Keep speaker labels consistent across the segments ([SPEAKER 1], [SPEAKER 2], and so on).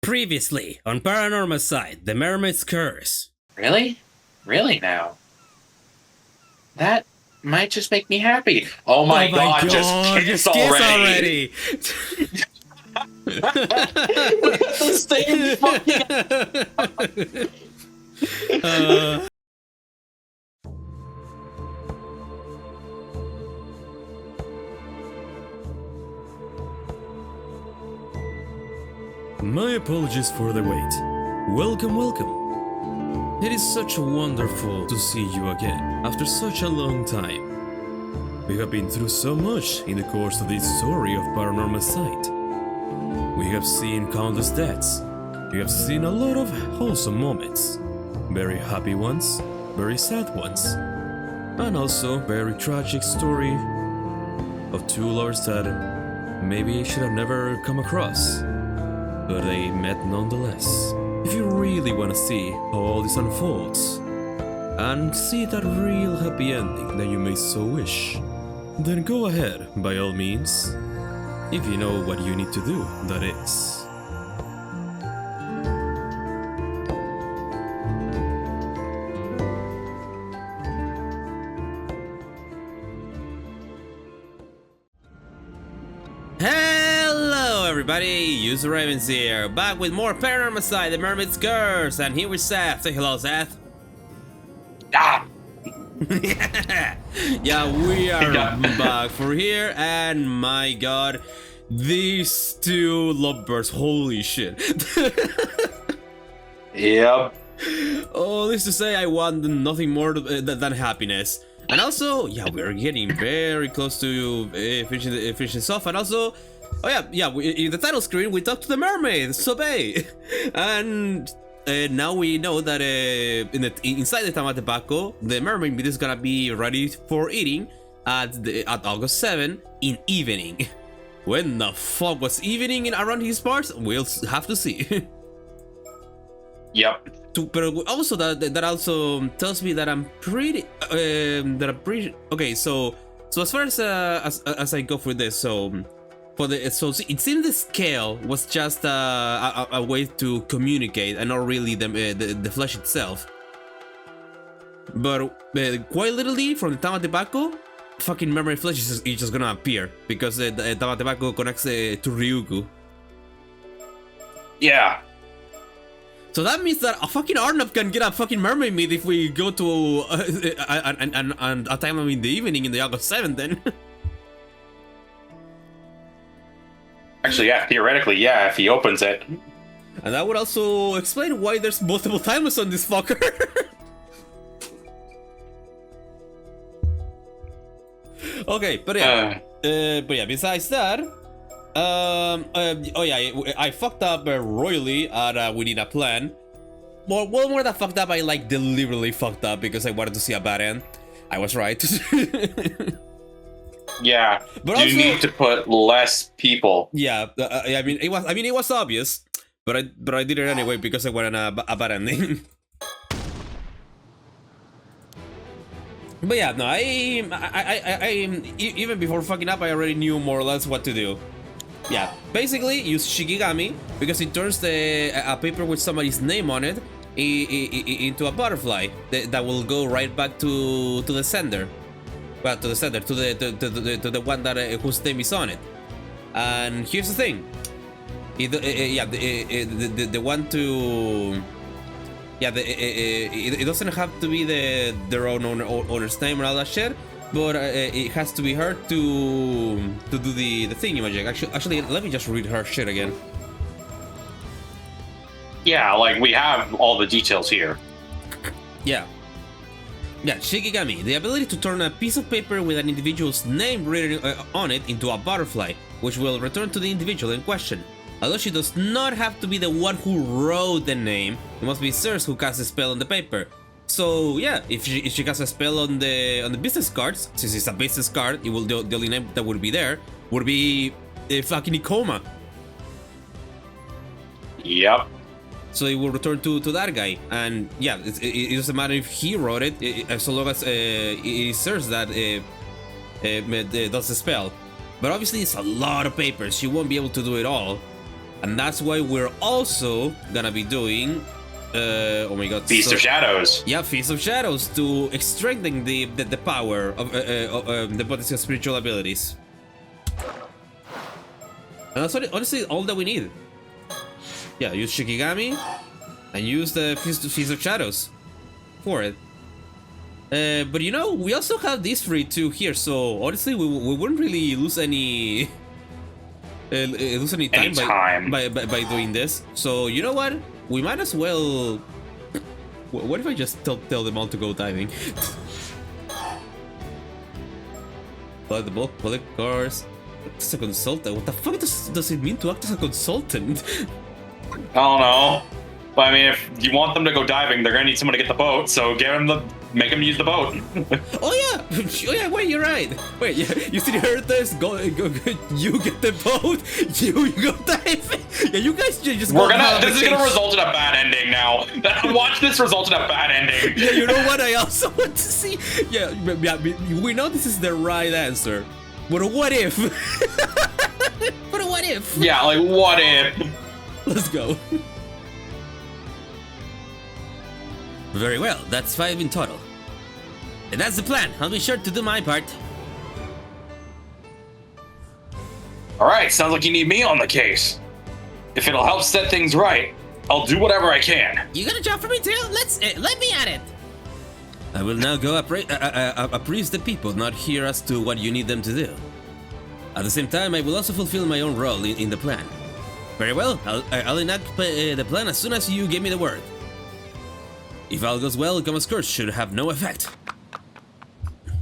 [SPEAKER 1] Previously on Paranormasight, the Mermaid's Curse.
[SPEAKER 2] Really? Really now? That might just make me happy. Oh my god, just kiss already! We have the same fucking...
[SPEAKER 1] My apologies for the wait. Welcome. It is such wonderful to see you again after such a long time. We have been through so much in the course of this story of Paranormasight. We have seen countless deaths. We have seen a lot of wholesome moments. Very happy ones, very sad ones. And also very tragic story of two lovers that maybe should have never come across. But they met nonetheless. If you really want to see how all this unfolds, and see that real happy ending that you may so wish, then go ahead, by all means. If you know what you need to do, that is. Everybody, User Ravens here, back with more Paranormasight, the Mermaid's Curse, and here with Seth. Say hello, Seth.
[SPEAKER 2] Ah!
[SPEAKER 1] Yeah, we are back for here, and my god, these two lovebirds, holy shit.
[SPEAKER 2] Yep.
[SPEAKER 1] Oh, this to say, I want nothing more than happiness. And also, yeah, we're getting very close to finishing this off, and also, oh yeah, in the title screen we talked to the mermaid, Sobe, and now we know that inside the Tamate Baco, the mermaid meat is gonna be ready for eating at August 7 in evening. When the fuck was evening around his parts? We'll have to see.
[SPEAKER 2] Yep.
[SPEAKER 1] But also that also tells me that I'm pretty okay. So as far as I go for this, so it seemed the scale was just a way to communicate and not really the flesh itself. But quite literally, from the Tamate Baco, fucking mermaid flesh is just gonna appear because the Tamate Baco connects to Ryugu.
[SPEAKER 2] Yeah.
[SPEAKER 1] So that means that a fucking Arnab can get a fucking mermaid meat if we go to a time in the evening in the August 7th then.
[SPEAKER 2] Actually, yeah, theoretically, yeah, if he opens it.
[SPEAKER 1] And that would also explain why there's multiple timers on this fucker. Okay, but yeah. Besides that, oh yeah, I fucked up royally at We Need a Plan. Well, more than fucked up, I like deliberately fucked up because I wanted to see a bad end. I was right. Yeah,
[SPEAKER 2] but you also need to put less people.
[SPEAKER 1] Yeah, I mean it was obvious, but I did it anyway because I wanted a bad ending. But yeah, no, I even before fucking up, I already knew more or less what to do. Yeah, basically use Shikigami because it turns a paper with somebody's name on it into a butterfly that will go right back to the sender. Well, to the sender, to the one that whose name is on it. And here's the thing, the one to, yeah, it doesn't have to be their own owner's name and all that shit, but it has to be her to do the thingy magic. Actually, let me just read her shit again.
[SPEAKER 2] Yeah, like we have all the details here.
[SPEAKER 1] Yeah. Yeah, Shikigami, the ability to turn a piece of paper with an individual's name written on it into a butterfly, which will return to the individual in question. Although she does not have to be the one who wrote the name, it must be Ceres who casts a spell on the paper. So yeah, if she casts a spell on the business cards, since it's a business card, it will the only name that would be there would be fucking Ikoma.
[SPEAKER 2] Yep.
[SPEAKER 1] So it will return to that guy, and yeah, it doesn't matter if he wrote it, as long as it serves that does the spell. But obviously it's a lot of papers, she won't be able to do it all. And that's why we're also gonna be doing oh my god,
[SPEAKER 2] Feast of Shadows.
[SPEAKER 1] Yeah, Feast of Shadows to strengthen the power of the body's spiritual abilities. And that's honestly all that we need. Yeah, use Shikigami and use the Feast of Shadows for it. But you know, we also have these three too here, so honestly, we wouldn't really lose any time by doing this. So you know what? We might as well. What if I just tell them all to go diving? Collect the bulk, collect cars. Act as a consultant. What the fuck does it mean to act as a consultant?
[SPEAKER 2] I don't know. But I mean, if you want them to go diving, they're gonna need someone to get the boat. So make them use the boat.
[SPEAKER 1] Oh yeah. Wait, you're right. Wait, yeah, you see, heard this? Go. You get the boat. You go diving. Yeah, you guys just.
[SPEAKER 2] This is gonna result in a bad ending now. Watch this result in a bad ending.
[SPEAKER 1] Yeah, you know what? I also want to see. Yeah, we know this is the right answer. But what if? But what if?
[SPEAKER 2] Yeah, like what if?
[SPEAKER 1] Let's go. Very well, that's 5 in total. And that's the plan. I'll be sure to do my part.
[SPEAKER 2] Alright, sounds like you need me on the case. If it'll help set things right, I'll do whatever I can.
[SPEAKER 1] You got a job for me too? Let me at it. I will now go appraise the people, not hear as to what you need them to do. At the same time, I will also fulfill my own role in the plan. Very well, I'll enact the plan as soon as you give me the word. If all goes well, Common Scourge should have no effect.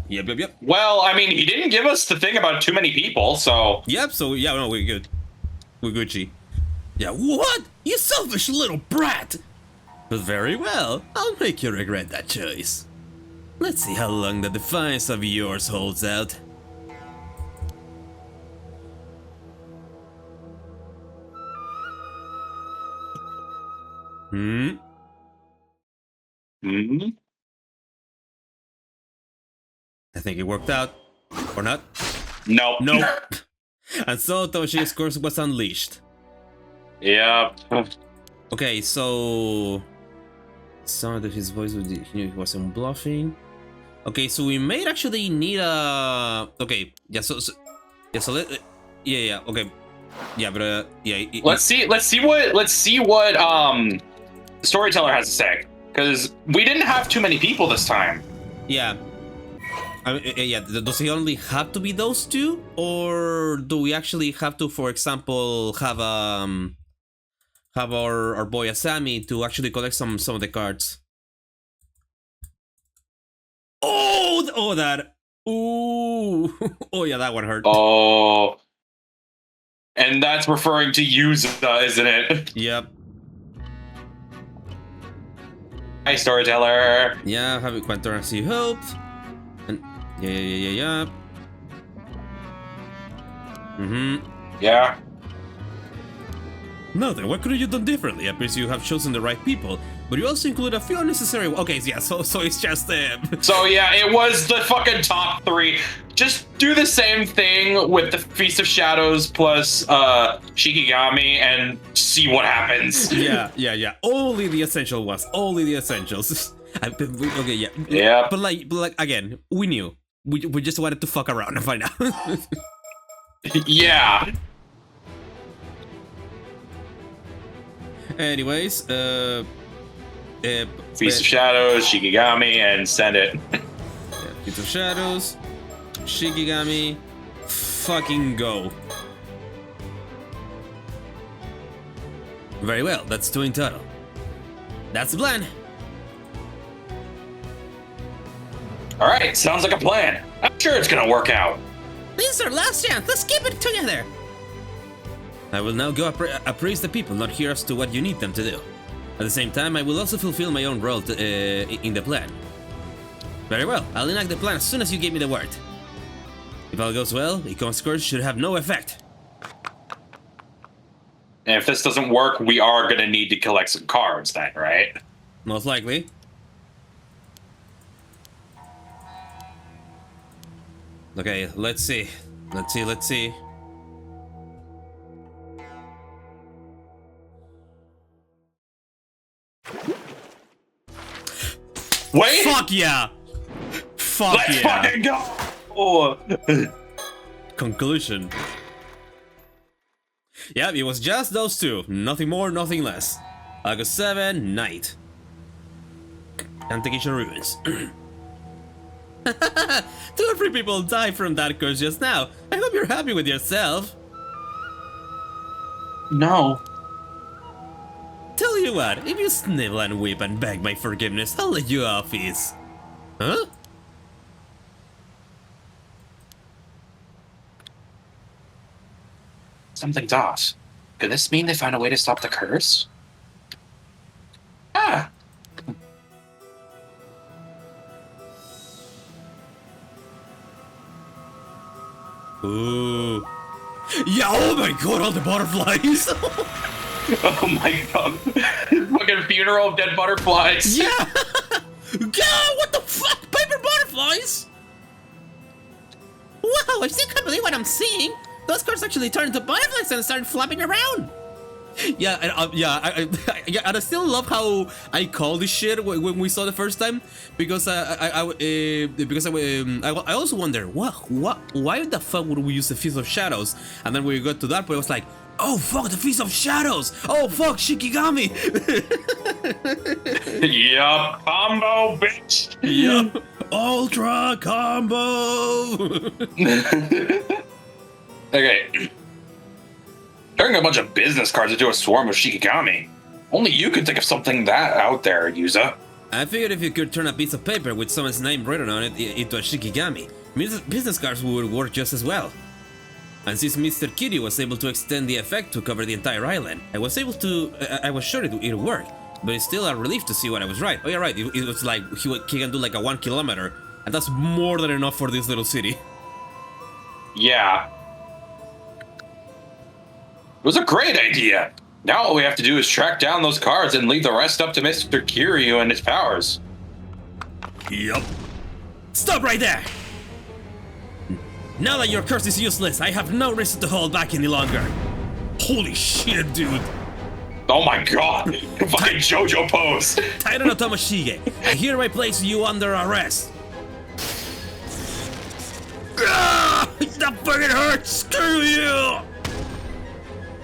[SPEAKER 1] Yep.
[SPEAKER 2] Well, I mean, he didn't give us the thing about too many people, so...
[SPEAKER 1] Yep, so yeah, no, we're good. We're Gucci. Yeah, what? You selfish little brat! But very well, I'll make you regret that choice. Let's see how long the defiance of yours holds out. I think it worked out. Or not?
[SPEAKER 2] Nope.
[SPEAKER 1] And so Toshi's curse was unleashed.
[SPEAKER 2] Yeah.
[SPEAKER 1] Okay, so... Sound of his voice, he wasn't bluffing. Okay, so we may actually need a... Okay, yeah, so let... Yeah, okay. Yeah, but yeah.
[SPEAKER 2] Let's see what Storyteller has to say, because we didn't have too many people this time.
[SPEAKER 1] Yeah. Yeah, does it only have to be those two, or do we actually have to, for example, have our boy Asami to actually collect some of the cards? Oh, that. Ooh. Oh yeah, that one hurt.
[SPEAKER 2] Oh. And that's referring to Yuza, isn't it?
[SPEAKER 1] Yep.
[SPEAKER 2] Hi, Storyteller.
[SPEAKER 1] Yeah, have it quite turn as you hoped. And yeah.
[SPEAKER 2] Yeah.
[SPEAKER 1] Now then, what could you have done differently? Appears you have chosen the right people, but you also include a few unnecessary... Okay, yeah, so it's just...
[SPEAKER 2] So yeah, it was the fucking top 3. Just do the same thing with the Feast of Shadows plus Shikigami and see what happens.
[SPEAKER 1] Yeah. Only the essential ones. Only the essentials. Okay, yeah.
[SPEAKER 2] Yeah.
[SPEAKER 1] But like, again, we knew. We just wanted to fuck around and find out.
[SPEAKER 2] Yeah.
[SPEAKER 1] Anyways,
[SPEAKER 2] Feast of Shadows, Shikigami, and send it.
[SPEAKER 1] Yeah, Feast of Shadows, Shikigami, fucking go. Very well, that's 2 in total. That's the plan.
[SPEAKER 2] Alright, sounds like a plan. I'm sure it's gonna work out.
[SPEAKER 1] This is our last chance, let's keep it together. I will now go appraise the people, not hear as to what you need them to do. At the same time, I will also fulfill my own role in the plan. Very well, I'll enact the plan as soon as you give me the word. If all goes well, Econ Scourge should have no effect.
[SPEAKER 2] And if this doesn't work, we are gonna need to collect some cards then, right?
[SPEAKER 1] Most likely. Okay, let's see.
[SPEAKER 2] Wait!
[SPEAKER 1] Fuck yeah! Fuck
[SPEAKER 2] Let's
[SPEAKER 1] yeah!
[SPEAKER 2] fucking go! Oh.
[SPEAKER 1] Conclusion. Yep, it was just those two. Nothing more, nothing less. August 7, night. Antiquation ruins. 2 or 3 people died from that curse just now. I hope you're happy with yourself.
[SPEAKER 2] No.
[SPEAKER 1] Tell you what, if you snivel and weep and beg my forgiveness, I'll let you off ease. Huh?
[SPEAKER 2] Something's off. Could this mean they found a way to stop the curse? Ah!
[SPEAKER 1] Ooh. Yeah, oh my god, all the butterflies!
[SPEAKER 2] Oh my god. Fucking funeral of dead butterflies.
[SPEAKER 1] Yeah! God, what the fuck? Paper butterflies? Wow, I still can't believe what I'm seeing. Those cars actually turned into butterflies and started flapping around. Yeah, and I still love how I called this shit when we saw the first time, because I also wonder why the fuck would we use the Feast of Shadows, and then we got to that point, I was like, oh fuck, the Feast of Shadows, oh fuck, Shikigami.
[SPEAKER 2] Yup, combo, bitch.
[SPEAKER 1] Yup, ultra combo.
[SPEAKER 2] Okay. Turning a bunch of business cards into a swarm of Shikigami. Only you could think of something that out there, Yuza.
[SPEAKER 1] I figured if you could turn a piece of paper with someone's name written on it into a Shikigami, business cards would work just as well. And since Mr. Kitty was able to extend the effect to cover the entire island, I was sure it would work, but it's still a relief to see what I was right. Oh yeah, right, it was like he can do like a 1 kilometer, and that's more than enough for this little city.
[SPEAKER 2] Yeah. It was a great idea. Now all we have to do is track down those cards and leave the rest up to Mr. Kiryu and his powers.
[SPEAKER 1] Yup. Stop right there! Now that your curse is useless, I have no reason to hold back any longer. Holy shit, dude.
[SPEAKER 2] Oh my god. Fucking JoJo pose.
[SPEAKER 1] Titan of Tomoshige, I hereby place you under arrest. Ah, that fucking hurts! Screw you!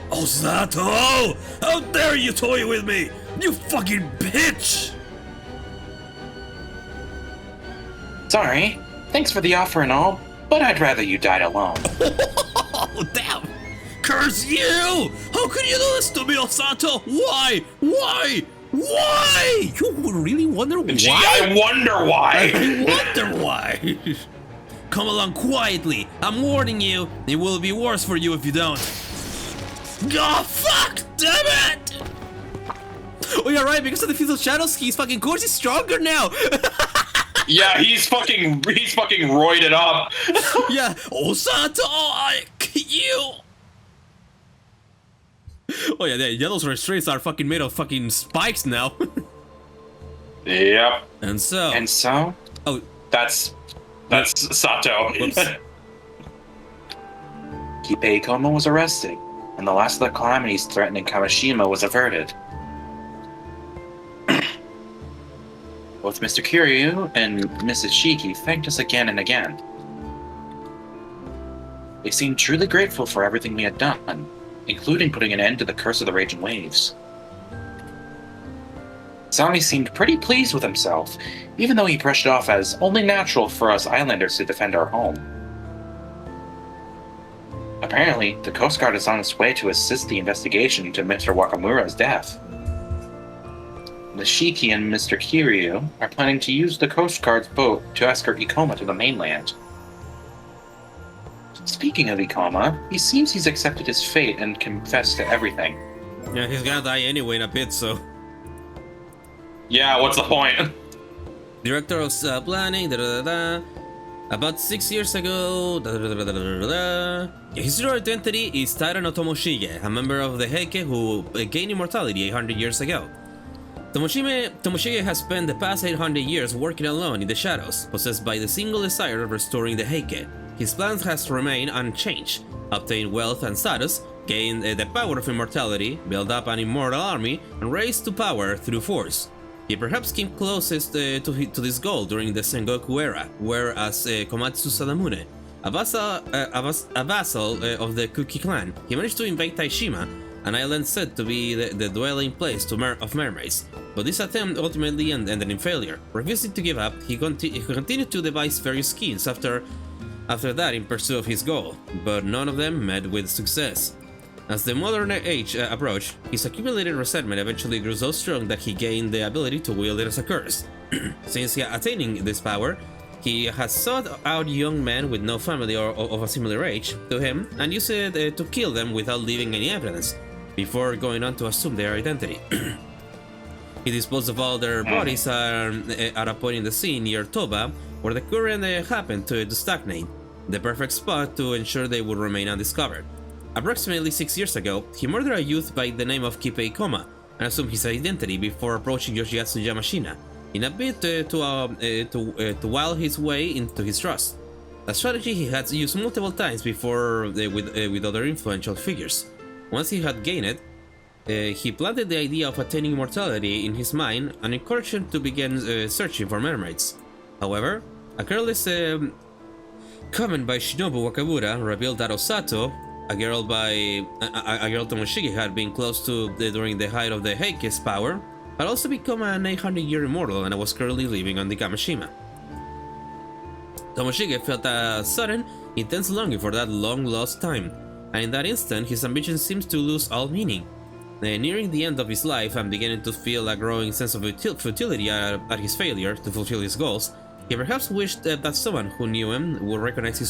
[SPEAKER 1] Osato! How dare you toy with me! You fucking bitch!
[SPEAKER 2] Sorry. Thanks for the offer and all, but I'd rather you died alone.
[SPEAKER 1] Oh, damn! Curse you! How could you do this to me, Osato? Why? Why? Why? You would really wonder why?
[SPEAKER 2] Gee, I wonder why!
[SPEAKER 1] I wonder why! Come along quietly. I'm warning you. It will be worse for you if you don't. Oh, fuck! Damn it! Oh, you're right, because of the Feast of Shadows, his fucking course is stronger now!
[SPEAKER 2] Yeah, he's fucking roided up.
[SPEAKER 1] Yeah, Osato, you! Oh yeah, those restraints are fucking made of fucking spikes now.
[SPEAKER 2] Yep.
[SPEAKER 1] And so... Oh.
[SPEAKER 2] That's Sato.
[SPEAKER 1] Whoops.
[SPEAKER 2] Kipei Koma was arrested, and the last of the calamities threatening Kamishima was averted. Both Mr. Kiryu and Mrs. Shiki thanked us again and again. They seemed truly grateful for everything we had done, including putting an end to the curse of the raging waves. Sami seemed pretty pleased with himself, even though he brushed it off as only natural for us islanders to defend our home. Apparently, the Coast Guard is on its way to assist the investigation into Mr. Wakamura's death. The Shiki and Mr. Kiryu are planning to use the Coast Guard's boat to escort Ikoma to the mainland. Speaking of Ikoma, he seems he's accepted his fate and confessed to everything.
[SPEAKER 1] Yeah, he's gonna die anyway in a bit, so...
[SPEAKER 2] Yeah, what's the point?
[SPEAKER 1] Director of planning, About 6 years ago, His true identity is Taira no Tomoshige, a member of the Heike who gained immortality 800 years ago. Tomoshige has spent the past 800 years working alone in the shadows, possessed by the single desire of restoring the Heike. His plans has remained unchanged: obtain wealth and status, gain the power of immortality, build up an immortal army, and rise to power through force. He perhaps came closest to this goal during the Sengoku era, where as Komatsu Sadamune, a vassal of the Kuki clan, he managed to invade Taishima, an island said to be the dwelling place of mermaids. But this attempt ultimately ended in failure. Refusing to give up, he continued to devise various schemes after that in pursuit of his goal, but none of them met with success. As the modern age approached, his accumulated resentment eventually grew so strong that he gained the ability to wield it as a curse. Since attaining this power, he has sought out young men with no family or of a similar age to him and used it to kill them without leaving any evidence, before going on to assume their identity. He disposed of all their bodies at a point in the sea near Toba, where the current happened to stagnate, the perfect spot to ensure they would remain undiscovered. Approximately 6 years ago, he murdered a youth by the name of Kipei Koma and assumed his identity before approaching Yoshiatsu Yamashina, in a bid to wile his way into his trust. A strategy he had used multiple times before with other influential figures. Once he had gained it, he planted the idea of attaining immortality in his mind and encouraged him to begin searching for mermaids. However, a careless comment by Shinobu Wakabura revealed that Osato, a girl Tomoshige had been close to during the height of the Heike's power, had also become an 800-year immortal and was currently living on the Kamishima. Tomoshige felt a sudden, intense longing for that long-lost time, and in that instant his ambition seems to lose all meaning. Nearing the end of his life and beginning to feel a growing sense of futility at his failure to fulfill his goals, he perhaps wished that someone who knew him would recognize his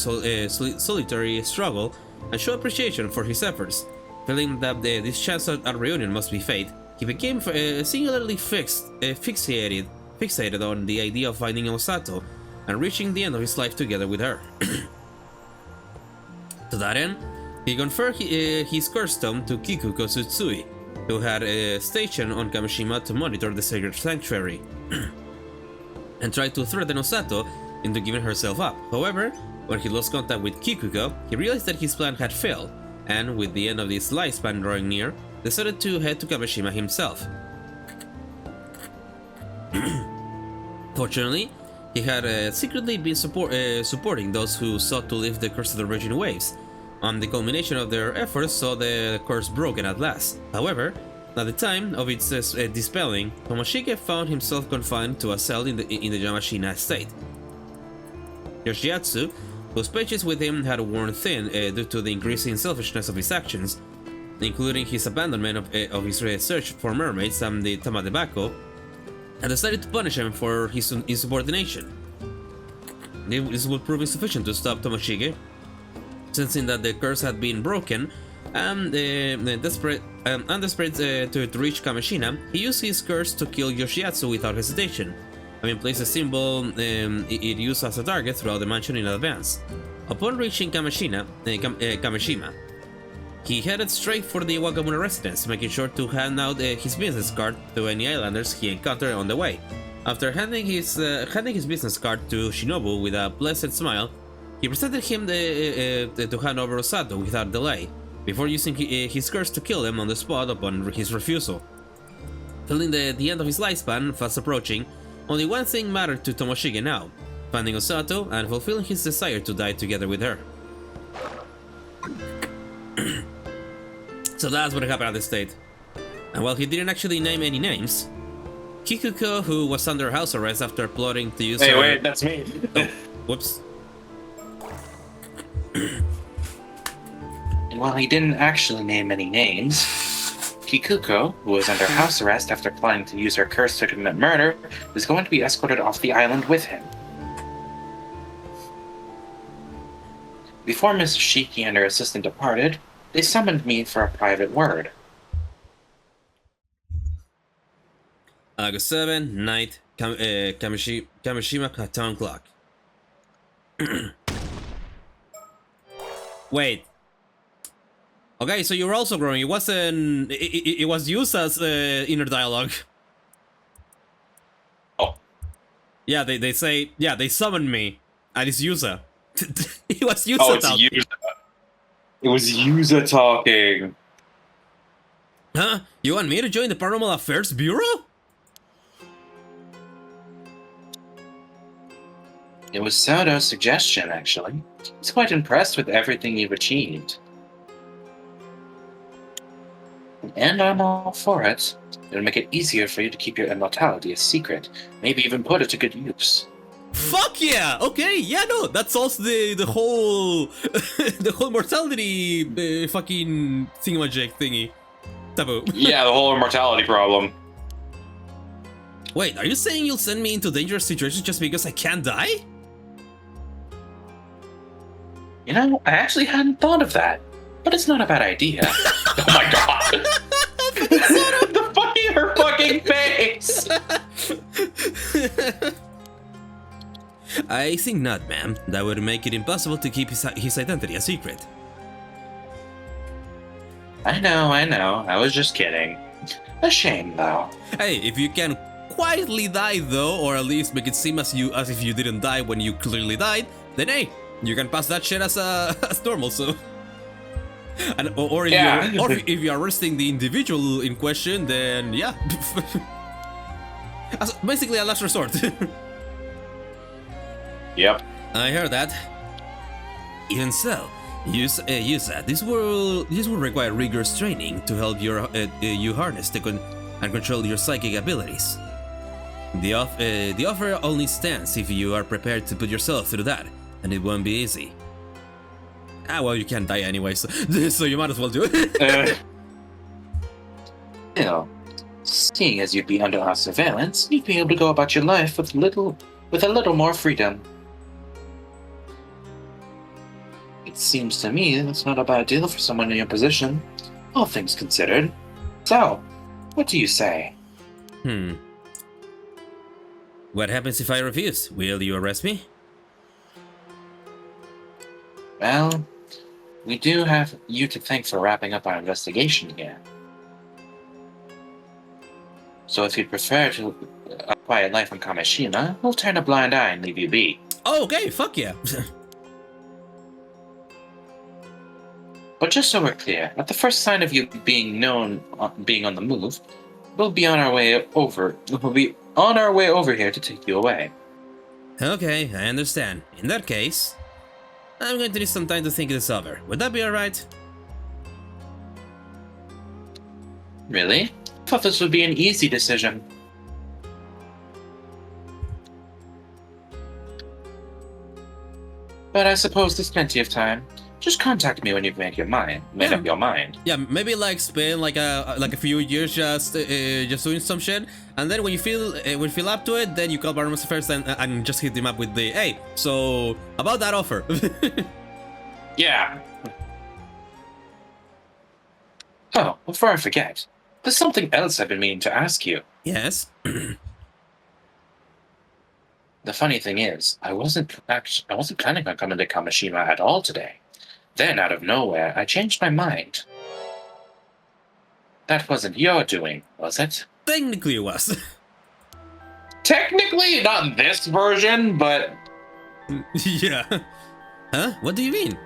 [SPEAKER 1] solitary struggle and show appreciation for his efforts. Feeling that this chance at reunion must be fate, he became singularly fixated on the idea of finding Osato and reaching the end of his life together with her. To that end, he conferred his curse stone to Kikuko Tsutsui, who had stationed on Kamishima to monitor the sacred sanctuary, and tried to threaten Osato into giving herself up. However, when he lost contact with Kikuko, he realized that his plan had failed, and with the end of his lifespan drawing near, decided to head to Kamishima himself. Fortunately, he had secretly been supporting those who sought to lift the curse of the raging waves. On the culmination of their efforts saw the curse broken at last. However, at the time of its dispelling, Tomoshige found himself confined to a cell in the Yamashina estate. Yoshiatsu, whose patience with him had worn thin due to the increasing selfishness of his actions, including his abandonment of his search for mermaids and the Tamadebako, had decided to punish him for his insubordination. This would prove insufficient to stop Tomoshige, sensing that the curse had been broken, and desperate to reach Kamishina, he used his curse to kill Yoshiatsu without hesitation, having placed a symbol it used as a target throughout the mansion in advance. Upon reaching Kamishima, he headed straight for the Wagamura residence, making sure to hand out his business card to any islanders he encountered on the way. After handing his business card to Shinobu with a pleasant smile, he presented him to hand over Osato without delay, before using his curse to kill him on the spot upon his refusal. Feeling the end of his lifespan fast approaching, only one thing mattered to Tomoshige now: finding Osato and fulfilling his desire to die together with her. So that's what happened at the state. And while he didn't actually name any names, Kikuko, who was under house arrest after plotting to use her...
[SPEAKER 2] Wait, that's me.
[SPEAKER 1] Oh, whoops.
[SPEAKER 2] And while he didn't actually name any names, Kikuko, who was under house arrest after planning to use her curse to commit murder, is going to be escorted off the island with him. Before Miss Shiki and her assistant departed, they summoned me for a private word.
[SPEAKER 1] August 7, night, Kamishima town clock. Wait. Okay, so you were also growing. It wasn't. It was used as inner dialogue.
[SPEAKER 2] Oh.
[SPEAKER 1] Yeah, they say. Yeah, they summoned me, and it's Yusa. It was Yusa.
[SPEAKER 2] Oh, it's Yusa. It was Yuza talking.
[SPEAKER 1] Huh? You want me to join the Paranormal Affairs Bureau?
[SPEAKER 2] It was Soto's suggestion, actually. He's quite impressed with everything you've achieved. And I'm all for it. It'll make it easier for you to keep your immortality a secret. Maybe even put it to good use.
[SPEAKER 1] Fuck yeah! Okay, yeah, no, that solves the whole the whole mortality fucking thingamajig thingy. Taboo.
[SPEAKER 2] Yeah, the whole immortality problem.
[SPEAKER 1] Wait, are you saying you'll send me into dangerous situations just because I can't die?
[SPEAKER 2] You know, I actually hadn't thought of that. But it's not a bad idea. Oh my god! The fucking her fucking face!
[SPEAKER 1] I think not, ma'am. That would make it impossible to keep his identity a secret.
[SPEAKER 2] I know. I was just kidding. A shame, though.
[SPEAKER 1] Hey, if you can quietly die though, or at least make it seem as if you didn't die when you clearly died, then hey, you can pass that shit as as normal. So, and or if you're arresting the individual in question, then yeah, as basically a last resort.
[SPEAKER 2] Yep.
[SPEAKER 1] I heard that. Even so, use that. This will require rigorous training to help you harness and control your psychic abilities. The offer only stands if you are prepared to put yourself through that, and it won't be easy. Ah, well, you can't die anyway, so you might as well do it.
[SPEAKER 2] Still, seeing as you'd be under our surveillance, you'd be able to go about your life with a little more freedom. It seems to me that's not a bad deal for someone in your position, all things considered. So, what do you say?
[SPEAKER 1] What happens if I refuse? Will you arrest me?
[SPEAKER 2] Well, we do have you to thank for wrapping up our investigation here. So if you'd prefer to a quiet life in Kamishima, we'll turn a blind eye and leave you be.
[SPEAKER 1] Oh, okay, fuck yeah.
[SPEAKER 2] But just so we're clear, at the first sign of you being on the move, we'll be on our way over. We'll be on our way over here to take you away.
[SPEAKER 1] Okay, I understand. In that case, I'm going to need some time to think this over. Would that be alright?
[SPEAKER 2] Really? I thought this would be an easy decision. But I suppose there's plenty of time. Just contact me when you've made up your mind.
[SPEAKER 1] Yeah, maybe like spend like a few years just doing some shit, and then when you feel up to it, then you call Paranormasight first and just hit them up with the hey. So about that offer.
[SPEAKER 2] Yeah. Oh, before I forget, there's something else I've been meaning to ask you.
[SPEAKER 1] Yes.
[SPEAKER 2] The funny thing is, I wasn't planning on coming to Kamishima at all today. Then, out of nowhere, I changed my mind. That wasn't your doing, was it?
[SPEAKER 1] Technically it was.
[SPEAKER 2] Technically, not in this version, but...
[SPEAKER 1] Yeah. Huh? What do you mean?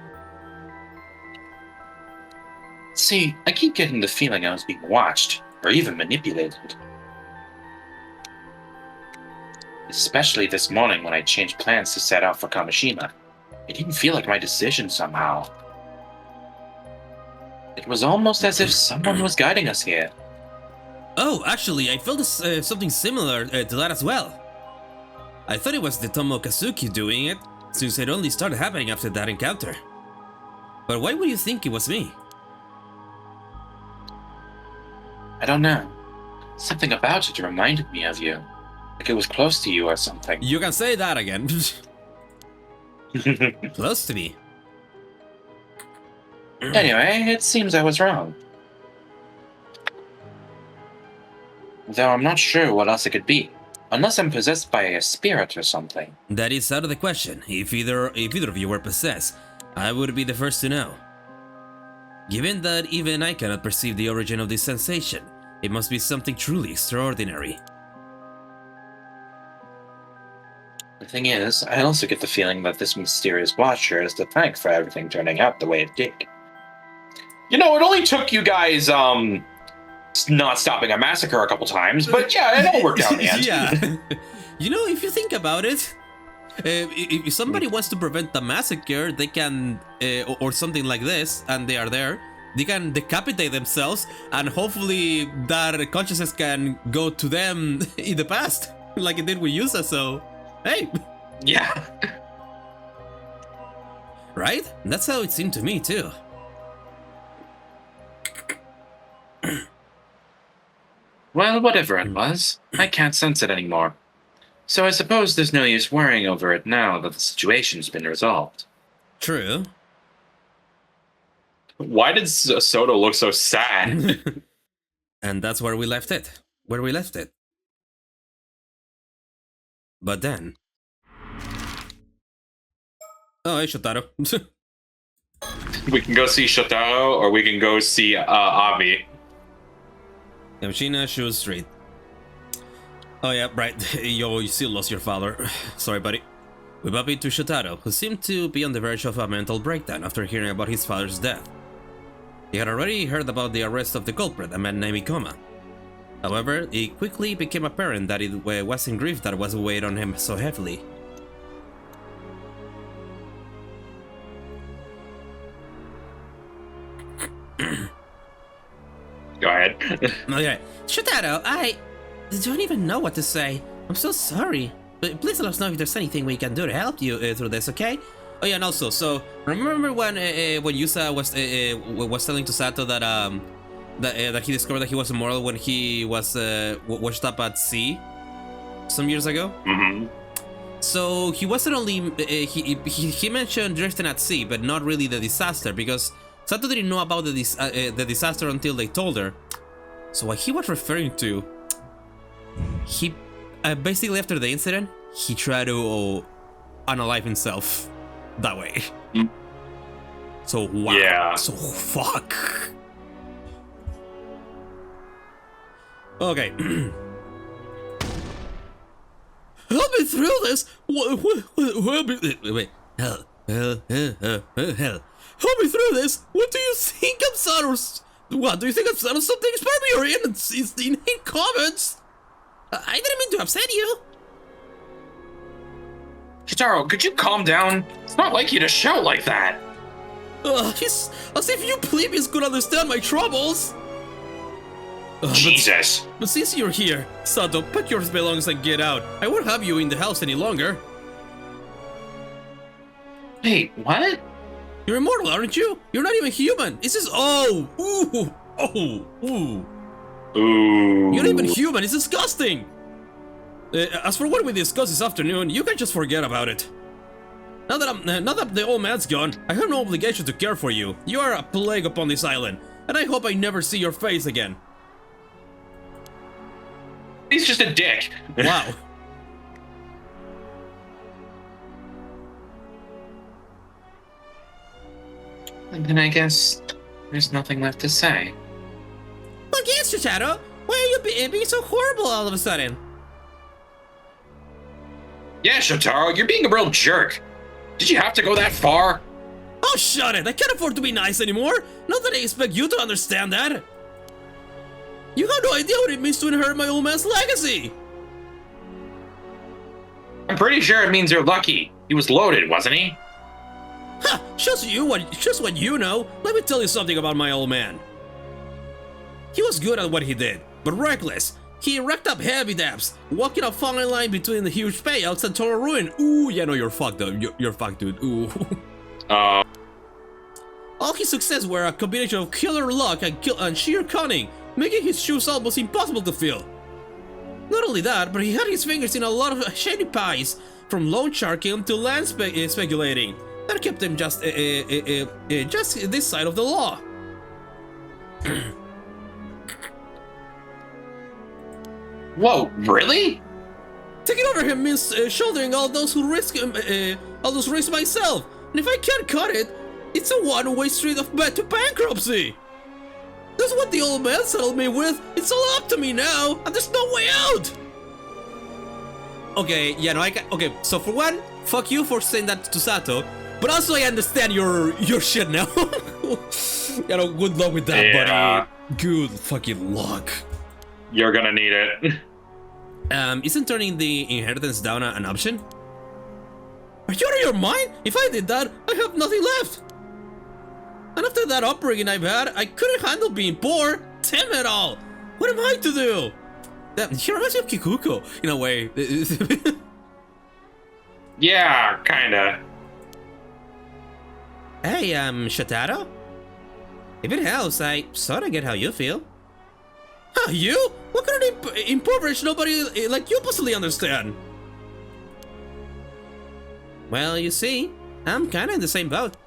[SPEAKER 2] See, I keep getting the feeling I was being watched, or even manipulated. Especially this morning when I changed plans to set out for Kamishima. It didn't feel like my decision somehow. It was almost as if someone was guiding us here.
[SPEAKER 1] Oh, actually, I felt something similar to that as well. I thought it was the Tomo Kazuki doing it, since it only started happening after that encounter. But why would you think it was me?
[SPEAKER 2] I don't know. Something about it reminded me of you. Like it was close to you or something.
[SPEAKER 1] You can say that again. Close to me.
[SPEAKER 2] Anyway, it seems I was wrong. Though I'm not sure what else it could be. Unless I'm possessed by a spirit or something.
[SPEAKER 1] That is out of the question. If either of you were possessed, I would be the first to know. Given that even I cannot perceive the origin of this sensation, it must be something truly extraordinary.
[SPEAKER 2] The thing is, I also get the feeling that this mysterious watcher is to thank for everything turning out the way it did. You know, it only took you guys not stopping a massacre a couple times, but yeah, it all worked out in the end.
[SPEAKER 1] Yeah. You know, if you think about it, if somebody wants to prevent the massacre, they can, or something like this, and they are there, they can decapitate themselves, and hopefully that consciousness can go to them in the past, like it did with Yusa, so, hey.
[SPEAKER 2] Yeah.
[SPEAKER 1] Right? That's how it seemed to me, too.
[SPEAKER 2] Well, whatever it was, I can't sense it anymore. So I suppose there's no use worrying over it now that the situation's been resolved.
[SPEAKER 1] True.
[SPEAKER 2] Why did Soto look so sad?
[SPEAKER 1] And that's where we left it. Where we left it. But then... Oh, hey, Shotaro.
[SPEAKER 2] We can go see Shotaro, or we can go see Avi.
[SPEAKER 1] Yamashina, Shoe Street. Oh yeah, right. Yo, you still lost your father. Sorry, buddy. We bump into Shotaro, who seemed to be on the verge of a mental breakdown after hearing about his father's death. He had already heard about the arrest of the culprit, a man named Ikoma. However, it quickly became apparent that it wasn't grief that was weighed on him so heavily.
[SPEAKER 2] Go ahead.
[SPEAKER 1] Okay. Shotaro, I don't even know what to say. I'm so sorry. But please let us know if there's anything we can do to help you through this, okay? Oh yeah, and also, so remember when Yusa was telling to Sato that that he discovered that he was immortal when he was washed up at sea some years ago?
[SPEAKER 2] Mm-hmm.
[SPEAKER 1] So he wasn't only he mentioned drifting at sea, but not really the disaster, because Sato didn't know about the disaster until they told her. So what he was referring to, he basically after the incident, he tried to unalive himself that way.
[SPEAKER 2] Mm.
[SPEAKER 1] So wow.
[SPEAKER 2] Yeah.
[SPEAKER 1] So fuck. Okay. Help me through this. Help me. Wait. Hell. Help me through this. What do you think I'm Sano's? What do you think I'm Sano's? Something spare me your inane comments. I didn't mean to upset you.
[SPEAKER 2] Shotaro, could you calm down? It's not like you to shout like that.
[SPEAKER 1] As if you plebeians could understand my troubles.
[SPEAKER 2] Jesus.
[SPEAKER 1] But since you're here, Sato, pack your belongings and get out. I won't have you in the house any longer.
[SPEAKER 2] Wait, what?
[SPEAKER 1] You're immortal, aren't you? You're not even human. This is ooh.
[SPEAKER 2] Ooh.
[SPEAKER 1] You're not even human. It's disgusting. As for what we discussed this afternoon, you can just forget about it. Now that the old man's gone, I have no obligation to care for you. You are a plague upon this island, and I hope I never see your face again.
[SPEAKER 2] He's just a dick.
[SPEAKER 1] Wow.
[SPEAKER 2] And then I guess there's nothing left to say.
[SPEAKER 1] Look, yes, Shotaro. Why are you being so horrible all of a sudden?
[SPEAKER 2] Yeah, Shotaro, you're being a real jerk. Did you have to go that far?
[SPEAKER 1] Oh, shut it! I can't afford to be nice anymore! Not that I expect you to understand that! You have no idea what it means to inherit my old man's legacy!
[SPEAKER 2] I'm pretty sure it means you're lucky. He was loaded, wasn't he?
[SPEAKER 1] Ha! Just what you know. Let me tell you something about my old man. He was good at what he did, but reckless. He racked up heavy debts, walking a fine line between the huge payouts and total ruin. Ooh, yeah, no, you're fucked, though. You're fucked, dude. Ooh. All his success were a combination of killer luck and sheer cunning, making his shoes almost impossible to fill. Not only that, but he had his fingers in a lot of shady pies, from loan sharking to land speculating. That kept him just this side of the law.
[SPEAKER 2] Whoa, really?
[SPEAKER 1] Taking over him means shouldering all those risks myself. And if I can't cut it, it's a one-way street to bankruptcy. That's what the old man settled me with. It's all up to me now, and there's no way out. Okay, yeah, no, okay, so for one, fuck you for saying that to Sato, but also I understand your shit now. Good luck with that,
[SPEAKER 2] Yeah.
[SPEAKER 1] buddy. Good fucking luck.
[SPEAKER 2] You're gonna need it.
[SPEAKER 1] Isn't turning the inheritance down an option? Are you out of your mind? If I did that, I have nothing left. And after that upbringing I've had, I couldn't handle being poor. Damn it all. What am I to do? He reminds me of Kikuko, in a way.
[SPEAKER 2] Yeah, kinda.
[SPEAKER 1] Hey, Shotaro? If it helps, I sorta get how you feel. Huh, you? What kind of impoverished nobody like you possibly understand? Well, you see, I'm kinda in the same boat.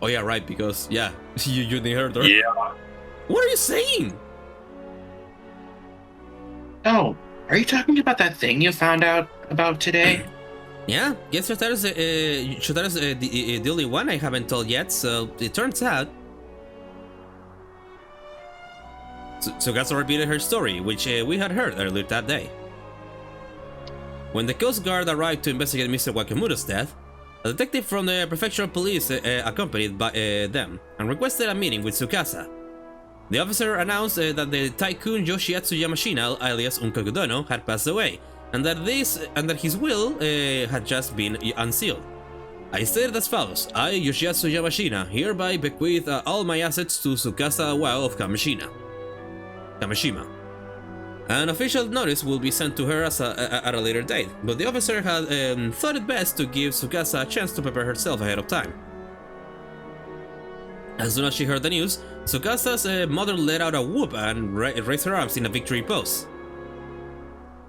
[SPEAKER 1] Oh yeah, right, because, yeah, you heard her.
[SPEAKER 2] Yeah.
[SPEAKER 1] What are you saying?
[SPEAKER 2] Oh, are you talking about that thing you found out about today?
[SPEAKER 1] Yeah, guess Shotaro's the only one I haven't told yet, so it turns out... So Gasa repeated her story, which we had heard earlier that day. When the Coast Guard arrived to investigate Mr. Wakamuro's death, a detective from the prefectural police accompanied by them and requested a meeting with Tsukasa. The officer announced that the tycoon Yoshiatsu Yamashina, alias Unkakudono, had passed away, and that his will had just been unsealed. I stated as follows: I, Yoshiatsu Yamashina, hereby bequeath all my assets to Tsukasa Wao of Kamishima. An official notice will be sent to her at a later date, but the officer had thought it best to give Tsukasa a chance to prepare herself ahead of time. As soon as she heard the news, Tsukasa's mother let out a whoop and raised her arms in a victory pose.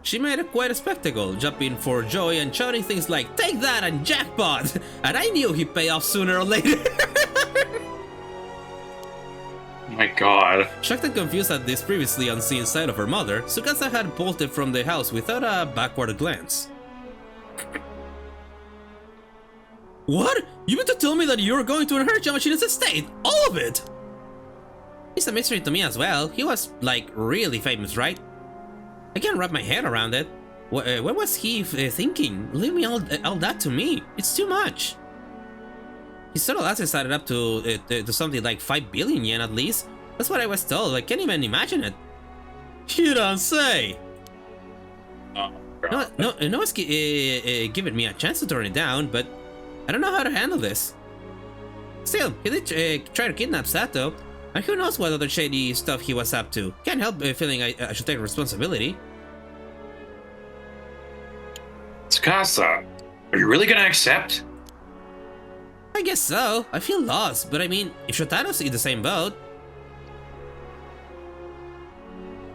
[SPEAKER 1] She made quite a spectacle, jumping for joy and shouting things like, "Take that and jackpot!" And I knew he'd pay off sooner or later.
[SPEAKER 2] Oh my god.
[SPEAKER 1] Shocked and confused at this previously unseen side of her mother, Tsukasa had bolted from the house without a backward glance. What? You mean to tell me that you're going to inherit Yamashina's estate? All of it? It's a mystery to me as well. He was, like, really famous, right? I can't wrap my head around it. What was he thinking? Leave me all that to me. It's too much. His total assets added up to something like 5 billion yen at least. That's what I was told. I can't even imagine it. You don't say. No one's given me a chance to turn it down, but I don't know how to handle this. Still, he did try to kidnap Sato, and who knows what other shady stuff he was up to. Can't help feeling I should take responsibility.
[SPEAKER 2] Tsukasa, are you really gonna accept?
[SPEAKER 1] I guess so. I feel lost, but I mean, if Shotaro's in the same boat...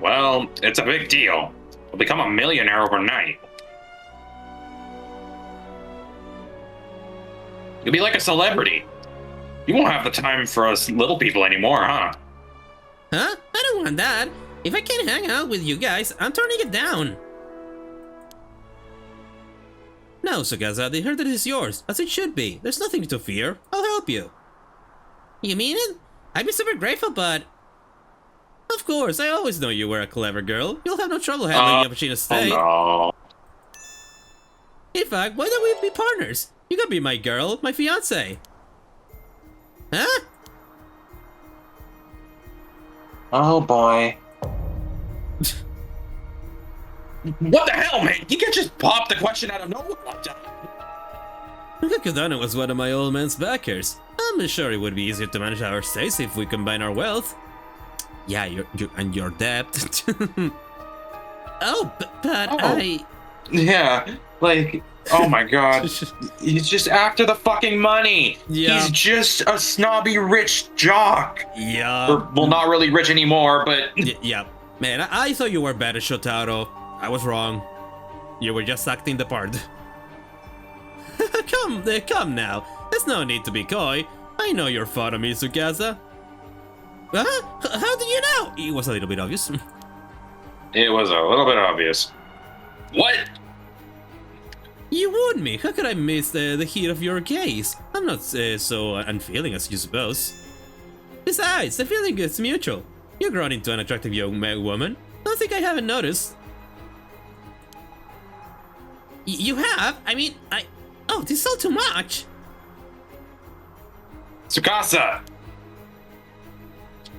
[SPEAKER 2] Well, it's a big deal. You'll become a millionaire overnight. You'll be like a celebrity. You won't have the time for us little people anymore, huh?
[SPEAKER 1] Huh? I don't want that. If I can't hang out with you guys, I'm turning it down. No, Tsukasa, the inheritance is yours, as it should be. There's nothing to fear. I'll help you. You mean it? I'd be super grateful, but... Of course, I always know you were a clever girl. You'll have no trouble handling Yamashina's estate.
[SPEAKER 2] Oh no.
[SPEAKER 1] In fact, why don't we be partners? You can be my girl, my fiancé. Huh?
[SPEAKER 2] Oh boy. What the hell, man? You can't just pop the question out of nowhere like that.
[SPEAKER 1] Kakudano was one of my old man's backers. I'm sure it would be easier to manage our estates if we combine our wealth. Yeah, your debt. Oh, but I...
[SPEAKER 2] Yeah, like, oh my god. He's just after the fucking money.
[SPEAKER 1] Yeah.
[SPEAKER 2] He's just a snobby rich jock.
[SPEAKER 1] Yeah.
[SPEAKER 2] Or, well, not really rich anymore, but...
[SPEAKER 1] Yeah. Man, I thought you were better, Shotaro. I was wrong. You were just acting the part. Come now. There's no need to be coy. I know you're fond of me, Tsukasa. Huh? How did you know? It was a little bit obvious.
[SPEAKER 2] It was a little bit obvious. What?
[SPEAKER 1] You warned me. How could I miss the heat of your gaze? I'm not so unfeeling as you suppose. Besides, the feeling is mutual. You've grown into an attractive young woman. Don't think I haven't noticed. You have? I mean, Oh, this is all too much.
[SPEAKER 2] Tsukasa!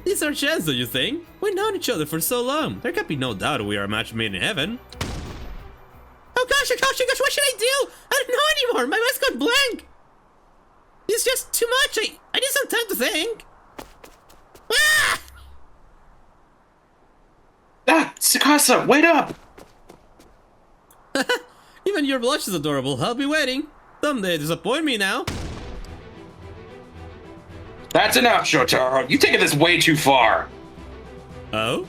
[SPEAKER 1] This is our chance, don't you think? We've known each other for so long. There can be no doubt we are a match made in heaven. Oh gosh, what should I do? I don't know anymore. My mind's gone blank. It's just too much. I need some time to think. Ah!
[SPEAKER 2] Tsukasa, wait up!
[SPEAKER 1] Even your blush is adorable. I'll be waiting. Someday disappoint me now.
[SPEAKER 2] That's enough, Shotaro. You're taking this way too far.
[SPEAKER 1] Oh?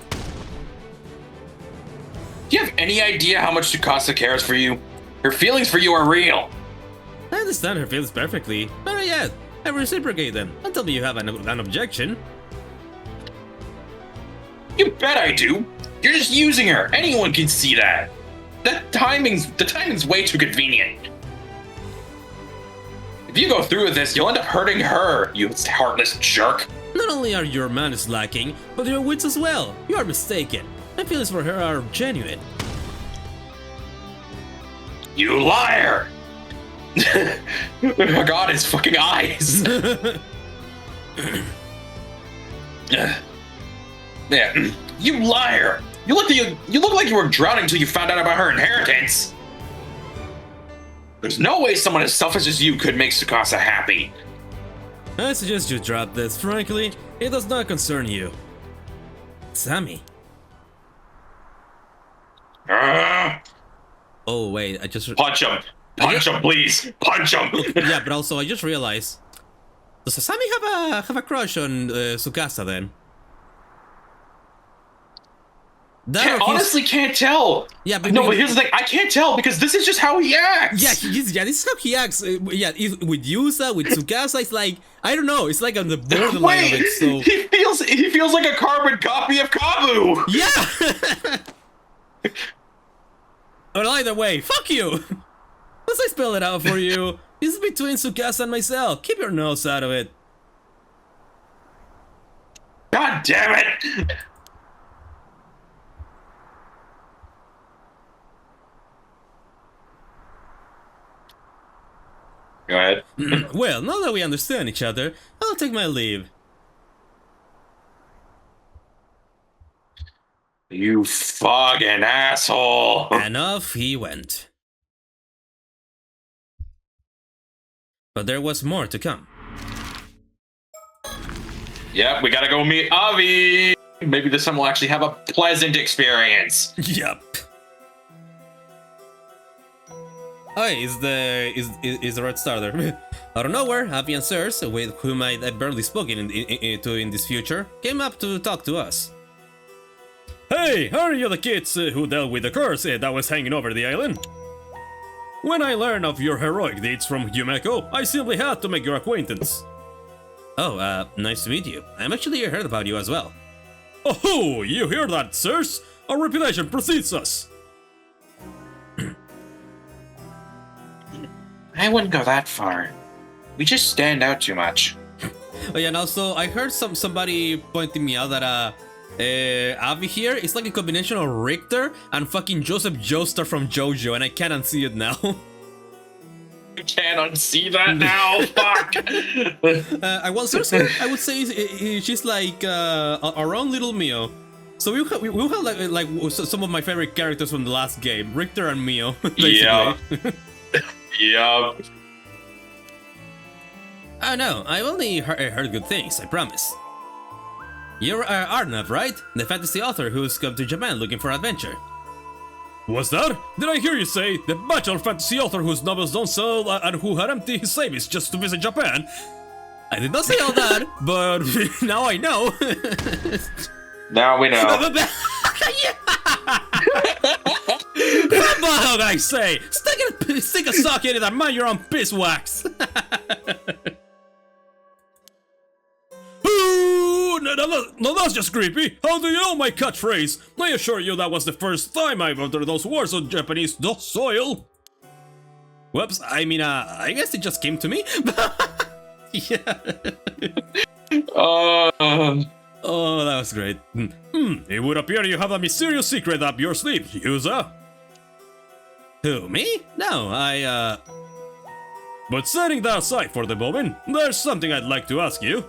[SPEAKER 2] Do you have any idea how much Tsukasa cares for you? Her feelings for you are real.
[SPEAKER 1] I understand her feelings perfectly. Better yet, I reciprocate them. Don't tell me you have an objection.
[SPEAKER 2] You bet I do. You're just using her. Anyone can see that. The timing's way too convenient. If you go through with this, you'll end up hurting her, you heartless jerk.
[SPEAKER 1] Not only are your manners lacking, but your wits as well. You are mistaken. My feelings for her are genuine.
[SPEAKER 2] You liar! Oh God, his fucking eyes. Yeah, you liar! You look like you were drowning until you found out about her inheritance. There's no way someone as selfish as you could make Tsukasa happy.
[SPEAKER 1] I suggest you drop this. Frankly, it does not concern you. Sammy. Oh wait, I just
[SPEAKER 2] punch him! Punch him, please! Punch him!
[SPEAKER 1] Yeah, but also I just realized. Does Sammy have a crush on Tsukasa then?
[SPEAKER 2] Honestly can't tell.
[SPEAKER 1] Yeah, but
[SPEAKER 2] but here's the thing: I can't tell because this is just how he acts.
[SPEAKER 1] Yeah, this is how he acts. Yeah, with Yusa, with Tsukasa, it's like I don't know. It's like on the borderline of it. So
[SPEAKER 2] he feels like a carbon copy of Kabu.
[SPEAKER 1] Yeah. But either way, fuck you. Let's I spell it out for you. This is between Tsukasa and myself. Keep your nose out of it.
[SPEAKER 2] God damn it. Go ahead.
[SPEAKER 1] Well, now that we understand each other, I'll take my leave.
[SPEAKER 2] You fucking asshole.
[SPEAKER 1] And off he went. But there was more to come.
[SPEAKER 2] Yep, we gotta go meet Avi. Maybe this time we'll actually have a pleasant experience.
[SPEAKER 1] Yep. Hey, is the red starter. Out of nowhere, Avi and Sirs, with whom I've barely spoken in this future, came up to talk to us. Hey, are you the kids who dealt with the curse that was hanging over the island? When I learned of your heroic deeds from Yumeko, I simply had to make your acquaintance. Oh, nice to meet you. I'm actually heard about you as well. Oh, you hear that, sirs? Our reputation precedes us.
[SPEAKER 2] I wouldn't go that far. We just stand out too much.
[SPEAKER 1] Oh yeah, and also I heard somebody pointing me out that Avi here is like a combination of Richter and fucking Joseph Joestar from JoJo, and I can't unsee it now.
[SPEAKER 2] You can't unsee that now. Fuck.
[SPEAKER 1] I would say she's like our own little Mio. So we will have like some of my favorite characters from the last game, Richter and Mio. Basically.
[SPEAKER 2] Yeah. Yup.
[SPEAKER 1] Oh no, I only heard good things, I promise. You're Arnav, right? The fantasy author who's come to Japan looking for adventure. What's that? Did I hear you say the bachelor fantasy author whose novels don't sell and who had emptied his savings just to visit Japan? I did not say all that, but now I know.
[SPEAKER 2] Now we know.
[SPEAKER 1] Come on, I say! Stick a sock in it and mind your own beeswax! Ooh, no, that's just creepy. How do you know my catchphrase? I assure you that was the first time I've uttered those words on Japanese soil. Whoops, I mean, I guess it just came to me. Yeah. Oh, that was great. It would appear you have a mysterious secret up your sleeve, Yusa. Who, me? No, But setting that aside for the moment, there's something I'd like to ask you.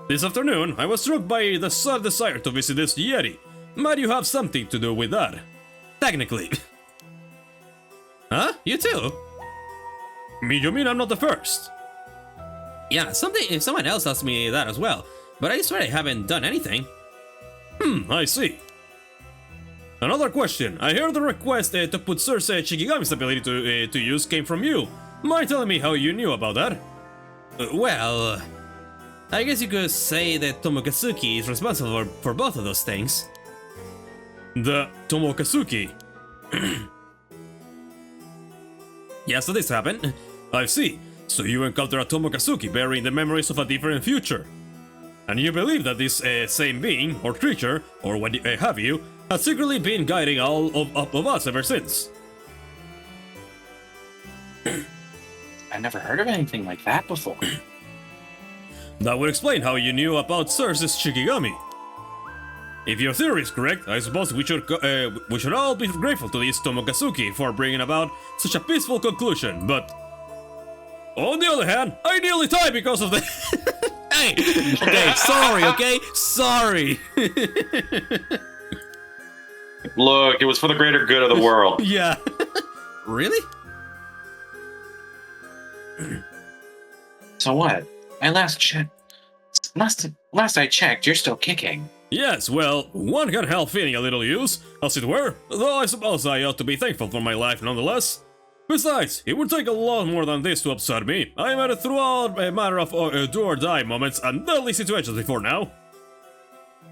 [SPEAKER 1] This afternoon, I was struck by the sudden desire to visit this Yeti. Might you have something to do with that? Technically. Huh? You too? You mean I'm not the first? Yeah, someone else asked me that as well, but I swear I haven't done anything. I see. Another question. I heard the request to put Circe Shikigami's ability to use came from you. Mind telling me how you knew about that? Well, I guess you could say that Tomokazuki is responsible for both of those things. The Tomokazuki? Yeah, so this happened. I see. So you encounter a Tomokazuki bearing the memories of a different future. And you believe that this same being, or creature, or what have you, has secretly been guiding all of us ever since.
[SPEAKER 2] I've never heard of anything like that before.
[SPEAKER 1] That would explain how you knew about Circe's Shikigami. If your theory is correct, I suppose we should all be grateful to this Tomokazuki for bringing about such a peaceful conclusion, but... On the other hand, I nearly died because of the... Hey! Okay, sorry, okay? Sorry!
[SPEAKER 2] Look, it was for the greater good of the world.
[SPEAKER 1] Yeah. Really?
[SPEAKER 2] So what? Last I checked, you're still kicking.
[SPEAKER 1] Yes, well, one can't help feeling a little used, as it were, though I suppose I ought to be thankful for my life nonetheless. Besides, it would take a lot more than this to upset me. I made it throughout a matter of do or die moments and deadly situations before now.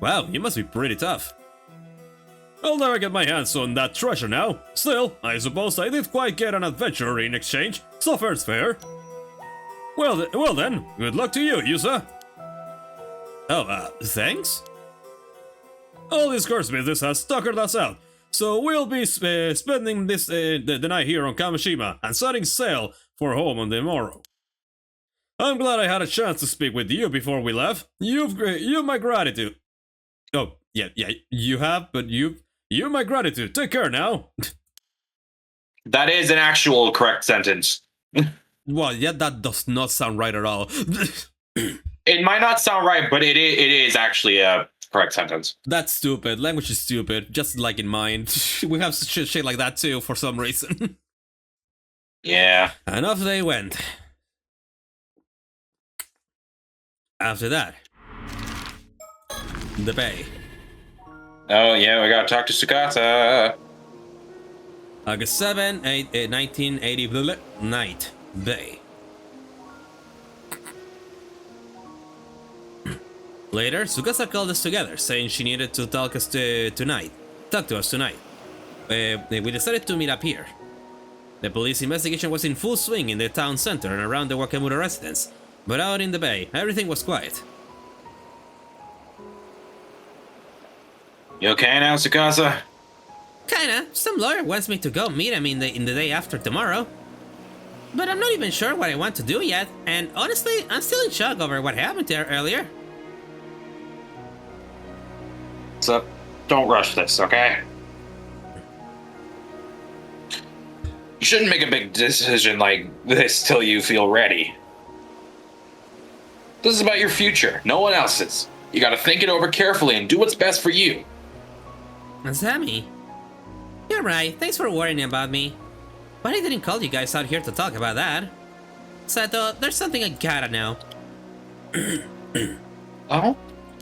[SPEAKER 1] Wow, you must be pretty tough. I'll never get my hands on that treasure now. Still, I suppose I did quite get an adventure in exchange, so fair's fair. Well then, good luck to you, Yusa. Oh, thanks? All this curse business has tuckered us out, so we'll be spending the night here on Kamishima and setting sail for home on the morrow. I'm glad I had a chance to speak with you before we left. You've my gratitude. Oh, yeah, you have, but you've my gratitude. Take care now.
[SPEAKER 2] That is an actual correct sentence.
[SPEAKER 1] Well, yeah, that does not sound right at all.
[SPEAKER 2] It might not sound right, but it is actually a correct sentence.
[SPEAKER 1] That's stupid. Language is stupid, just like in mine. We have shit like that too, for some reason.
[SPEAKER 2] Yeah.
[SPEAKER 1] And off they went. After that, the bay.
[SPEAKER 2] Oh, yeah, we gotta talk to Sukata.
[SPEAKER 1] August 7, 1980, night, bay. Later, Tsukasa called us together, saying she needed to talk to us tonight. We decided to meet up here. The police investigation was in full swing in the town center and around the Wakamura residence, but out in the bay, everything was quiet.
[SPEAKER 2] You okay now, Tsukasa?
[SPEAKER 3] Kinda. Some lawyer wants me to go meet him in the day after tomorrow. But I'm not even sure what I want to do yet, and honestly, I'm still in shock over what happened there earlier.
[SPEAKER 2] So, don't rush this, okay? You shouldn't make a big decision like this till you feel ready. This is about your future, no one else's. You gotta think it over carefully and do what's best for you.
[SPEAKER 3] Sammy, you're right. Thanks for worrying about me. But I didn't call you guys out here to talk about that. Sato, there's something I gotta know.
[SPEAKER 2] Oh?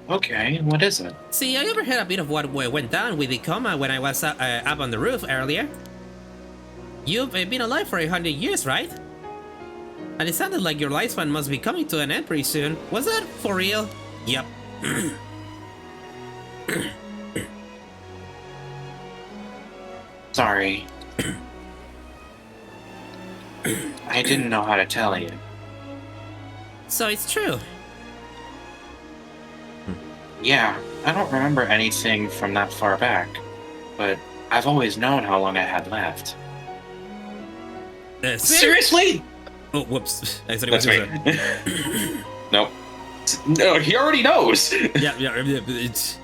[SPEAKER 2] Okay, what is it?
[SPEAKER 3] See, I overheard a bit of what went down with the coma when I was up on the roof earlier. You've been alive for 100 years, right? And it sounded like your lifespan must be coming to an end pretty soon. Was that for real? Yep.
[SPEAKER 2] Sorry. I didn't know how to tell you.
[SPEAKER 3] So it's true.
[SPEAKER 2] Yeah, I don't remember anything from that far back, but I've always known how long I had left. Seriously?
[SPEAKER 1] Oh, whoops. I said it
[SPEAKER 2] That's
[SPEAKER 1] was
[SPEAKER 2] me. Nope. No, he already knows.
[SPEAKER 1] Yeah, it's...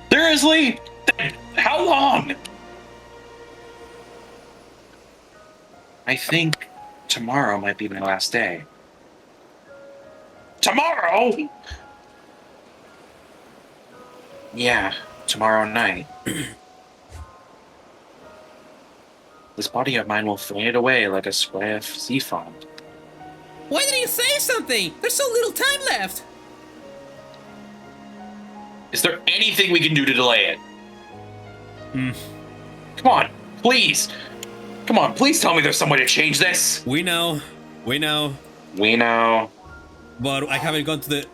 [SPEAKER 2] Seriously? How long? I think tomorrow might be my last day. Tomorrow? Yeah, tomorrow night. This body of mine will fade away like a spray of sea foam.
[SPEAKER 3] Why didn't you say something? There's so little time left.
[SPEAKER 2] Is there anything we can do to delay it?
[SPEAKER 1] Hmm.
[SPEAKER 2] Come on, please. Come on, please tell me there's some way to change this.
[SPEAKER 1] We know.
[SPEAKER 2] We know.
[SPEAKER 1] But I haven't gone to the.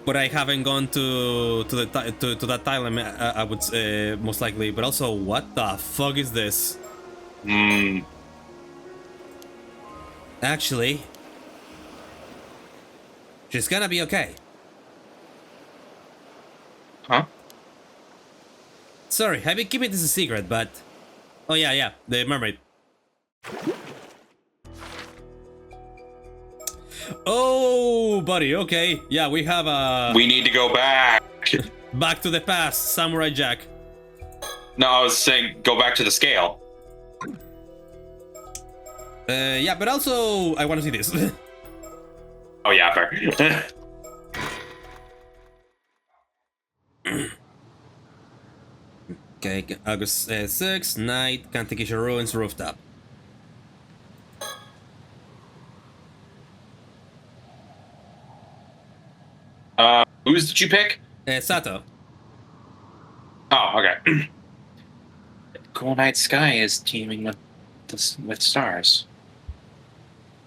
[SPEAKER 1] But I haven't gone to that time. I would say most likely. But also, what the fuck is this? Actually, she's gonna be okay.
[SPEAKER 2] Huh?
[SPEAKER 1] Sorry, I've been keeping this a secret, but. Oh yeah, the mermaid. Oh, buddy, okay. Yeah, we have a...
[SPEAKER 2] We need to go back.
[SPEAKER 1] Back to the past, Samurai Jack.
[SPEAKER 2] No, I was saying go back to the scale.
[SPEAKER 1] Yeah, but also, I want to see this.
[SPEAKER 2] Oh yeah, fair.
[SPEAKER 1] Okay, August 6th, night, Kantakisha Ruins, rooftop.
[SPEAKER 2] Who's did you pick?
[SPEAKER 1] Sato.
[SPEAKER 2] Oh, okay. The cool night sky is teeming with stars.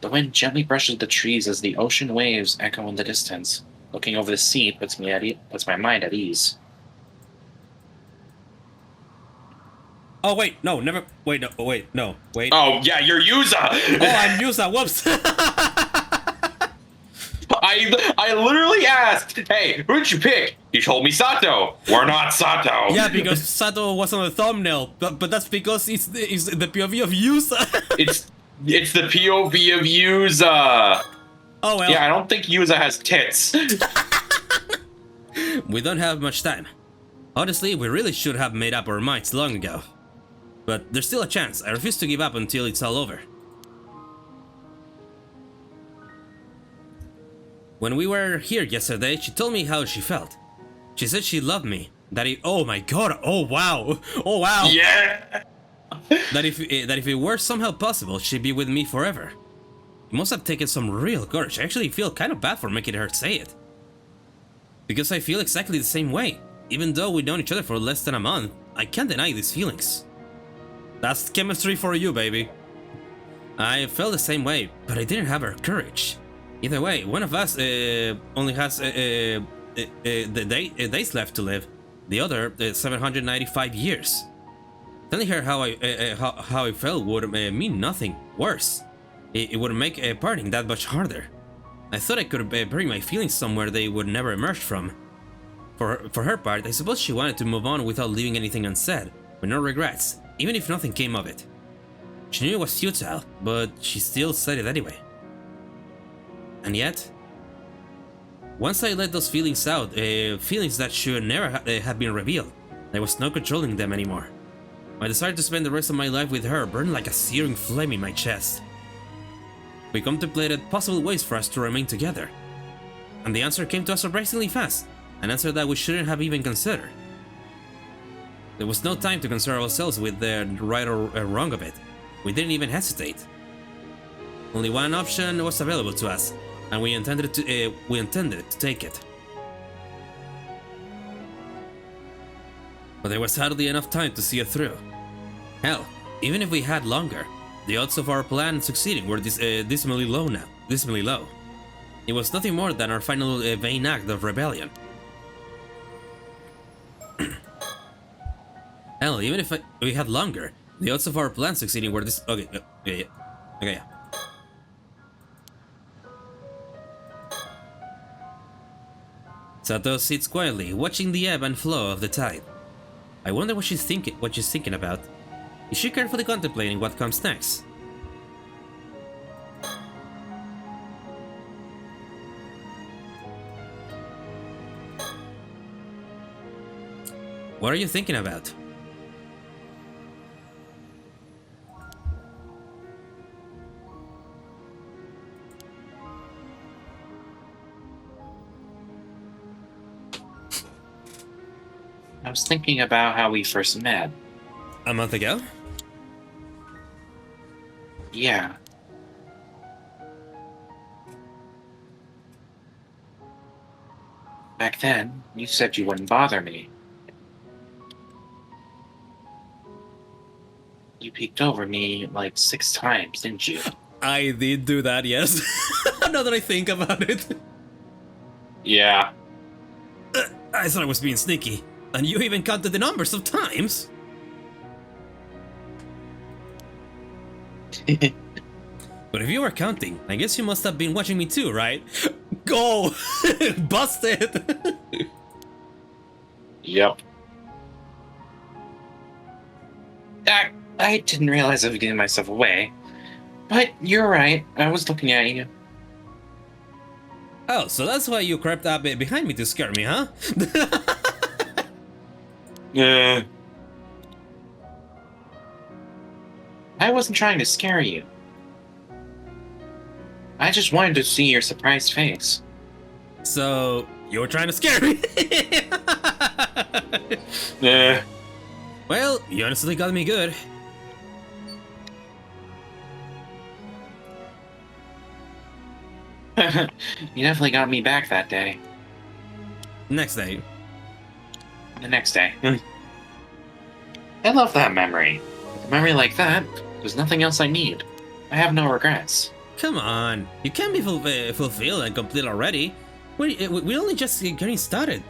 [SPEAKER 2] The wind gently brushes the trees as the ocean waves echo in the distance. Looking over the sea puts my mind at ease.
[SPEAKER 1] Oh, wait, no, never. Wait, no, wait, no, wait.
[SPEAKER 2] Oh, yeah, you're Yuza!
[SPEAKER 1] Oh, I'm Yusa, whoops.
[SPEAKER 2] I literally asked, hey, who did you pick? He told me Sato. We're not Sato.
[SPEAKER 1] Yeah, because Sato was on the thumbnail, but that's because it's the POV of Yusa.
[SPEAKER 2] It's the POV of Yuza.
[SPEAKER 1] Oh, well.
[SPEAKER 2] Yeah, I don't think Yuza has tits.
[SPEAKER 1] We don't have much time. Honestly, we really should have made up our minds long ago. But there's still a chance. I refuse to give up until it's all over. When we were here yesterday, she told me how she felt. She said she loved me. That it, oh my god, oh wow, oh wow.
[SPEAKER 2] Yeah.
[SPEAKER 1] That if it were somehow possible, she'd be with me forever. It must have taken some real courage. I actually feel kind of bad for making her say it. Because I feel exactly the same way. Even though we've known each other for less than a month, I can't deny these feelings. That's chemistry for you, baby. I felt the same way, but I didn't have her courage. Either way, one of us only has days left to live. The other 795 years. Telling her how I felt would mean nothing. Worse, it would make parting that much harder. I thought I could bury my feelings somewhere they would never emerge from. For her part, I suppose she wanted to move on without leaving anything unsaid, with no regrets, even if nothing came of it. She knew it was futile, but she still said it anyway. And yet, once I let those feelings out, feelings that should never have been revealed, there was no controlling them anymore. My desire to spend the rest of my life with her burned like a searing flame in my chest. We contemplated possible ways for us to remain together. And the answer came to us surprisingly fast, an answer that we shouldn't have even considered. There was no time to concern ourselves with the right or wrong of it. We didn't even hesitate. Only one option was available to us, and we intended to take it. But there was hardly enough time to see it through. Hell, even if we had longer, the odds of our plan succeeding were dismally low now. Dismally low. It was nothing more than our final vain act of rebellion. Hell, even if we had longer, the odds of our plan succeeding were okay. Sato sits quietly, watching the ebb and flow of the tide. I wonder what she's thinking about. Is she carefully contemplating what comes next? What are you thinking about?
[SPEAKER 2] was thinking about how we first met.
[SPEAKER 3] A month ago?
[SPEAKER 2] Yeah. Back then, you said you wouldn't bother me. You peeked over me like 6 times, didn't you?
[SPEAKER 3] I did do that, yes. Now that I think about it.
[SPEAKER 2] Yeah.
[SPEAKER 3] I thought I was being sneaky. And you even counted the numbers of times. But if you were counting, I guess you must have been watching me too, right? Go! Busted!
[SPEAKER 2] Yep. I didn't realize I was giving myself away. But you're right, I was looking at you.
[SPEAKER 3] Oh, so that's why you crept up behind me to scare me, huh?
[SPEAKER 2] Yeah. I wasn't trying to scare you. I just wanted to see your surprised face.
[SPEAKER 3] So, you were trying to scare me?
[SPEAKER 2] Yeah.
[SPEAKER 3] Well, you honestly got me good.
[SPEAKER 2] You definitely got me back that day.
[SPEAKER 3] Next day.
[SPEAKER 2] The next day. I love that memory. With a memory like that, there's nothing else I need. I have no regrets.
[SPEAKER 3] Come on, you can't be fulfilled and complete already. We only just getting started.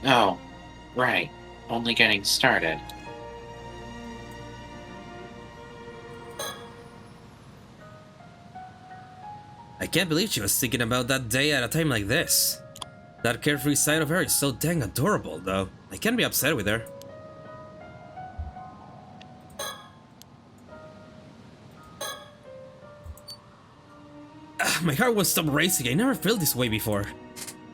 [SPEAKER 2] Oh, right. Only getting started.
[SPEAKER 3] I can't believe she was thinking about that day at a time like this. That carefree side of her is so dang adorable, though. I can't be upset with her. My heart won't stop racing. I never felt this way before.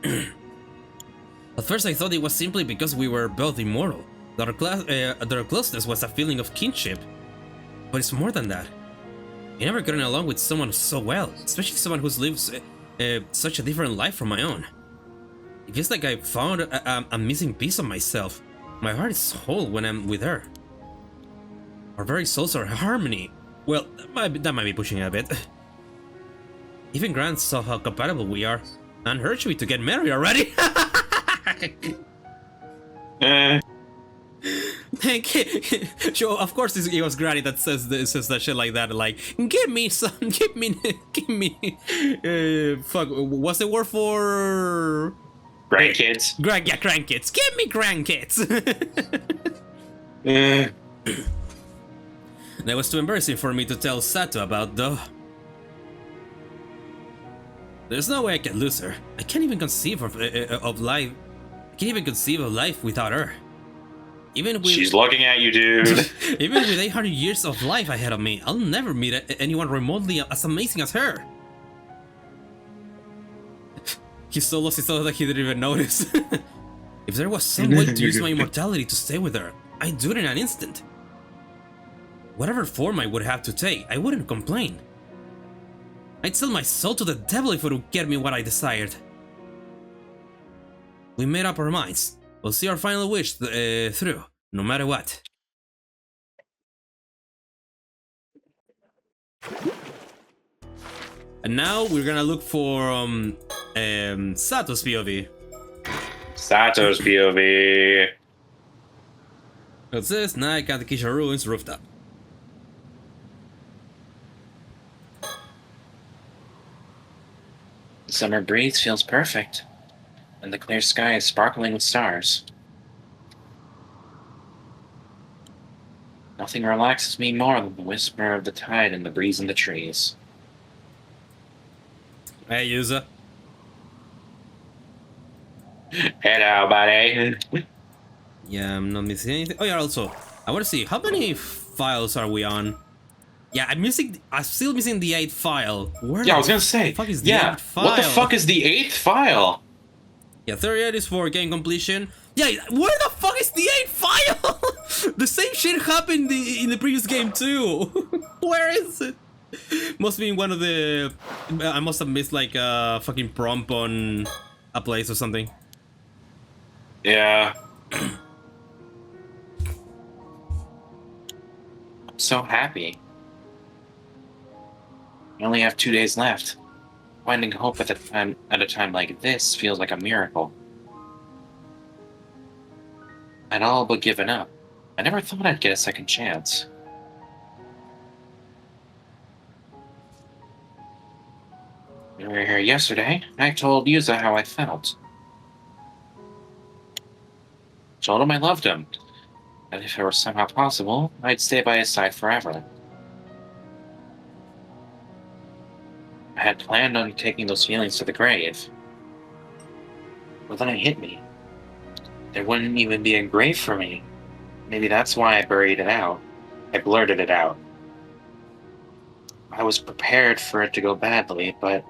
[SPEAKER 3] At first I thought it was simply because we were both immortal. That our closeness was a feeling of kinship. But it's more than that. I never gotten along with someone so well, especially someone who lives such a different life from my own. It feels like I found a missing piece of myself. My heart is whole when I'm with her. Our very souls are in harmony. Well, that might be pushing it a bit. Even Grant saw how compatible we are, and urged me to get married already. Thank you. Sure, of course it was Granny that says that shit like that, like, give me some, give me, fuck, what's the word for...
[SPEAKER 2] Grandkids.
[SPEAKER 3] Yeah, grandkids. Give me grandkids. That was too embarrassing for me to tell Sato about, though. There's no way I can lose her. I can't even conceive of life. I can't even conceive of life without her. Even with,
[SPEAKER 2] She's looking at you, dude.
[SPEAKER 3] even with 800 years of life ahead of me, I'll never meet anyone remotely as amazing as her. He so lost his thought that he didn't even notice. If there was some way to use my immortality to stay with her, I'd do it in an instant. Whatever form I would have to take, I wouldn't complain. I'd sell my soul to the devil if it would get me what I desired. We made up our minds. We'll see our final wish through, no matter what. And now we're gonna look for Sato's POV.
[SPEAKER 2] Sato's POV.
[SPEAKER 3] What's this? Night at the Kisha Ruins rooftop.
[SPEAKER 2] The summer breeze feels perfect, and the clear sky is sparkling with stars. Nothing relaxes me more than the whisper of the tide and the breeze in the trees.
[SPEAKER 3] Hey, user.
[SPEAKER 2] Hello, buddy.
[SPEAKER 3] Yeah, I'm not missing anything. Oh yeah, also, I want to see, how many files are we on? Yeah, I'm still missing the 8th file. Where
[SPEAKER 2] Yeah, I was gonna say.
[SPEAKER 3] the fuck is the 8th file?
[SPEAKER 2] What the fuck is the 8th file?
[SPEAKER 3] Yeah, 38 is for game completion. Yeah, where the fuck is the 8th file? The same shit happened in the previous game too. Where is it? Must be in one of the... I must have missed like a fucking prompt on a place or something.
[SPEAKER 2] Yeah. I'm so happy. I only have 2 days left. Finding hope at a time like this feels like a miracle. I'd all but given up. I never thought I'd get a second chance. We were here yesterday. I told Yuza how I felt. Told him I loved him, and if it were somehow possible, I'd stay by his side forever. I had planned on taking those feelings to the grave. But then it hit me. There wouldn't even be a grave for me. Maybe that's why I buried it out. I blurted it out. I was prepared for it to go badly, but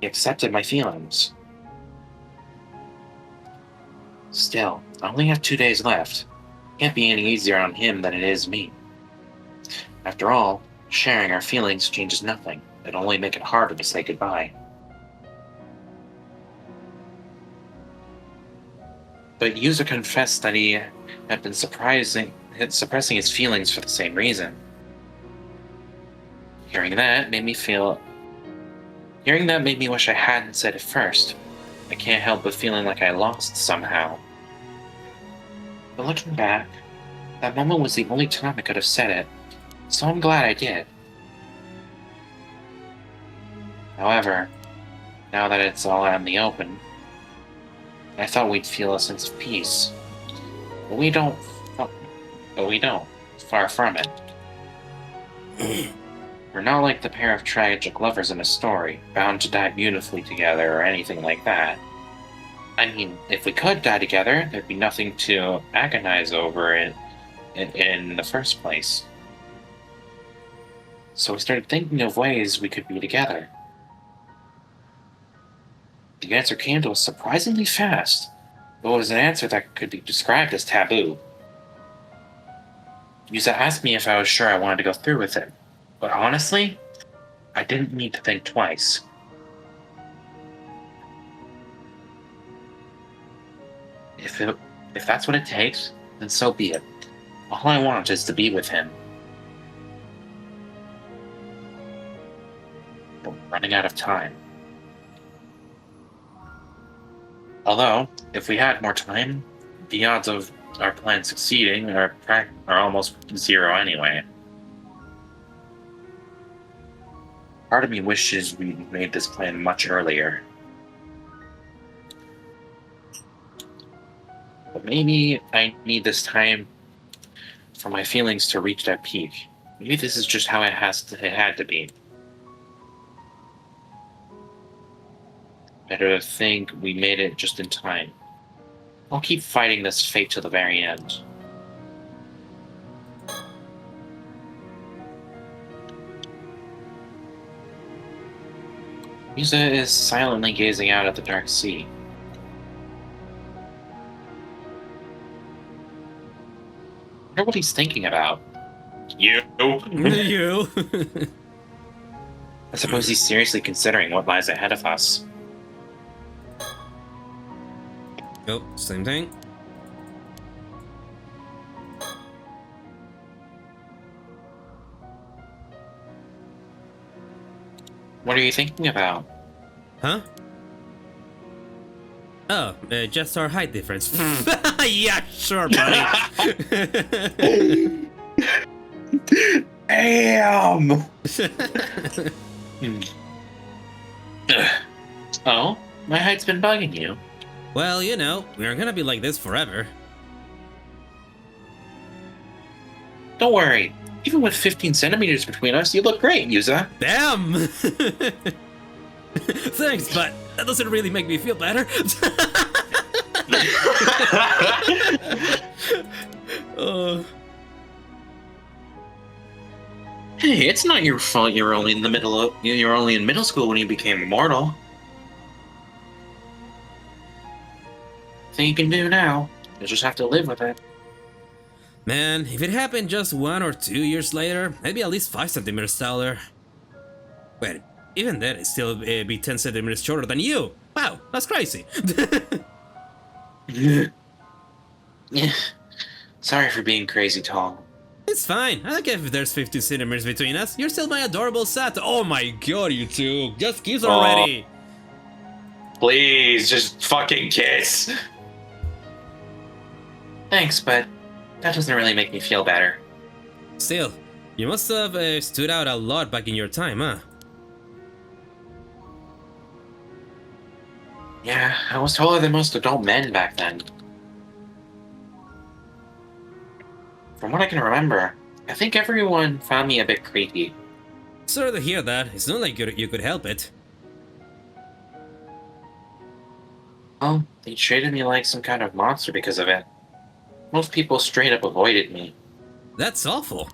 [SPEAKER 2] he accepted my feelings. Still, I only have 2 days left. Can't be any easier on him than it is me. After all, sharing our feelings changes nothing. It'll only make it harder to say goodbye. But Yuza confessed that he had been suppressing his feelings for the same reason. Hearing that made me wish I hadn't said it first. I can't help but feeling like I lost somehow. But looking back, that moment was the only time I could have said it, so I'm glad I did. However, now that it's all out in the open, I thought we'd feel a sense of peace. But we don't. Far from it. We're not like the pair of tragic lovers in a story, bound to die beautifully together or anything like that. I mean, if we could die together, there'd be nothing to agonize over in the first place. So we started thinking of ways we could be together. The answer came to us surprisingly fast, but it was an answer that could be described as taboo. Yuza asked me if I was sure I wanted to go through with it, but honestly, I didn't need to think twice. If that's what it takes, then so be it. All I want is to be with him. But we're running out of time. Although, if we had more time, the odds of our plan succeeding are almost zero anyway. Part of me wishes we'd made this plan much earlier. But maybe I need this time for my feelings to reach that peak. Maybe this is just how it had to be. Better to think we made it just in time. I'll keep fighting this fate to the very end. Yuza is silently gazing out at the dark sea. I wonder what he's thinking about. You?
[SPEAKER 3] You.
[SPEAKER 2] I suppose he's seriously considering what lies ahead of us.
[SPEAKER 3] Oh, same thing.
[SPEAKER 2] What are you thinking about?
[SPEAKER 3] Huh? Oh, just our height difference. Yeah, sure, buddy.
[SPEAKER 2] Damn! Oh, my height's been bugging you.
[SPEAKER 3] Well, you know, we're gonna be like this forever.
[SPEAKER 2] Don't worry. Even with 15 centimeters between us, you look great, Yuza.
[SPEAKER 3] Damn! Thanks, but that doesn't really make me feel better.
[SPEAKER 2] Hey, it's not your fault you're only in middle school when you became immortal. Thing you can do now. You'll just have to live with it.
[SPEAKER 3] Man, if it happened just 1 or 2 years later, maybe at least 5 centimeters taller. Well, even then, it's still be 10 centimeters shorter than you. Wow, that's crazy.
[SPEAKER 2] Yeah. Sorry for being crazy tall.
[SPEAKER 3] It's fine. I don't care if there's 50 centimeters between us. You're still my adorable Sato. Oh my god, you two. Just kiss already.
[SPEAKER 2] Please, just fucking kiss. Thanks, but that doesn't really make me feel better.
[SPEAKER 3] Still, you must have stood out a lot back in your time, huh?
[SPEAKER 2] Yeah, I was taller than most adult men back then. From what I can remember, I think everyone found me a bit creepy.
[SPEAKER 3] Sorry to hear that. It's not like you could help it.
[SPEAKER 2] Well, they treated me like some kind of monster because of it. Most people straight up avoided me.
[SPEAKER 3] That's awful.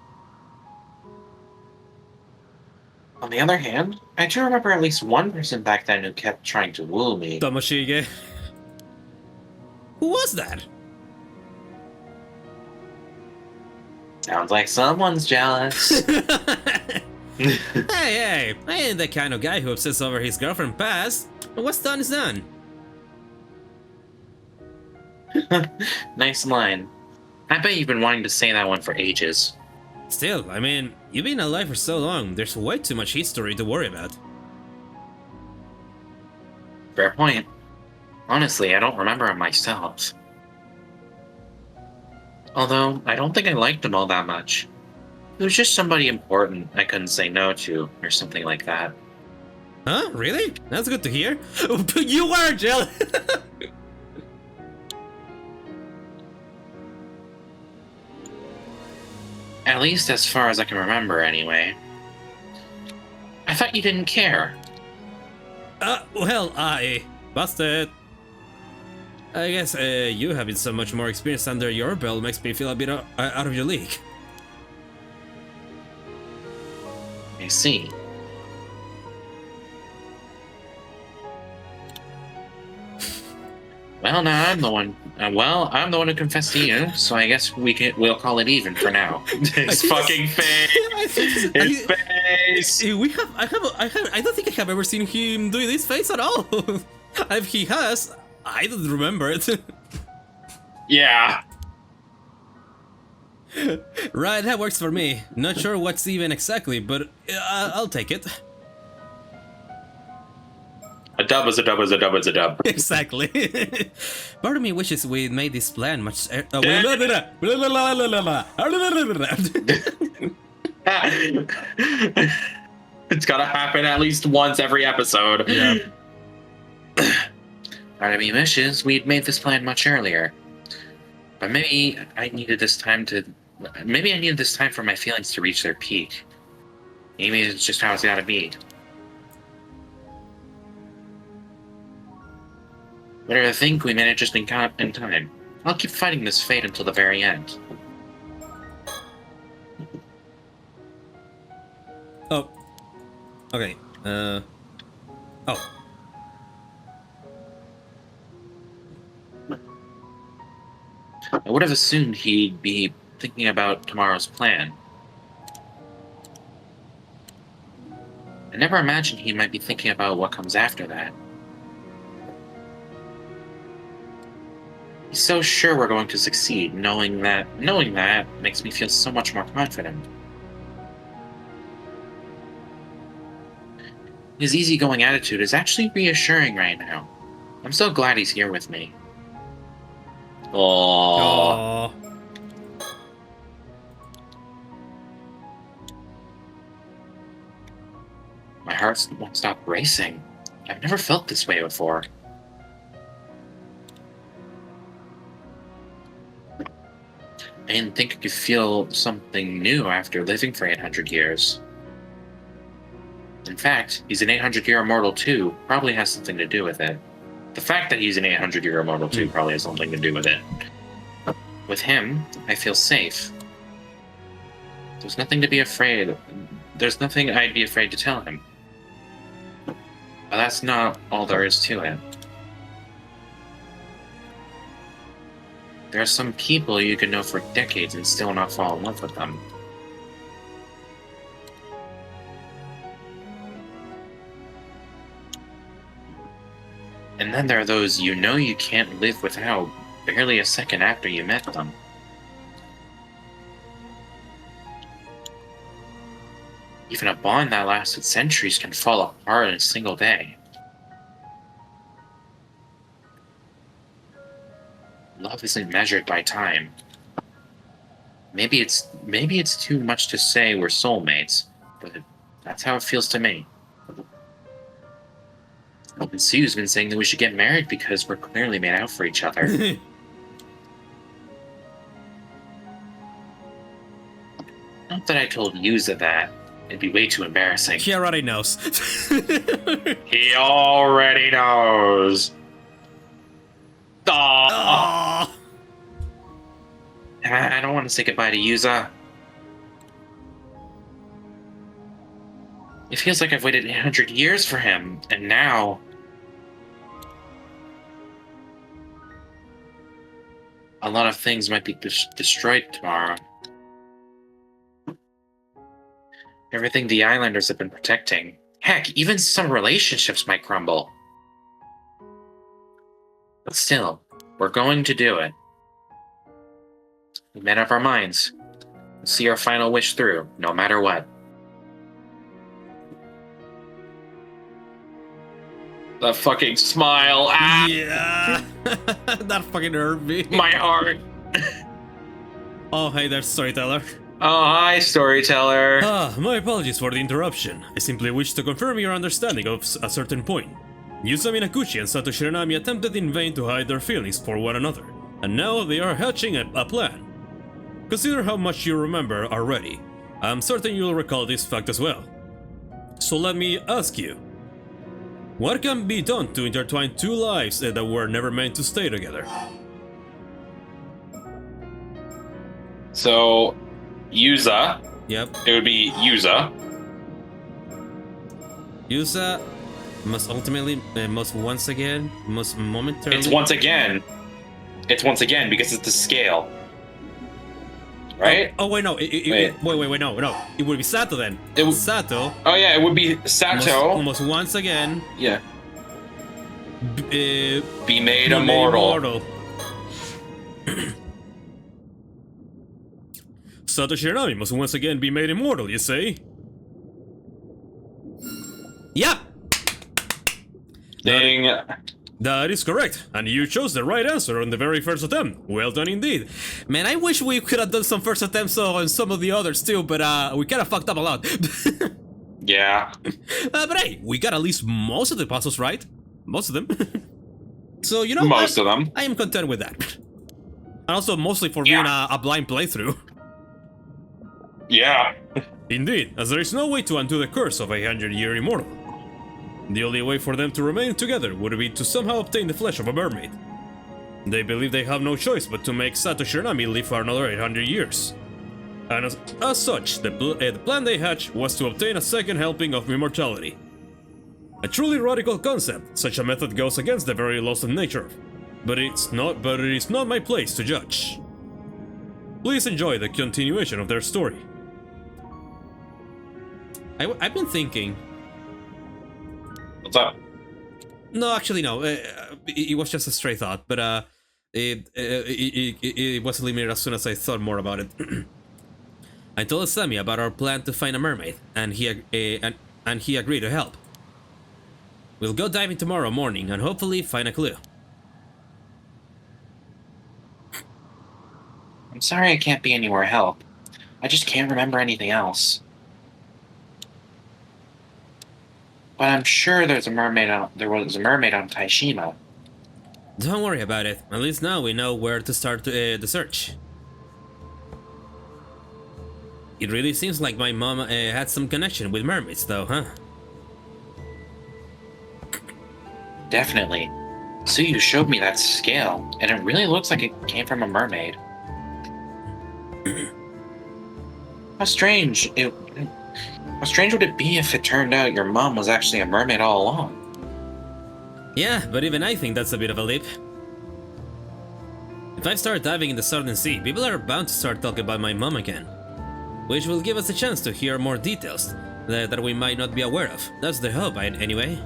[SPEAKER 2] On the other hand, I do remember at least one person back then who kept trying to woo me.
[SPEAKER 3] Tomoshige. Who was that?
[SPEAKER 2] Sounds like someone's jealous.
[SPEAKER 3] Hey, I ain't the kind of guy who obsesses over his girlfriend past. What's done is done.
[SPEAKER 2] Nice line. I bet you've been wanting to say that one for ages.
[SPEAKER 3] Still, I mean, you've been alive for so long, there's way too much history to worry about.
[SPEAKER 2] Fair point. Honestly, I don't remember him myself. Although, I don't think I liked him all that much. He was just somebody important I couldn't say no to, or something like that.
[SPEAKER 3] Huh? Really? That's good to hear. You were jealous!
[SPEAKER 2] At least as far as I can remember, anyway. I thought you didn't care.
[SPEAKER 3] Well, I busted. I guess you having so much more experience under your belt makes me feel a bit out of your league.
[SPEAKER 2] I see. Well, now I'm the one. I'm the one who confessed to you, so I guess we'll call it even for now. His fucking face. His face.
[SPEAKER 3] I don't think I have ever seen him do this face at all. If he has, I don't remember it.
[SPEAKER 2] Yeah.
[SPEAKER 3] Right, that works for me. Not sure what's even exactly, but I'll take it.
[SPEAKER 2] A dub is a dub is a dub is a dub.
[SPEAKER 3] Exactly. Part of me wishes we made this plan much. It's
[SPEAKER 2] gotta happen at least once every episode.
[SPEAKER 3] Yeah.
[SPEAKER 2] Part of me wishes we'd made this plan much earlier. But maybe I needed this time for my feelings to reach their peak. Maybe it's just how it's gotta be. Better to think we made it just in time. I'll keep fighting this fate until the very end.
[SPEAKER 3] Oh. Okay. Oh.
[SPEAKER 2] I would have assumed he'd be thinking about tomorrow's plan. I never imagined he might be thinking about what comes after that. He's so sure we're going to succeed, knowing that makes me feel so much more confident. His easygoing attitude is actually reassuring right now. I'm so glad he's here with me. Aww. My heart won't stop racing. I've never felt this way before. I didn't think I could feel something new after living for 800 years. In fact, he's an 800-year immortal too, probably has something to do with it. The fact that he's an 800-year immortal too probably has something to do with it. With him, I feel safe. There's nothing to be afraid. There's nothing I'd be afraid to tell him. But that's not all there is to it. There are some people you can know for decades and still not fall in love with them. And then there are those you know you can't live without barely a second after you met them. Even a bond that lasted centuries can fall apart in a single day. Love isn't measured by time. Maybe it's too much to say we're soulmates, but that's how it feels to me. And Sue's been saying that we should get married because we're clearly made out for each other. Not that I told Yuza that. It'd be way too embarrassing.
[SPEAKER 1] He already knows.
[SPEAKER 2] He already knows. Aww. I don't want to say goodbye to Yuza. It feels like I've waited 800 years for him, and now... a lot of things might be destroyed tomorrow. Everything the Islanders have been protecting. Heck, even some relationships might crumble. But still, we're going to do it. We made up our minds. We'll see our final wish through, no matter what. The fucking smile. Ah!
[SPEAKER 1] Yeah. That fucking hurt me.
[SPEAKER 2] My heart.
[SPEAKER 1] Oh, hey there, storyteller.
[SPEAKER 2] Oh, hi, storyteller.
[SPEAKER 1] My apologies for the interruption. I simply wish to confirm your understanding of a certain point. Yusa Minakuchi and Sato Shiranami attempted in vain to hide their feelings for one another, and now they are hatching a plan. Consider how much you remember already. I'm certain you'll recall this fact as well. So let me ask you, what can be done to intertwine two lives that were never meant to stay together?
[SPEAKER 2] So, Yuza.
[SPEAKER 1] Yep.
[SPEAKER 2] It would be Yuza.
[SPEAKER 1] Yusa must ultimately, must once again, must momentarily...
[SPEAKER 2] It's once again. It's once again because it's the scale. Right?
[SPEAKER 1] Oh wait, no. Wait, no. It would be Sato then. Sato.
[SPEAKER 2] Oh yeah, it would be Sato.
[SPEAKER 1] Must once again.
[SPEAKER 2] Yeah.
[SPEAKER 1] Be
[SPEAKER 2] made immortal.
[SPEAKER 1] Sato Shiranami must once again be made immortal, you say? Yeah!
[SPEAKER 2] Ding.
[SPEAKER 1] That is correct, and you chose the right answer on the very first attempt. Well done indeed. Man, I wish we could have done some first attempts on some of the others too, but we kind of fucked up a lot.
[SPEAKER 2] Yeah.
[SPEAKER 1] But hey, we got at least most of the puzzles right. Most of them. So, you know,
[SPEAKER 2] most of them.
[SPEAKER 1] I am content with that. And also mostly for being a blind playthrough.
[SPEAKER 2] Yeah.
[SPEAKER 1] Indeed, as there is no way to undo the curse of a 100-year immortal. The only way for them to remain together would be to somehow obtain the flesh of a mermaid. They believe they have no choice but to make Sato Shiranami live for another 800 years. And as such, the plan they hatched was to obtain a second helping of immortality. A truly radical concept, such a method goes against the very laws of nature. But it is not my place to judge. Please enjoy the continuation of their story. I've been thinking...
[SPEAKER 2] What's up?
[SPEAKER 1] No, actually, no. It was just a stray thought, but it was eliminated as soon as I thought more about it. I told Sammy about our plan to find a mermaid, and he agreed to help. We'll go diving tomorrow morning and hopefully find a clue.
[SPEAKER 2] I'm sorry I can't be any more help. I just can't remember anything else. But I'm sure there was a mermaid on Taishima.
[SPEAKER 1] Don't worry about it. At least now we know where to start the search. It really seems like my mom had some connection with mermaids, though, huh?
[SPEAKER 2] Definitely. So you showed me that scale, and it really looks like it came from a mermaid. How strange would it be if it turned out your mom was actually a mermaid all along?
[SPEAKER 1] Yeah, but even I think that's a bit of a leap. If I start diving in the Southern Sea, people are bound to start talking about my mom again. Which will give us a chance to hear more details that we might not be aware of. That's the hope, anyway.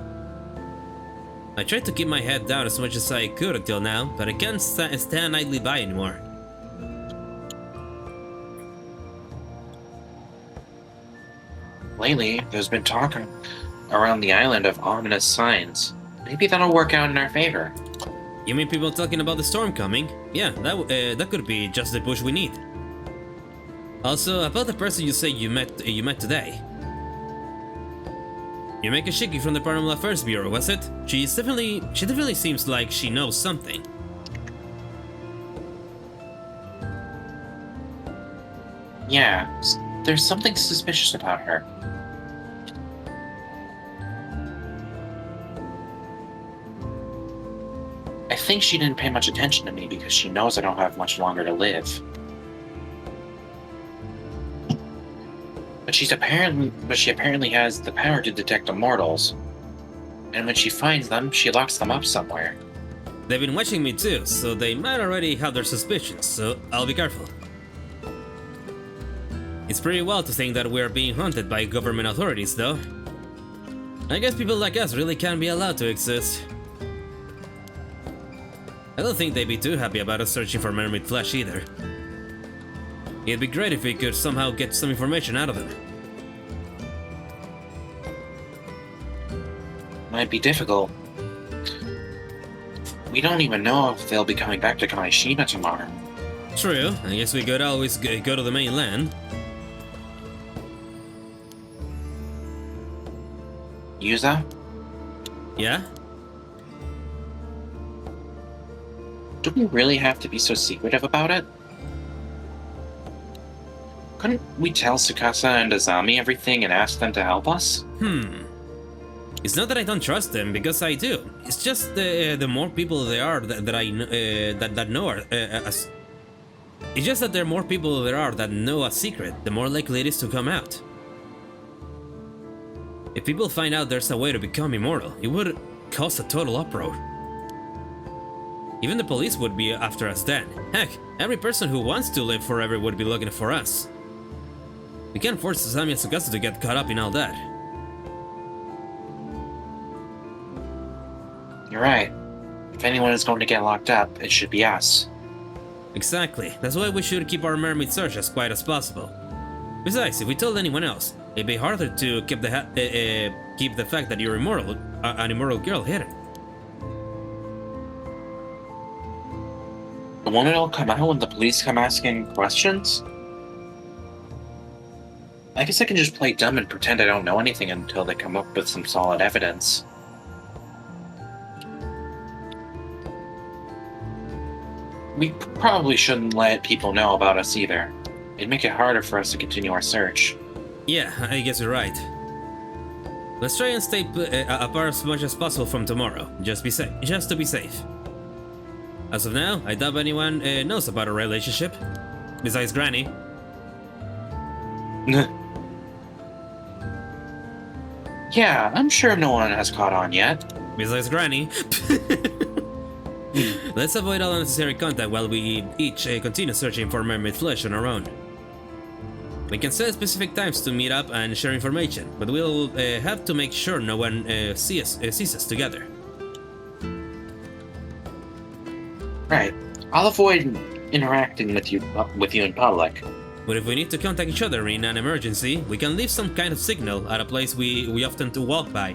[SPEAKER 3] I tried to keep my head down as much as I could until now, but I can't stand idly by anymore.
[SPEAKER 2] Lately, there's been talk around the island of ominous signs. Maybe that'll work out in our favor.
[SPEAKER 3] You mean people talking about the storm coming? Yeah, that could be just the push we need. Also, about the person you say you met today. You make a Shiki from the Paranormal Affairs Bureau, was it? She definitely seems like she knows something.
[SPEAKER 2] Yeah, there's something suspicious about her. I think she didn't pay much attention to me because she knows I don't have much longer to live. But she apparently has the power to detect immortals. And when she finds them, she locks them up somewhere.
[SPEAKER 3] They've been watching me too, so they might already have their suspicions, so I'll be careful. It's pretty wild to think that we're being hunted by government authorities, though. I guess people like us really can't be allowed to exist. I don't think they'd be too happy about us searching for mermaid flesh either. It'd be great if we could somehow get some information out of them.
[SPEAKER 2] Might be difficult. We don't even know if they'll be coming back to Kamishima tomorrow.
[SPEAKER 3] True, I guess we could always go to the mainland.
[SPEAKER 2] Yuza?
[SPEAKER 3] Yeah?
[SPEAKER 2] Do we really have to be so secretive about it? Couldn't we tell Tsukasa and Azami everything and ask them to help us?
[SPEAKER 3] It's not that I don't trust them, because I do. It's just the more people there are that I that know us. It's just that there are more people there are that know a secret, the more likely it is to come out. If people find out there's a way to become immortal, it would cause a total uproar. Even the police would be after us then. Heck, every person who wants to live forever would be looking for us. We can't force Asami and Tsukasa to get caught up in all that.
[SPEAKER 2] You're right. If anyone is going to get locked up, it should be us.
[SPEAKER 3] Exactly. That's why we should keep our mermaid search as quiet as possible. Besides, if we told anyone else, it'd be harder to keep the fact that you're immortal, an immortal girl, hidden.
[SPEAKER 2] Won't it all come out when the police come asking questions? I guess I can just play dumb and pretend I don't know anything until they come up with some solid evidence. We probably shouldn't let people know about us either. It'd make it harder for us to continue our search.
[SPEAKER 3] Yeah, I guess you're right. Let's try and stay apart as much as possible from tomorrow. Just to be safe. As of now, I doubt anyone knows about our relationship. Besides Granny.
[SPEAKER 2] Yeah, I'm sure no one has caught on yet.
[SPEAKER 3] Besides Granny. Let's avoid all unnecessary contact while we each continue searching for mermaid flesh on our own. We can set specific times to meet up and share information, but we'll have to make sure no one sees us together.
[SPEAKER 2] Right. I'll avoid interacting with you in public.
[SPEAKER 3] But if we need to contact each other in an emergency, we can leave some kind of signal at a place we often to walk by.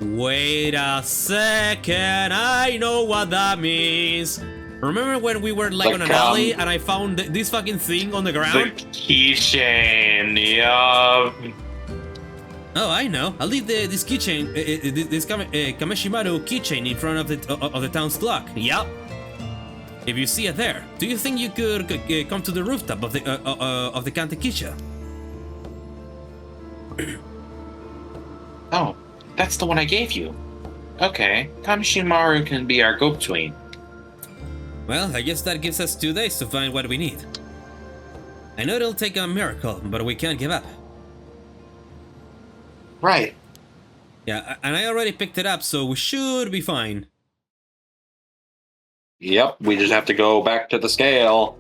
[SPEAKER 3] Wait a second, I know what that means. Remember when we were like on an alley and I found this fucking thing on the ground?
[SPEAKER 2] The keychain, yup.
[SPEAKER 3] Oh, I know. I'll leave this keychain, this Kameshimaru keychain in front of the town's clock. Yup. If you see it there, do you think you could come to the rooftop of the Kantekisha?
[SPEAKER 2] Oh, that's the one I gave you. Okay, Kamishimaru can be our go-between.
[SPEAKER 3] Well, I guess that gives us 2 days to find what we need. I know it'll take a miracle, but we can't give up.
[SPEAKER 2] Right.
[SPEAKER 3] Yeah, and I already picked it up, so we should be fine.
[SPEAKER 2] Yep, we just have to go back to the scale.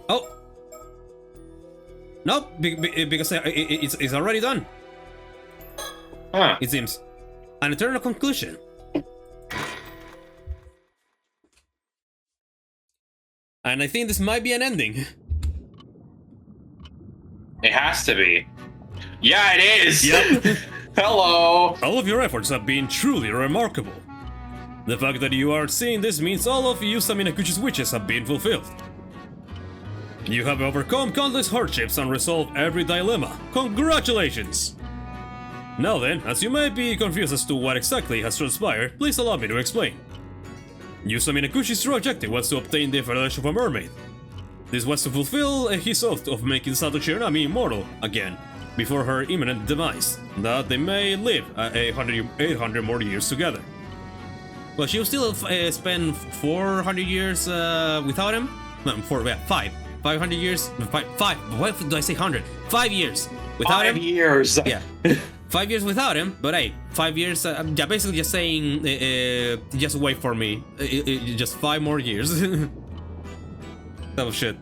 [SPEAKER 3] Oh! Nope, because it's already done.
[SPEAKER 2] Huh.
[SPEAKER 3] it seems. An eternal conclusion. And I think this might be an ending.
[SPEAKER 2] It has to be. Yeah, it is!
[SPEAKER 1] Yep.
[SPEAKER 2] Hello!
[SPEAKER 1] All of your efforts have been truly remarkable. The fact that you are seeing this means all of Yusa Minakuchi's wishes have been fulfilled. You have overcome countless hardships and resolved every dilemma. Congratulations! Now then, as you may be confused as to what exactly has transpired, please allow me to explain. Yusa Minakuchi's true objective was to obtain the Federation of a Mermaid. This was to fulfill his oath of making Sato Shiranami immortal again, before her imminent demise, that they may live 800 more years together.
[SPEAKER 3] Well, she'll still spend 400 years without him? No, 5. 500 years? 5. What do I say 100? 5 years without him?
[SPEAKER 2] 5 years!
[SPEAKER 3] Yeah. 5 years without him, but hey, 5 years, yeah, basically just saying, just wait for me, just 5 more years. That was shit.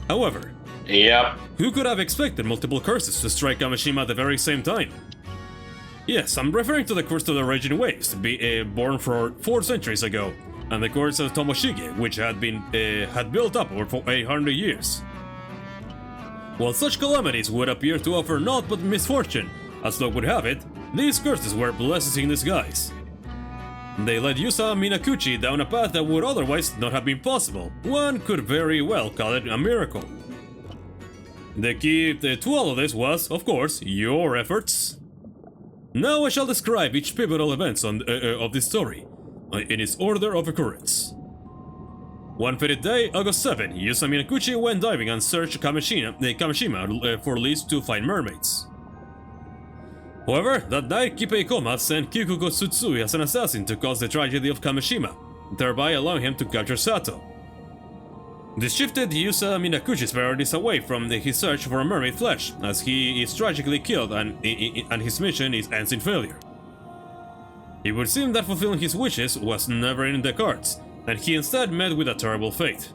[SPEAKER 3] However,
[SPEAKER 2] Yep.
[SPEAKER 1] who could have expected multiple curses to strike Kamishima at the very same time? Yes, I'm referring to the curse of the Raging Waves, born 4 centuries ago, and the curse of Tomoshige, which had built up over 800 years. While such calamities would appear to offer naught but misfortune, as luck would have it, these curses were blessings in disguise. They led Yusa Minakuchi down a path that would otherwise not have been possible. One could very well call it a miracle. The key to all of this was, of course, your efforts. Now I shall describe each pivotal event of this story, in its order of occurrence. One fated day, August 7, Yusa Minakuchi went diving and searched Kamishima for leads to find mermaids. However, that night Kipei Koma sent Kikuko Tsutsui as an assassin to cause the tragedy of Kamishima, thereby allowing him to capture Sato. This shifted Yusa Minakuchi's priorities away from his search for mermaid flesh, as he is tragically killed and his mission ends in failure. It would seem that fulfilling his wishes was never in the cards, and he instead met with a terrible fate.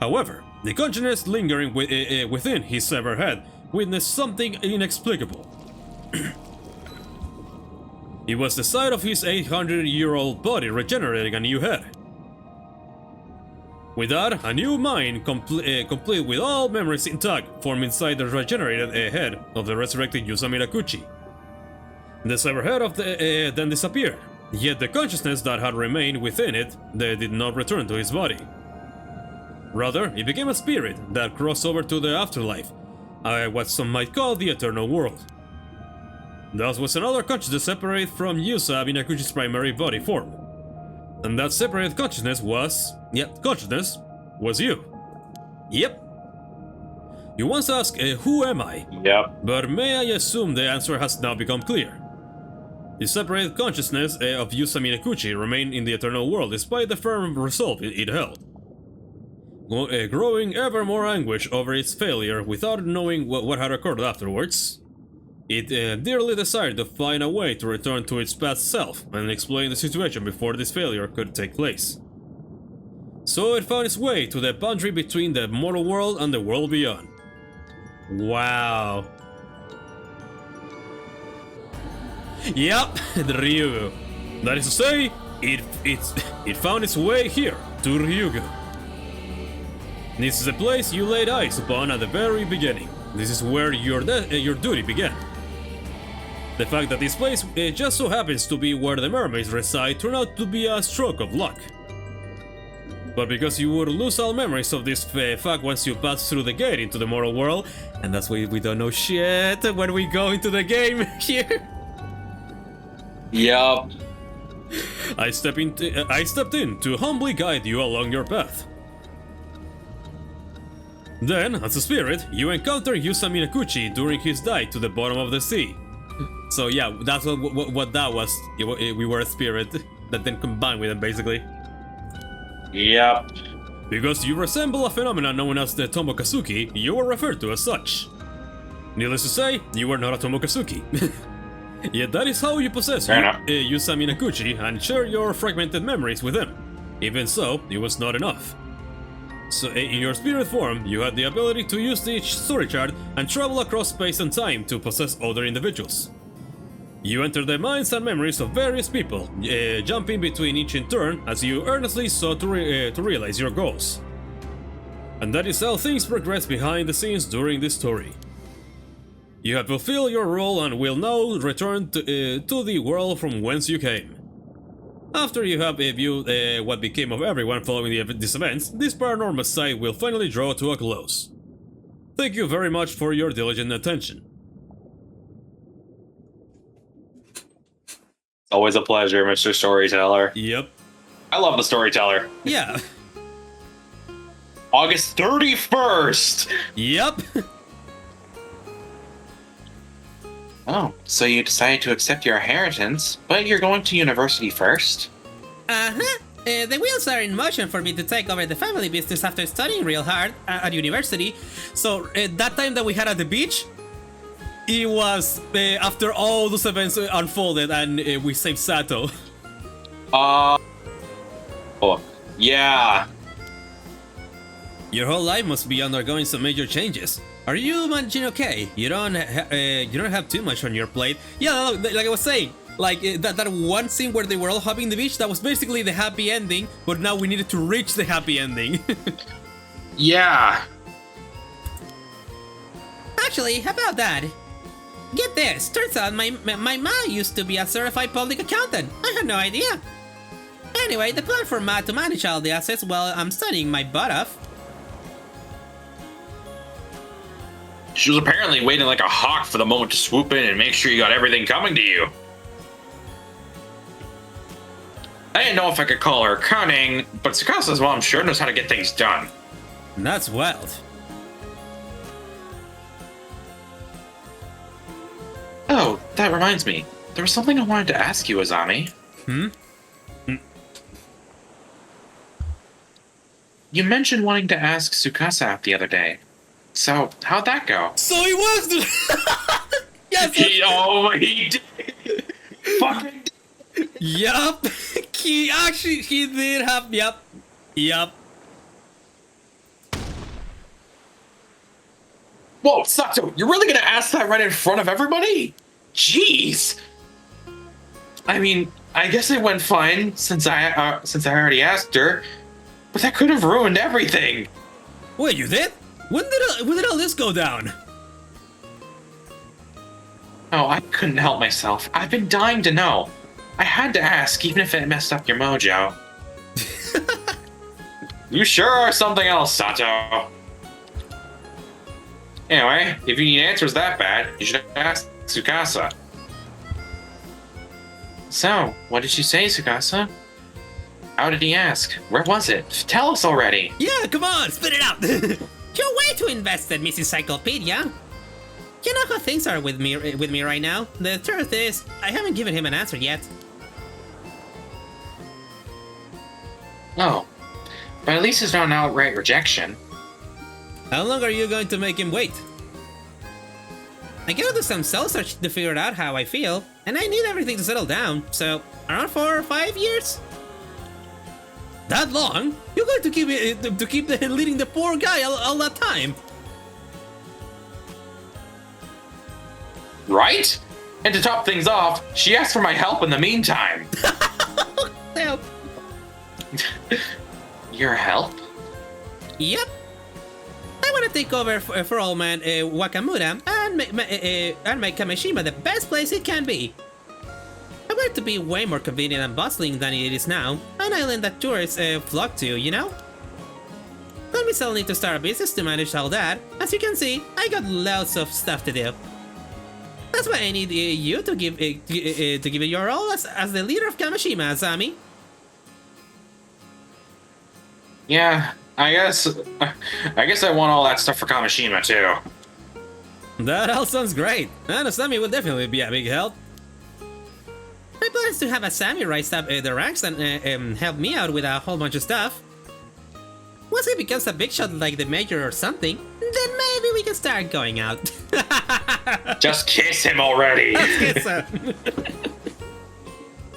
[SPEAKER 1] However, the consciousness lingering within his severed head witnessed something inexplicable. It was the sight of his 800-year-old body regenerating a new head. With that, a new mind, complete with all memories intact, formed inside the regenerated head of the resurrected Yusa Minakuchi. The severed head then disappeared, yet the consciousness that had remained within it did not return to his body. Rather, it became a spirit that crossed over to the afterlife, what some might call the eternal world. Thus was another consciousness separate from Yusa Minakuchi's primary body form. And that separate consciousness was... was you. Yep. You once asked, who am I?
[SPEAKER 2] Yep.
[SPEAKER 1] But may I assume the answer has now become clear. The separate consciousness of Yusa Minakuchi remained in the eternal world despite the firm resolve it held. Growing ever more anguish over its failure without knowing what had occurred afterwards. It dearly desired to find a way to return to its past self and explain the situation before this failure could take place. So it found its way to the boundary between the mortal world and the world beyond. Wow. Yep, the Ryugu. That is to say, it found its way here, to Ryugu. This is the place you laid eyes upon at the very beginning. This is where your duty began. The fact that this place just so happens to be where the mermaids reside turned out to be a stroke of luck. But because you would lose all memories of this fact once you pass through the gate into the mortal world, and that's why we don't know shit when we go into the game here.
[SPEAKER 2] Yup.
[SPEAKER 1] I stepped in to humbly guide you along your path. Then, as a spirit, you encounter Yusa Minakuchi during his dive to the bottom of the sea. So yeah, that's what that was. We were a spirit that then combined with him, basically.
[SPEAKER 2] Yep.
[SPEAKER 1] Because you resemble a phenomenon known as the Tomokazuki, you were referred to as such. Needless to say, you were not a Tomokazuki. Yet that is how you possess Yusa Minakuchi and share your fragmented memories with him. Even so, it was not enough. So in your spirit form, you had the ability to use the story chart and travel across space and time to possess other individuals. You enter the minds and memories of various people, jumping between each in turn as you earnestly sought to realize your goals. And that is how things progress behind the scenes during this story. You have fulfilled your role and will now return to the world from whence you came. After you have viewed what became of everyone following these events, this Paranormasight will finally draw to a close. Thank you very much for your diligent attention.
[SPEAKER 2] Always a pleasure, Mr. Storyteller.
[SPEAKER 1] Yep.
[SPEAKER 2] I love the storyteller.
[SPEAKER 1] Yeah.
[SPEAKER 2] August 31st!
[SPEAKER 1] Yep.
[SPEAKER 2] Oh, so you decided to accept your inheritance, but you're going to university first?
[SPEAKER 3] Uh-huh. The wheels are in motion for me to take over the family business after studying real hard at university. So that time that we had at the beach, it was after all those events unfolded and we saved Sato.
[SPEAKER 2] Oh, yeah.
[SPEAKER 1] Your whole life must be undergoing some major changes. Are you managing okay? You don't have too much on your plate. Yeah, like I was saying, like that one scene where they were all hugging the beach, that was basically the happy ending, but now we needed to reach the happy ending.
[SPEAKER 2] Yeah.
[SPEAKER 3] Actually, how about that? Get this, turns out my ma used to be a certified public accountant. I had no idea. Anyway, the plan for ma to manage all the assets while I'm studying my butt off.
[SPEAKER 2] She was apparently waiting like a hawk for the moment to swoop in and make sure you got everything coming to you. I didn't know if I could call her cunning, but Tsukasa's mom sure knows how to get things done.
[SPEAKER 1] That's wild.
[SPEAKER 2] Oh, that reminds me. There was something I wanted to ask you, Azami. You mentioned wanting to ask Tsukasa out the other day. So, how'd that go?
[SPEAKER 1] So he was yes!
[SPEAKER 2] He did! Fucking
[SPEAKER 1] Yup! He did have, Yup.
[SPEAKER 2] Whoa, Sato, you're really gonna ask that right in front of everybody? Jeez! I mean, I guess it went fine since I already asked her, but that could have ruined everything.
[SPEAKER 1] Wait, you did? When did all this go down?
[SPEAKER 2] Oh, I couldn't help myself. I've been dying to know. I had to ask, even if it messed up your mojo. You sure are something else, Sato. Anyway, if you need answers that bad, you should ask Tsukasa. So, what did you say, Tsukasa? How did he ask? Where was it? Tell us already.
[SPEAKER 1] Yeah, come on, spit it out!
[SPEAKER 3] You're way too invested, Miss Encyclopedia. You know how things are with me right now. The truth is, I haven't given him an answer yet.
[SPEAKER 2] Oh, but at least it's not an outright rejection.
[SPEAKER 1] How long are you going to make him wait?
[SPEAKER 3] I gotta do some soul searching to figure out how I feel, and I need everything to settle down, so around 4 or 5 years?
[SPEAKER 1] That long? You're going to keep leading the poor guy all that time?
[SPEAKER 2] Right? And to top things off, she asked for my help in the meantime.
[SPEAKER 3] Help.
[SPEAKER 2] Your help?
[SPEAKER 3] Yep. I want to take over for old man Wakamura and make Kamishima the best place it can be. I want it to be way more convenient and bustling than it is now, an island that tourists flock to, you know? Then we still need to start a business to manage all that. As you can see, I got lots of stuff to do. That's why I need you to give it your role as the leader of Kamishima, Azami.
[SPEAKER 2] Yeah, I guess I want all that stuff for Kamishima too.
[SPEAKER 1] That all sounds great. And Asami will definitely be a big help.
[SPEAKER 3] My plan is to have Asami rise up the ranks and help me out with a whole bunch of stuff. Once he becomes a big shot like the Major or something, then maybe we can start going out.
[SPEAKER 2] Just kiss him already.
[SPEAKER 3] Let's kiss him.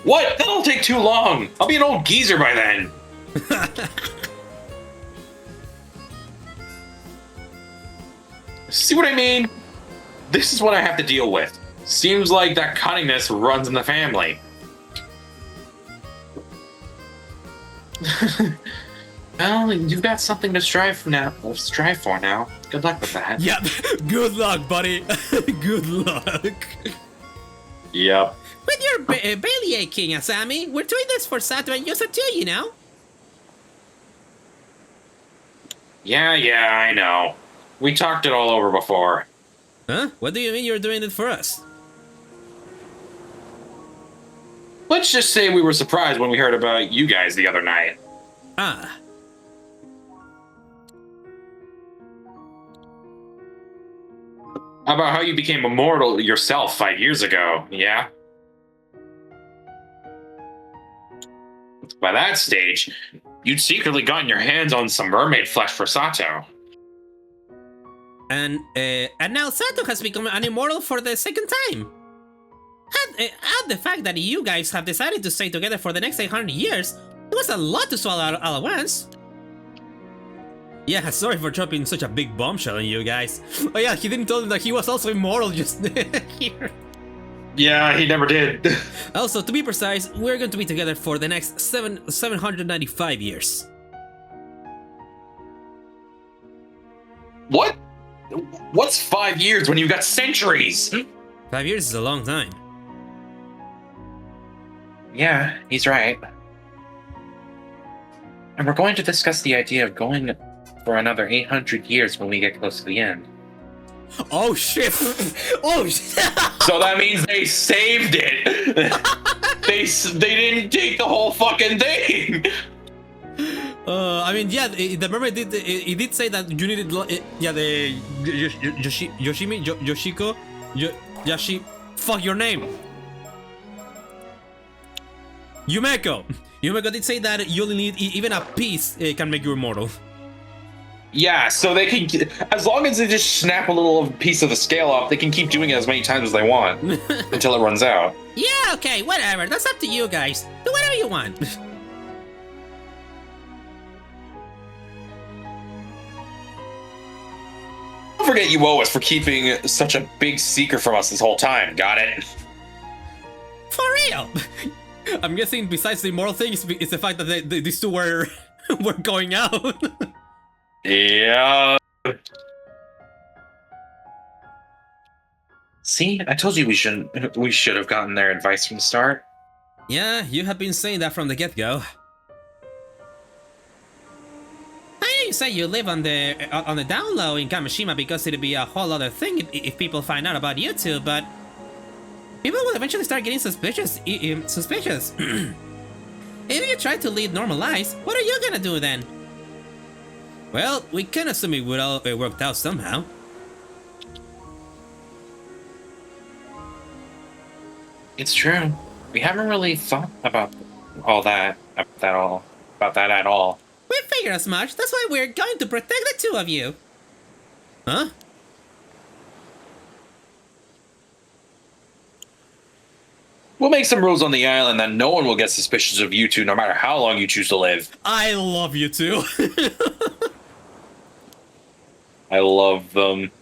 [SPEAKER 2] What? That'll take too long. I'll be an old geezer by then. See what I mean? This is what I have to deal with. Seems like that cunningness runs in the family. Well, you've got something to strive for now. Good luck with that.
[SPEAKER 1] Yep. Good luck, buddy. Good luck.
[SPEAKER 2] Yep.
[SPEAKER 3] With your belly aching, Asami, we're doing this for Sato and Yusa too, you know?
[SPEAKER 2] Yeah, I know. We talked it all over before.
[SPEAKER 3] Huh? What do you mean you're doing it for us?
[SPEAKER 2] Let's just say we were surprised when we heard about you guys the other night.
[SPEAKER 3] Ah.
[SPEAKER 2] About how you became immortal yourself 5 years ago, yeah? By that stage, you'd secretly gotten your hands on some mermaid flesh for Sato.
[SPEAKER 3] And now Sato has become an immortal for the second time. Add the fact that you guys have decided to stay together for the next 800 years, it was a lot to swallow all at once. Yeah, sorry for dropping such a big bombshell on you guys. Oh yeah, he didn't tell them that he was also immortal just here.
[SPEAKER 2] Yeah, he never did.
[SPEAKER 3] Also, to be precise, we're going to be together for the next 795 years.
[SPEAKER 2] What? What's 5 years when you've got centuries?
[SPEAKER 3] 5 years is a long time.
[SPEAKER 2] Yeah, he's right. And we're going to discuss the idea of going for another 800 years when we get close to the end.
[SPEAKER 3] Oh shit! Oh shit!
[SPEAKER 2] So that means they saved it! They didn't take the whole fucking thing!
[SPEAKER 3] I mean, yeah, the mermaid did. It did say that you needed. Yeah, the Yoshiko, Yashi. Fuck your name. Yumeko did say that you only need even a piece can make you immortal.
[SPEAKER 2] Yeah, so they can, as long as they just snap a little piece of the scale off, they can keep doing it as many times as they want until it runs out.
[SPEAKER 3] Yeah, okay, whatever. That's up to you guys. Do whatever you want.
[SPEAKER 2] Don't forget you owe us for keeping such a big secret from us this whole time. Got it?
[SPEAKER 3] For real. I'm guessing besides the immoral thing, it's the fact that these two were going out.
[SPEAKER 2] Yeah. See, I told you we should have gotten their advice from the start.
[SPEAKER 3] Yeah, you have been saying that from the get-go. I know you say you live on the down low in Kamishima because it'd be a whole other thing if people find out about you two, but people will eventually start getting suspicious. If you try to lead normal lives, what are you gonna do then? Well, we can assume it would all worked out somehow.
[SPEAKER 2] It's true. We haven't really thought about that at all.
[SPEAKER 3] We figured as much. That's why we're going to protect the two of you. Huh?
[SPEAKER 2] We'll make some rules on the island that no one will get suspicious of you two no matter how long you choose to live.
[SPEAKER 3] I love you two.
[SPEAKER 2] I love them.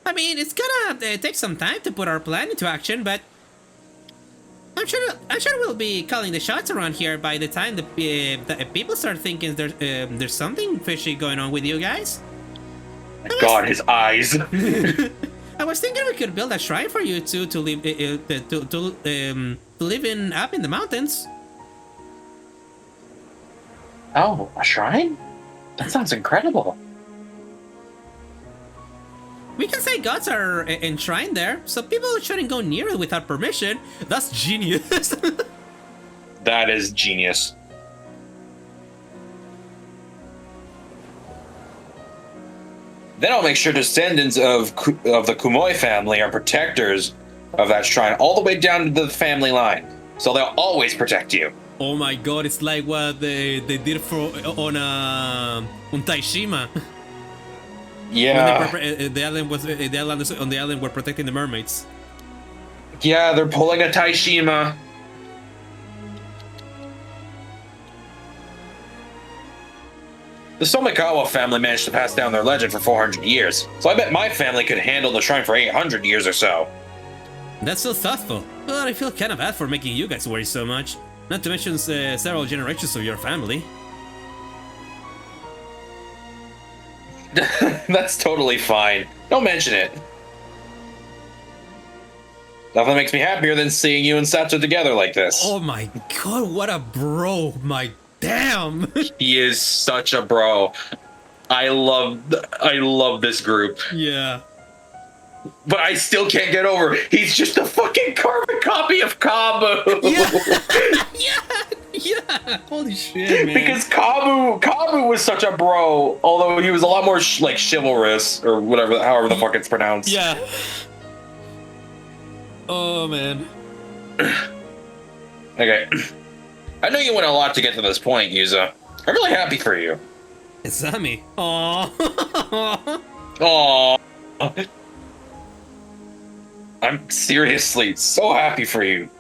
[SPEAKER 3] I mean, it's gonna take some time to put our plan into action, but I'm sure we'll be calling the shots around here by the time the people start thinking there's something fishy going on with you guys.
[SPEAKER 2] God, his eyes.
[SPEAKER 3] I was thinking we could build a shrine for you two to live live in up in the mountains.
[SPEAKER 2] Oh, a shrine? That sounds incredible.
[SPEAKER 3] We can say gods are enshrined there, so people shouldn't go near it without permission. That's genius.
[SPEAKER 2] That is genius. Then I'll make sure descendants of the Kumoi family are protectors of that shrine all the way down to the family line, so they'll always protect you.
[SPEAKER 3] Oh my god, it's like what they did on Taishima.
[SPEAKER 2] Yeah.
[SPEAKER 3] When the island on the island were protecting the mermaids.
[SPEAKER 2] Yeah, they're pulling a Taishima. The Somikawa family managed to pass down their legend for 400 years, so I bet my family could handle the shrine for 800 years or so.
[SPEAKER 3] That's so thoughtful. But I feel kind of bad for making you guys worry so much. Not to mention several generations of your family.
[SPEAKER 2] That's totally fine. Don't mention it. Nothing makes me happier than seeing you and Sato together like this.
[SPEAKER 3] Oh my god, what a bro. My damn.
[SPEAKER 2] He is such a bro. I love this group.
[SPEAKER 3] Yeah.
[SPEAKER 2] But I still can't get over it. He's just a fucking carbon copy of Kabu.
[SPEAKER 3] Yeah. Holy shit, man.
[SPEAKER 2] Because Kabu was such a bro, although he was a lot more like chivalrous or whatever, however the fuck it's pronounced.
[SPEAKER 3] Yeah. Oh man.
[SPEAKER 2] Okay. I know you went a lot to get to this point, Yuza. I'm really happy for you.
[SPEAKER 3] It's Sammy. Aww.
[SPEAKER 2] Aww. I'm seriously so happy for you.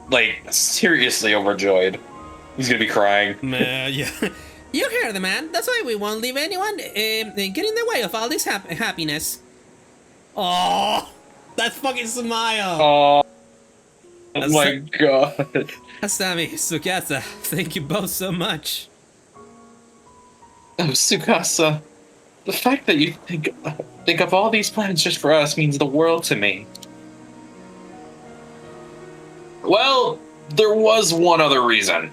[SPEAKER 2] Like, seriously overjoyed. He's gonna be crying.
[SPEAKER 3] Man, yeah. You heard the man. That's why we won't leave anyone get in the way of all this happiness. Oh, that fucking smile.
[SPEAKER 2] Oh my god.
[SPEAKER 3] Asami, Tsukasa, thank you both so much.
[SPEAKER 2] Oh, Tsukasa. The fact that you think of all these plans just for us means the world to me. Well, there was one other reason.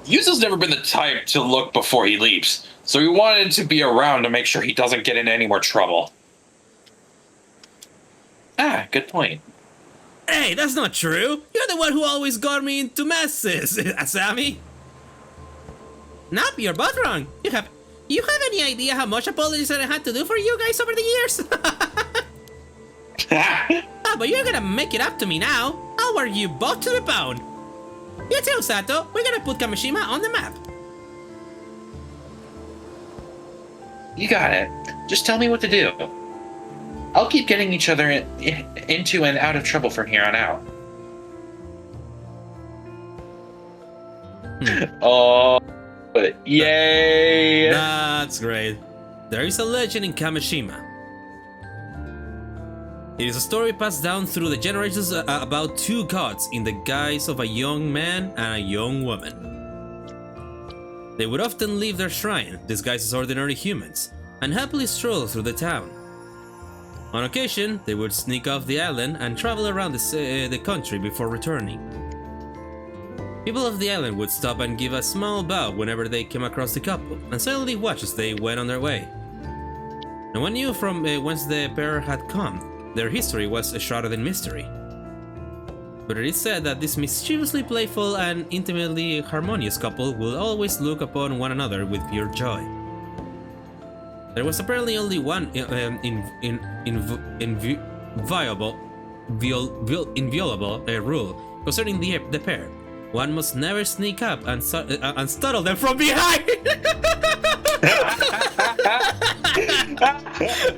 [SPEAKER 2] Yuza's never been the type to look before he leaps, so we wanted to be around to make sure he doesn't get into any more trouble. Ah, good point.
[SPEAKER 3] Hey, that's not true. You're the one who always got me into messes, Asami. Nope, you're both wrong. You have any idea how much apologies I had to do for you guys over the years? Oh, but you're gonna make it up to me now. I'll wear you both to the bone. You too, Sato. We're gonna put Kamishima on the map.
[SPEAKER 2] You got it. Just tell me what to do. I'll keep getting each other into and out of trouble from here on out. Oh, yay!
[SPEAKER 3] That's great. There is a legend in Kamishima. It is a story passed down through the generations about two gods in the guise of a young man and a young woman. They would often leave their shrine, disguised as ordinary humans, and happily stroll through the town. On occasion, they would sneak off the island and travel around the country before returning. People of the island would stop and give a small bow whenever they came across the couple, and silently watch as they went on their way. No one knew from whence the pair had come. Their history was shrouded in mystery. But it is said that this mischievously playful and intimately harmonious couple will always look upon one another with pure joy. There was apparently only one inviolable rule concerning the pair. One must never sneak up and startle them from behind!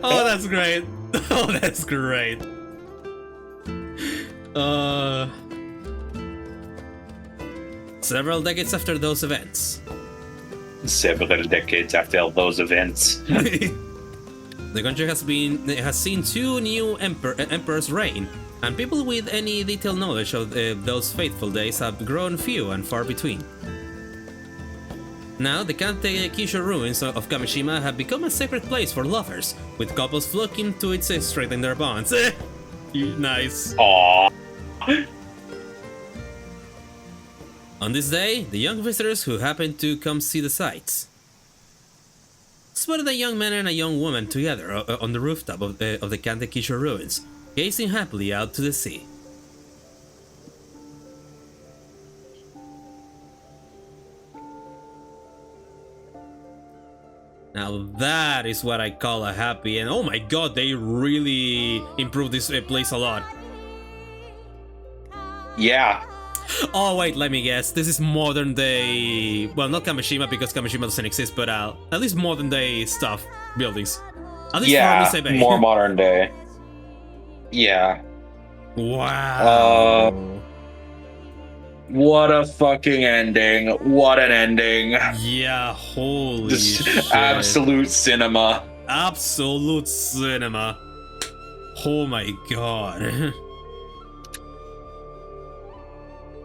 [SPEAKER 3] Oh, that's great. Oh, that's great. Several decades after those events.
[SPEAKER 2] Several decades after those events.
[SPEAKER 3] The country has seen two new emperors reign, and people with any detailed knowledge of those fateful days have grown few and far between. Now, the Kante Kisho ruins of Kamishima have become a sacred place for lovers, with couples flocking to it to strengthen their bonds. Nice.
[SPEAKER 2] Aww.
[SPEAKER 3] On this day, the young visitors who happened to come see the sights spotted a young man and a young woman together on the rooftop of the Kante Kisho ruins, gazing happily out to the sea. Now that is what I call a happy, and oh my god, they really improved this place a lot.
[SPEAKER 2] Yeah.
[SPEAKER 3] Oh wait, let me guess. This is modern day. Well, not Kamishima because Kamishima doesn't exist, but at least modern day stuff, buildings. At least
[SPEAKER 2] yeah,
[SPEAKER 3] for Mermaid.
[SPEAKER 2] more modern day. Yeah.
[SPEAKER 3] Wow.
[SPEAKER 2] What a fucking ending. What an ending.
[SPEAKER 3] Yeah, holy
[SPEAKER 2] Just
[SPEAKER 3] shit.
[SPEAKER 2] absolute cinema.
[SPEAKER 3] Absolute cinema. Oh my god.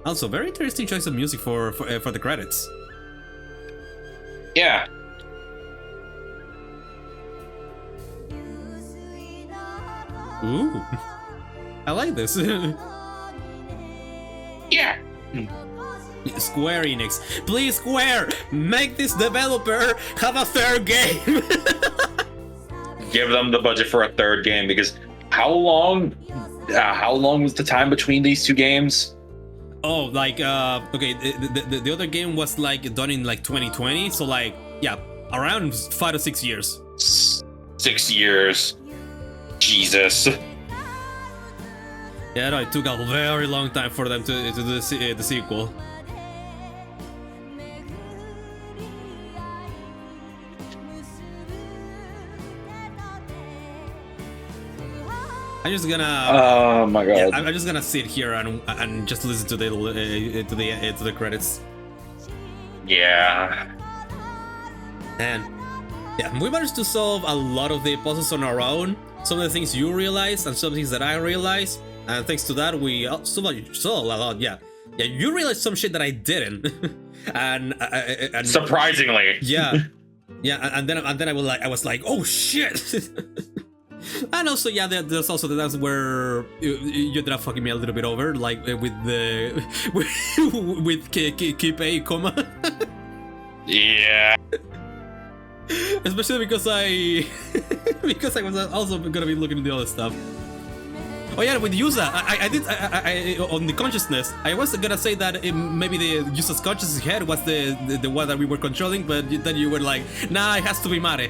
[SPEAKER 3] Also, very interesting choice of music for the credits.
[SPEAKER 2] Yeah.
[SPEAKER 3] Ooh. I like this.
[SPEAKER 2] Yeah.
[SPEAKER 3] Square Enix. Please, Square, make this developer have a third game.
[SPEAKER 2] Give them the budget for a third game, because how long was the time between these two games?
[SPEAKER 3] Oh, like okay, the other game was like done in like 2020, so like yeah, around 5 to 6 years.
[SPEAKER 2] 6 years. Jesus.
[SPEAKER 3] Yeah, no, it took a very long time for them to do the sequel. I'm just gonna.
[SPEAKER 2] Oh my god.
[SPEAKER 3] Yeah, I'm just gonna sit here and just listen to the credits.
[SPEAKER 2] Yeah.
[SPEAKER 3] And yeah, we managed to solve a lot of the puzzles on our own. Some of the things you realized and some things that I realized, and thanks to that we solved a lot. Yeah, you realized some shit that I didn't, and
[SPEAKER 2] surprisingly.
[SPEAKER 3] Yeah, and then I was like, oh shit. And also, yeah, there's also the times where you ended up fucking me a little bit over, like with the with keep a comma.
[SPEAKER 2] Yeah.
[SPEAKER 3] Especially because I was also gonna be looking at the other stuff. Oh yeah, with Yusa, I on the consciousness, I was gonna say that maybe the Yusa's conscious head was the one that we were controlling, but then you were like, nah, it has to be Mare.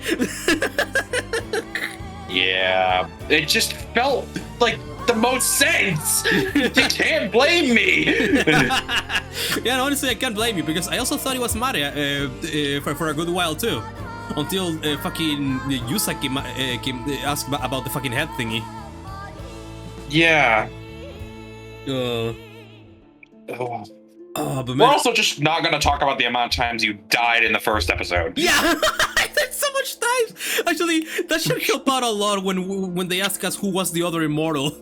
[SPEAKER 2] Yeah, it just felt like the most sense. You can't blame me.
[SPEAKER 3] Yeah, honestly, I can't blame you, because I also thought it was Mare for a good while too, until fucking Yusa came asked about the fucking head thingy.
[SPEAKER 2] Yeah.
[SPEAKER 3] But
[SPEAKER 2] we're also just not gonna talk about the amount of times you died in the first episode.
[SPEAKER 3] Yeah. So much time. Actually, that should help out a lot when they ask us who was the other immortal.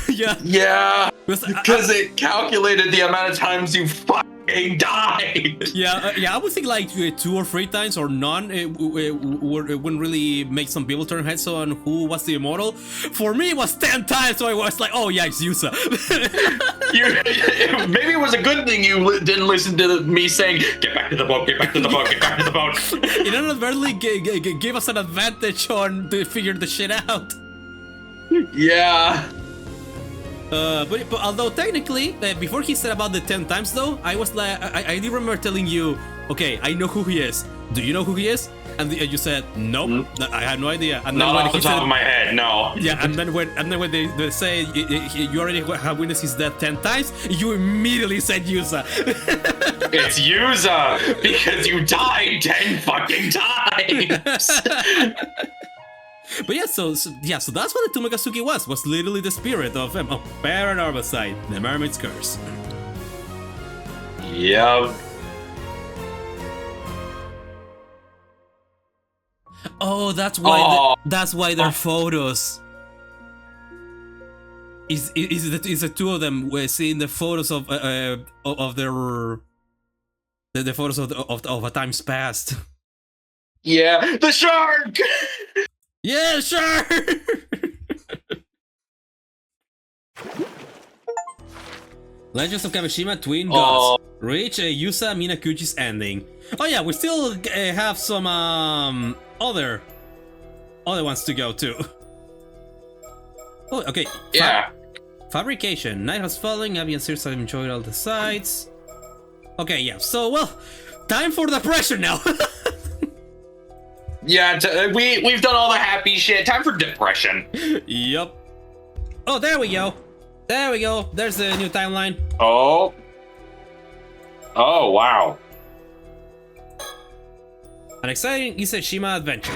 [SPEAKER 3] Yeah.
[SPEAKER 2] Yeah. Because it calculated the amount of times you fucking died.
[SPEAKER 3] Yeah. I would think like 2 or 3 times or none. It wouldn't really make some people turn heads on who was the immortal. For me, it was 10 times. So I was like, oh yeah, it's Yusa.
[SPEAKER 2] Maybe it was a good thing you didn't listen to me saying, get back to the boat, get back to the boat, get back to the boat.
[SPEAKER 3] It inadvertently gave us an advantage on to figure the shit out.
[SPEAKER 2] Yeah.
[SPEAKER 3] But although technically, before he said about the 10 times though, I was like, I do remember telling you, okay, I know who he is. Do you know who he is? And you said, nope, I had no idea. And
[SPEAKER 2] not
[SPEAKER 3] then
[SPEAKER 2] off the top of my head, no.
[SPEAKER 3] Yeah, and then when they say you already have witnessed his death 10 times, you immediately said Yusa.
[SPEAKER 2] It's Yusa because you died 10 fucking times.
[SPEAKER 3] But yeah, so that's what the Tumegasuki was literally the spirit of Paranormasight, the Mermaid's Curse.
[SPEAKER 2] Yep.
[SPEAKER 3] Oh, that's why that's why their photos is the two of them. We're seeing the photos of their the photos of a times past.
[SPEAKER 2] Yeah, the shark.
[SPEAKER 3] Yeah, sure. Legends of Kamishima Twin Gods. Reach Yusa Minakuchi's ending. Oh yeah, we still have some other ones to go too. Oh, okay.
[SPEAKER 2] Yeah.
[SPEAKER 3] Fabrication. Night has fallen. Abby and Circe have enjoyed all the sights. Okay, yeah. So well, time for the pressure now.
[SPEAKER 2] Yeah, we've done all the happy shit. Time for depression.
[SPEAKER 3] Yup. Oh, there we go. There we go. There's the new timeline.
[SPEAKER 2] Oh. Oh, wow.
[SPEAKER 3] An exciting Iseshima adventure.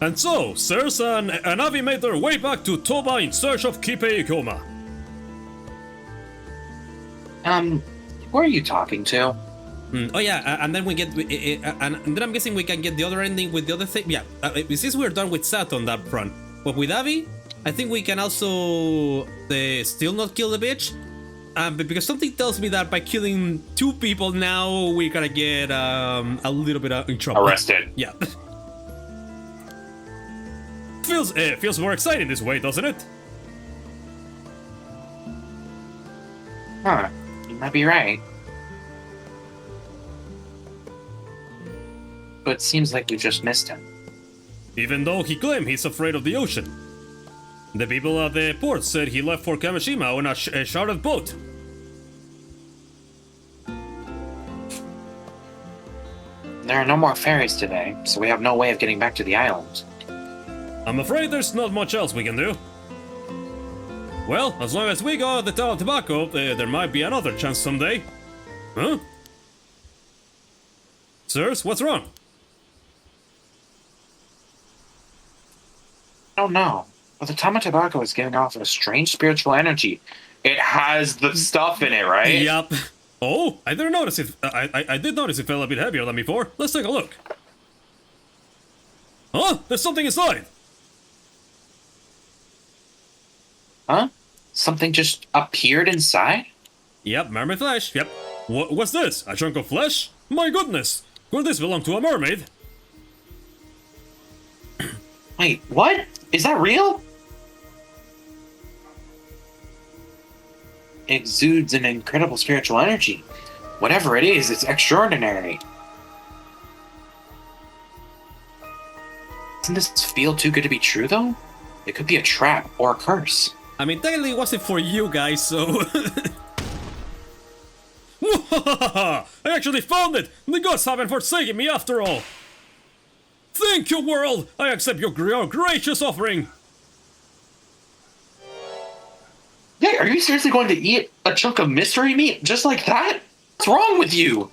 [SPEAKER 3] And so, Circe and Avi made their way back to Toba in search of Kipe Ikoma.
[SPEAKER 2] Who are you talking to?
[SPEAKER 3] Oh yeah, and then we get, and then I'm guessing we can get the other ending with the other thing. Yeah, since we're done with Sat on that front, but with Abby, I think we can also still not kill the bitch. But because something tells me that by killing 2 people now, we're gonna get a little bit in trouble.
[SPEAKER 2] Arrested.
[SPEAKER 3] Yeah.
[SPEAKER 1] Feels more exciting this way, doesn't it?
[SPEAKER 2] Huh. You might be right. But it seems like you just missed him.
[SPEAKER 1] Even though he claimed he's afraid of the ocean. The people at the port said he left for Kamishima on a chartered boat.
[SPEAKER 2] There are no more ferries today, so we have no way of getting back to the island.
[SPEAKER 1] I'm afraid there's not much else we can do. Well, as long as we got the town of tobacco, there might be another chance someday. Huh? Sirs, what's wrong?
[SPEAKER 2] I don't know, but the Tama tobacco is giving off a strange spiritual energy. It has the stuff in it, right?
[SPEAKER 1] Yup. Oh, I didn't notice it. I did notice it felt a bit heavier than before. Let's take a look. Huh? There's something inside.
[SPEAKER 2] Huh? Something just appeared inside?
[SPEAKER 1] Yep, mermaid flesh. Yep. What's this? A chunk of flesh? My goodness! Could this belong to a mermaid?
[SPEAKER 2] Wait, what? Is that real? Exudes an incredible spiritual energy. Whatever it is, it's extraordinary. Doesn't this feel too good to be true, though? It could be a trap or a curse.
[SPEAKER 3] I mean, technically it wasn't for you guys, so...
[SPEAKER 1] I actually found it! The gods haven't forsaken me after all! Thank you, world! I accept your gracious offering!
[SPEAKER 2] Yeah, are you seriously going to eat a chunk of mystery meat just like that? What's wrong with you?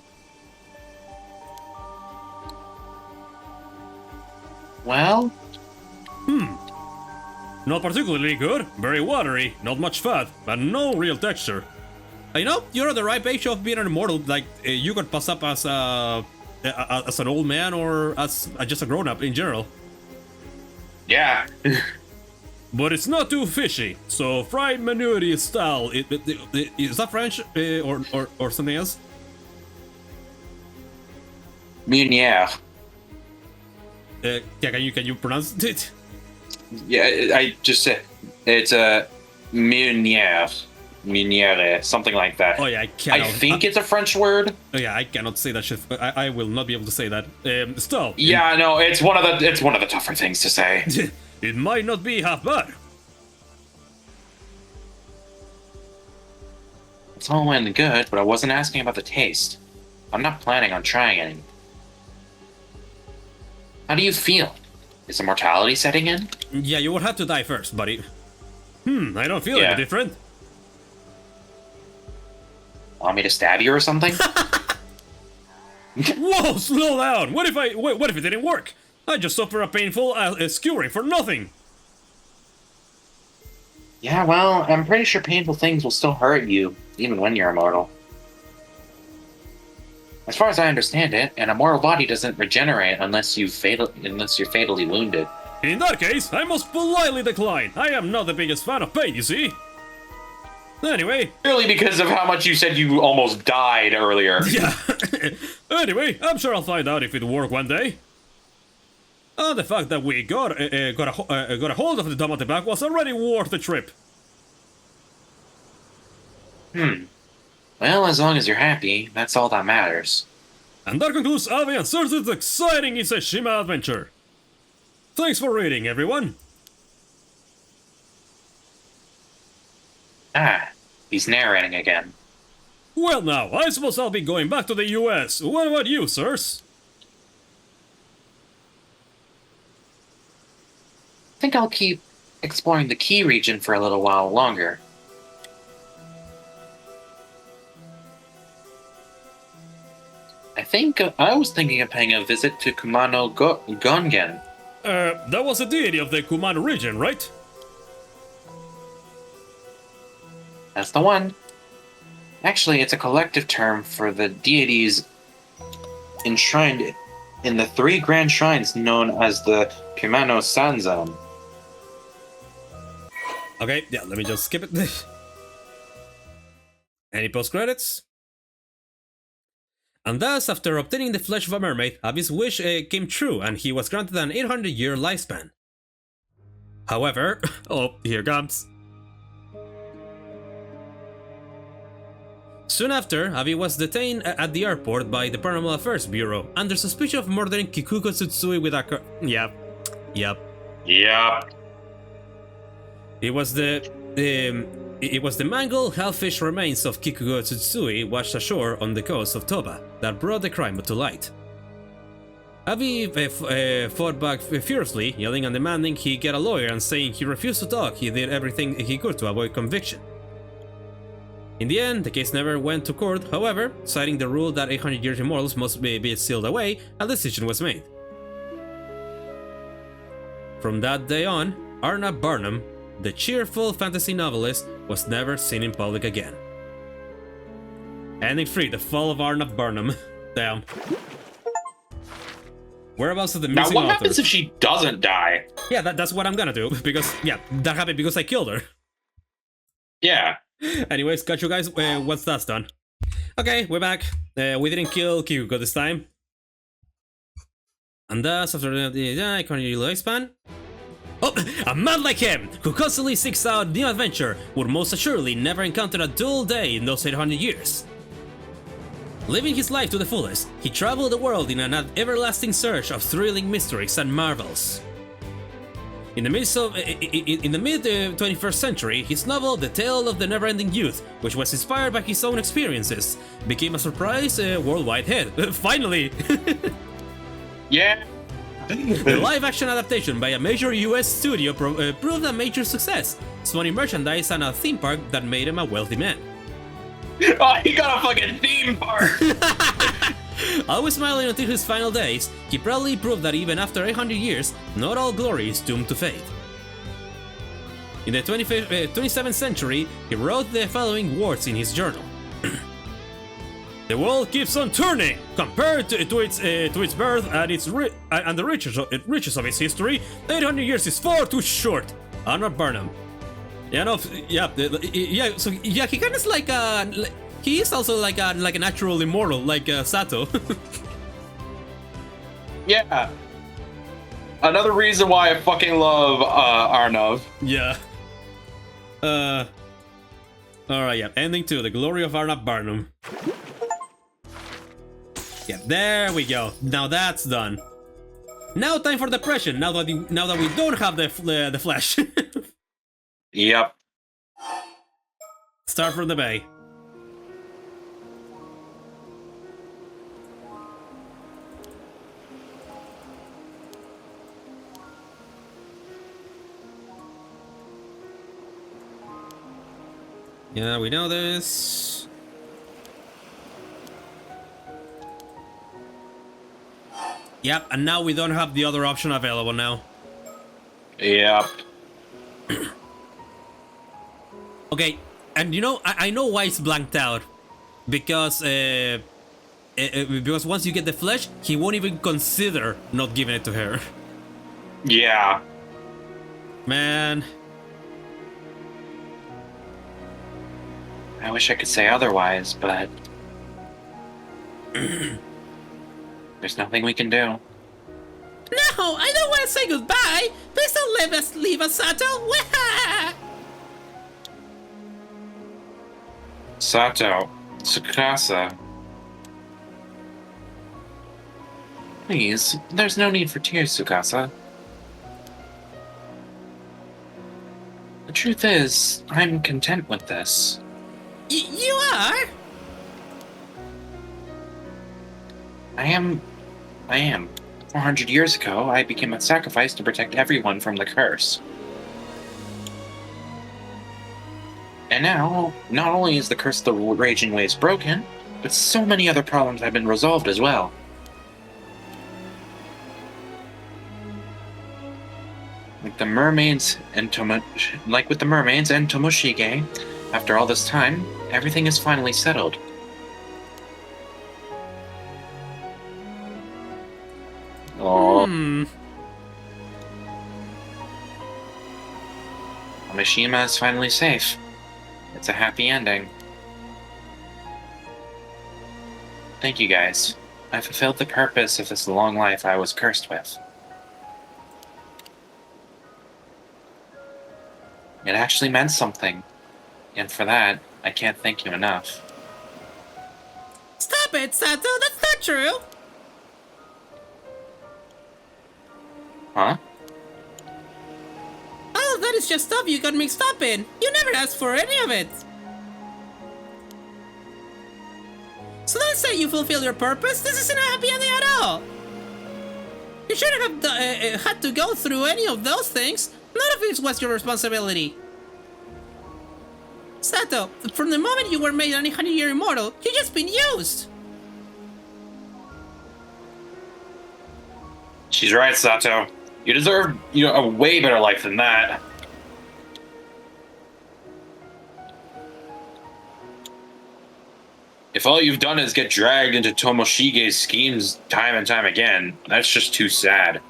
[SPEAKER 2] Well?
[SPEAKER 1] Not particularly good, very watery, not much fat, and no real texture.
[SPEAKER 3] You know, you're on the right page of being an immortal. Like, you could pass up as an old man or as just a grown-up in general.
[SPEAKER 2] Yeah.
[SPEAKER 1] But it's not too fishy, so fried menuderie style. Is that French or something else?
[SPEAKER 2] Meunière.
[SPEAKER 3] Yeah, can you pronounce it?
[SPEAKER 2] Yeah, I just said it's a meunière. Meunière, something like that.
[SPEAKER 3] Oh yeah, I cannot.
[SPEAKER 2] I think it's a French word.
[SPEAKER 3] Oh yeah, I cannot say that shit. I will not be able to say that. Still.
[SPEAKER 2] Yeah, no, it's one of the tougher things to say.
[SPEAKER 1] It might not be half bad.
[SPEAKER 2] It's all well and good, but I wasn't asking about the taste. I'm not planning on trying any. How do you feel? Is immortality setting in?
[SPEAKER 3] Yeah, you would have to die first, buddy.
[SPEAKER 1] I don't feel any different.
[SPEAKER 2] Want me to stab you or something?
[SPEAKER 1] Whoa, slow down! What if it didn't work? I just suffer a painful skewering for nothing.
[SPEAKER 2] Yeah, well, I'm pretty sure painful things will still hurt you, even when you're immortal. As far as I understand it, an immortal body doesn't regenerate unless you're fatally wounded.
[SPEAKER 1] In that case, I must politely decline. I am not the biggest fan of pain, you see. Anyway.
[SPEAKER 2] Really, because of how much you said you almost died earlier.
[SPEAKER 1] Yeah. Anyway, I'm sure I'll find out if it worked one day. The fact that we got a hold of the Tomate Back was already worth the trip.
[SPEAKER 2] Well, as long as you're happy, that's all that matters.
[SPEAKER 1] And that concludes Avi and Cersei's exciting Iseshima adventure. Thanks for reading, everyone.
[SPEAKER 2] Ah, he's narrating again.
[SPEAKER 1] Well now, I suppose I'll be going back to the US. What about you, sirs?
[SPEAKER 2] I think I'll keep exploring the Key region for a little while longer. I think I was thinking of paying a visit to Kumano Gongen.
[SPEAKER 1] That was a deity of the Kumano region, right?
[SPEAKER 2] That's the one. Actually, it's a collective term for the deities enshrined in the 3 grand shrines known as the Kumano Sanzan.
[SPEAKER 1] Okay, yeah, let me just skip it. Any post credits? And thus, after obtaining the flesh of a mermaid, Avi's wish came true and he was granted an 800-year lifespan. However, oh, here comes. Soon after, Avi was detained at the airport by the Paranormal Affairs Bureau under suspicion of murdering Kikuko Tsutsui with a car. Yep. It was the mangled half-fish remains of Kikuko Tsutsui washed ashore on the coast of Toba that brought the crime to light. Avi fought back furiously, yelling and demanding he get a lawyer and saying he refused to talk. He did everything he could to avoid conviction. In the end, the case never went to court. However, citing the rule that 800 years immortals must be sealed away, a decision was made. From that day on, Arnab Barnum, the cheerful fantasy novelist, was never seen in public again. Ending 3, the fall of Arnab Barnum. Damn. Whereabouts of the missing
[SPEAKER 2] Now, what
[SPEAKER 1] author?
[SPEAKER 2] happens if she doesn't die?
[SPEAKER 1] Yeah, that's what I'm gonna do, because, yeah, that happened because I killed her.
[SPEAKER 2] Yeah.
[SPEAKER 1] Anyways, got you guys, once that's done. Okay, we're back. We didn't kill Kikuko this time. And thus, after the iconic lifespan... Oh, a man like him, who constantly seeks out new adventure, would most assuredly never encounter a dull day in those 800 years. Living his life to the fullest, he traveled the world in an everlasting search of thrilling mysteries and marvels. In the mid-21st century, his novel The Tale of the Never-Ending Youth, which was inspired by his own experiences, became a surprise worldwide hit. Finally!
[SPEAKER 2] Yeah.
[SPEAKER 1] The live-action adaptation by a major US studio proved a major success, spawning merchandise and a theme park that made him a wealthy man.
[SPEAKER 2] Oh, he got a fucking theme park!
[SPEAKER 1] Always smiling until his final days, he proudly proved that even after 800 years, not all glory is doomed to fade. In the 27th century, he wrote the following words in his journal. The world keeps on turning. Compared to its birth and the riches of its history, 800 years is far too short. Arnab Barnum. Yeah, no, yeah. So yeah, he kind of like he is also like a natural immortal, like Sato.
[SPEAKER 2] Yeah. Another reason why I fucking love Arnav.
[SPEAKER 1] Yeah. Alright, yeah. Ending 2, the glory of Arnab Barnum. Yeah, there we go. Now that's done. Now time for depression. Now that we don't have the flesh.
[SPEAKER 2] Yep.
[SPEAKER 1] Start from the bay. Yeah, we know this. Yep, and now we don't have the other option available now.
[SPEAKER 2] Yep.
[SPEAKER 1] Okay, and you know, I know why it's blanked out. Because once you get the flesh, he won't even consider not giving it to her.
[SPEAKER 2] Yeah.
[SPEAKER 1] Man.
[SPEAKER 2] I wish I could say otherwise, but there's nothing we can do.
[SPEAKER 3] No, I don't want to say goodbye. Please don't leave us, Sato.
[SPEAKER 2] Sato, Tsukasa. Please, there's no need for tears, Tsukasa. The truth is, I'm content with this.
[SPEAKER 3] You are?
[SPEAKER 2] I am. 400 years ago, I became a sacrifice to protect everyone from the curse. And now, not only is the curse of the raging waves broken, but so many other problems have been resolved as well. Like with the mermaids and Tomoshige, after all this time, everything is finally settled. Oh, Mishima is finally safe. It's a happy ending. Thank you guys. I fulfilled the purpose of this long life I was cursed with. It actually meant something. And for that, I can't thank you enough.
[SPEAKER 3] Stop it, Sato! That's not true!
[SPEAKER 2] Huh?
[SPEAKER 3] All of that is just stuff you got mixed up in. You never asked for any of it. So don't say you fulfilled your purpose. This isn't a happy ending at all. You shouldn't have had to go through any of those things. None of it was your responsibility. Sato, from the moment you were made an 100-year immortal, you've just been used.
[SPEAKER 2] She's right, Sato. You deserve, a way better life than that. If all you've done is get dragged into Tomoshige's schemes time and time again, that's just too sad.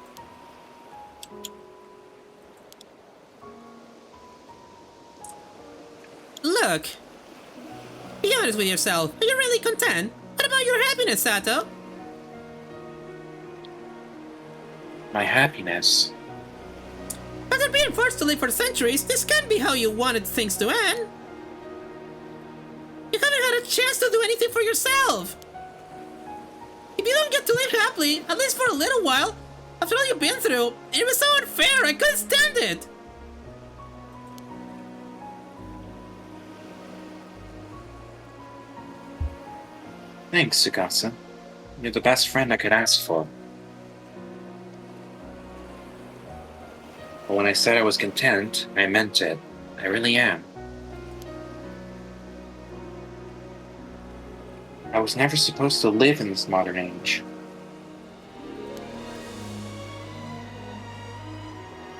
[SPEAKER 3] Look, be honest with yourself. Are you really content? What about your happiness, Sato?
[SPEAKER 2] My happiness?
[SPEAKER 3] After being forced to live for centuries, this can't be how you wanted things to end. You haven't had a chance to do anything for yourself. If you don't get to live happily, at least for a little while, after all you've been through, it was so unfair, I couldn't stand it.
[SPEAKER 2] Thanks, Tsukasa. You're the best friend I could ask for. But when I said I was content, I meant it. I really am. I was never supposed to live in this modern age.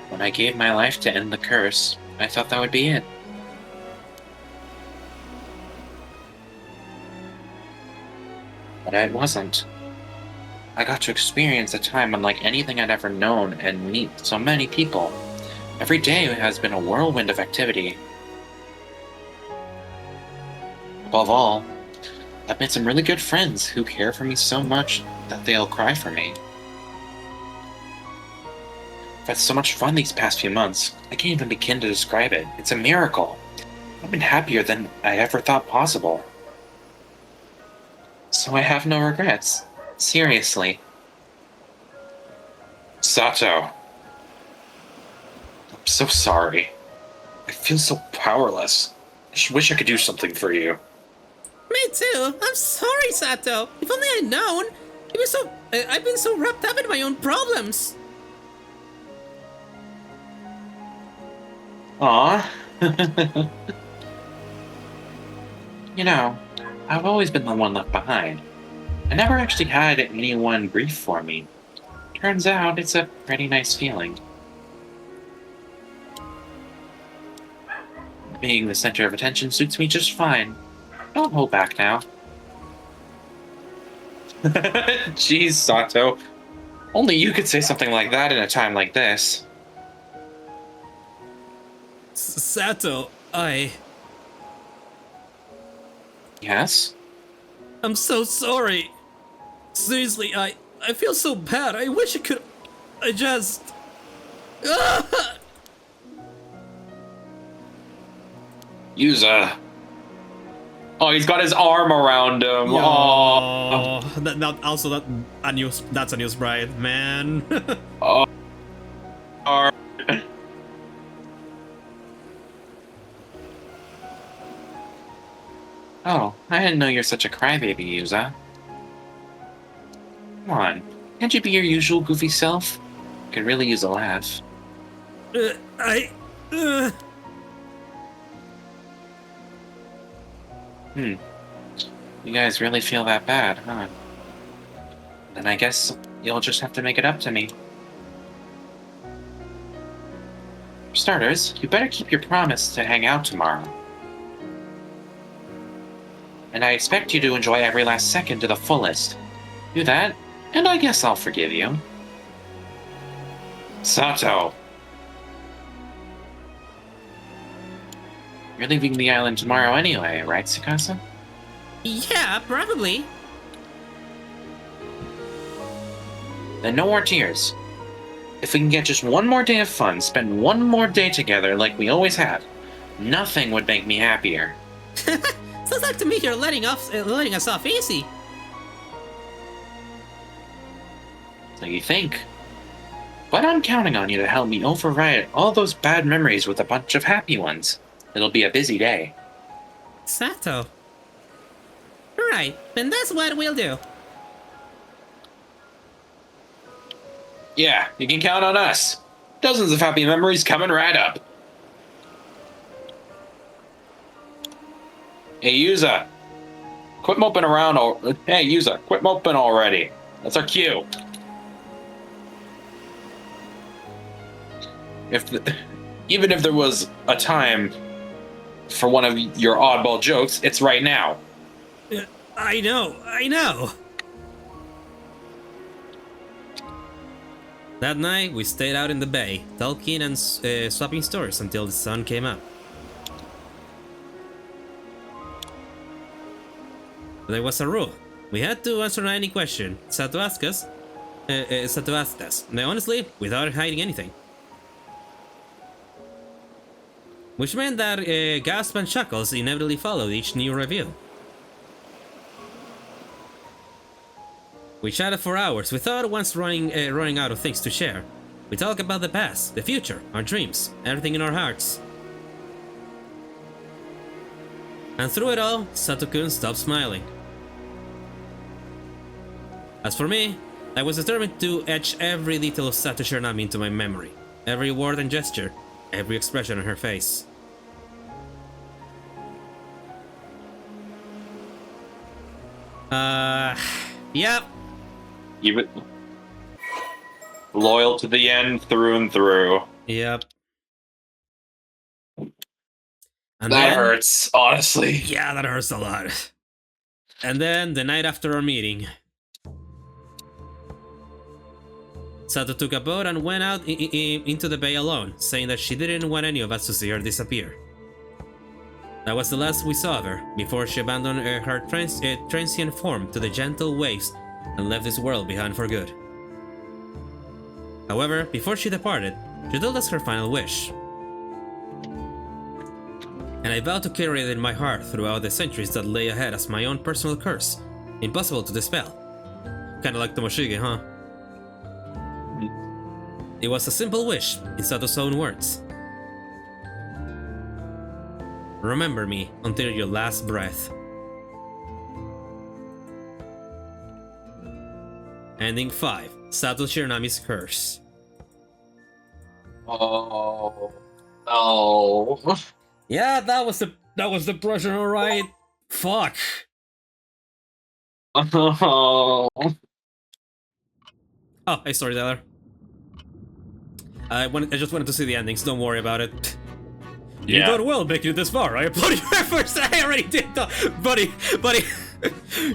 [SPEAKER 2] When I gave my life to end the curse, I thought that would be it. But it wasn't. I got to experience a time unlike anything I'd ever known and meet so many people. Every day has been a whirlwind of activity. Above all, I've made some really good friends who care for me so much that they'll cry for me. I've had so much fun these past few months, I can't even begin to describe it. It's a miracle. I've been happier than I ever thought possible. So I have no regrets. Seriously. Sato. I'm so sorry. I feel so powerless. I just wish I could do something for you.
[SPEAKER 3] Me too. I'm sorry, Sato. If only I'd known. I've been so wrapped up in my own problems.
[SPEAKER 2] Aww. I've always been the one left behind. I never actually had anyone grieve for me. Turns out it's a pretty nice feeling. Being the center of attention suits me just fine. Don't hold back now. Jeez, Sato. Only you could say something like that in a time like this.
[SPEAKER 3] Sato,
[SPEAKER 2] Yes?
[SPEAKER 3] I'm so sorry. Seriously, I feel so bad. I wish I could... I just...
[SPEAKER 2] Yuza. Oh, he's got his arm around him. Oh.
[SPEAKER 3] That's a new sprite, man.
[SPEAKER 2] Oh. Oh, I didn't know you're such a crybaby, Yuza. Come on, can't you be your usual goofy self? Could really use a laugh. You guys really feel that bad, huh? Then I guess you'll just have to make it up to me. For starters, you better keep your promise to hang out tomorrow. and I expect you to enjoy every last second to the fullest. Do that, and I guess I'll forgive you. Sato. You're leaving the island tomorrow anyway, right, Tsukasa?
[SPEAKER 3] Yeah, probably.
[SPEAKER 2] Then no more tears. If we can get just one more day of fun, spend one more day together like we always have, nothing would make me happier.
[SPEAKER 3] Sounds like to me you're letting us off easy.
[SPEAKER 2] So you think. But I'm counting on you to help me override all those bad memories with a bunch of happy ones. It'll be a busy day.
[SPEAKER 3] Sato. Right, then that's what we'll do.
[SPEAKER 2] Yeah, you can count on us. Dozens of happy memories coming right up. Hey, Yuza. Quit moping around. Hey, Yuza, quit moping already. That's our cue. Even if there was a time for one of your oddball jokes, it's right now.
[SPEAKER 3] I know. That night, we stayed out in the bay, talking and swapping stories until the sun came up. There was a rule. We had to answer any question Sato asked us. Honestly, without hiding anything. Which meant that gasps and chuckles inevitably followed each new review. We chatted for hours without once running out of things to share. We talked about the past, the future, our dreams, everything in our hearts. And through it all, Sato couldn't stop smiling. As for me, I was determined to etch every detail of Sato Shiranami into my memory. Every word and gesture, every expression on her face. Yep.
[SPEAKER 2] Even loyal to the end through and through.
[SPEAKER 3] Yep. And
[SPEAKER 2] that hurts, honestly.
[SPEAKER 3] Yeah, that hurts a lot. And then, the night after our meeting, Sato took a boat and went out into the bay alone, saying that she didn't want any of us to see her disappear. That was the last we saw of her, before she abandoned her transient form to the gentle waves and left this world behind for good. However, before she departed, she told us her final wish. And I vowed to carry it in my heart throughout the centuries that lay ahead as my own personal curse, impossible to dispel. Kinda like Tomoshige, huh? It was a simple wish, in Sato's own words. Remember me until your last breath. Ending 5. Sato Shiranami's Curse.
[SPEAKER 2] Oh. Oh.
[SPEAKER 3] Yeah, that was the pressure, alright. Fuck.
[SPEAKER 2] Oh.
[SPEAKER 3] Oh, hey, storyteller. I just wanted to see the endings, don't worry about it.
[SPEAKER 2] Yeah.
[SPEAKER 3] You done well making it this far. I applaud your efforts. I already did, buddy.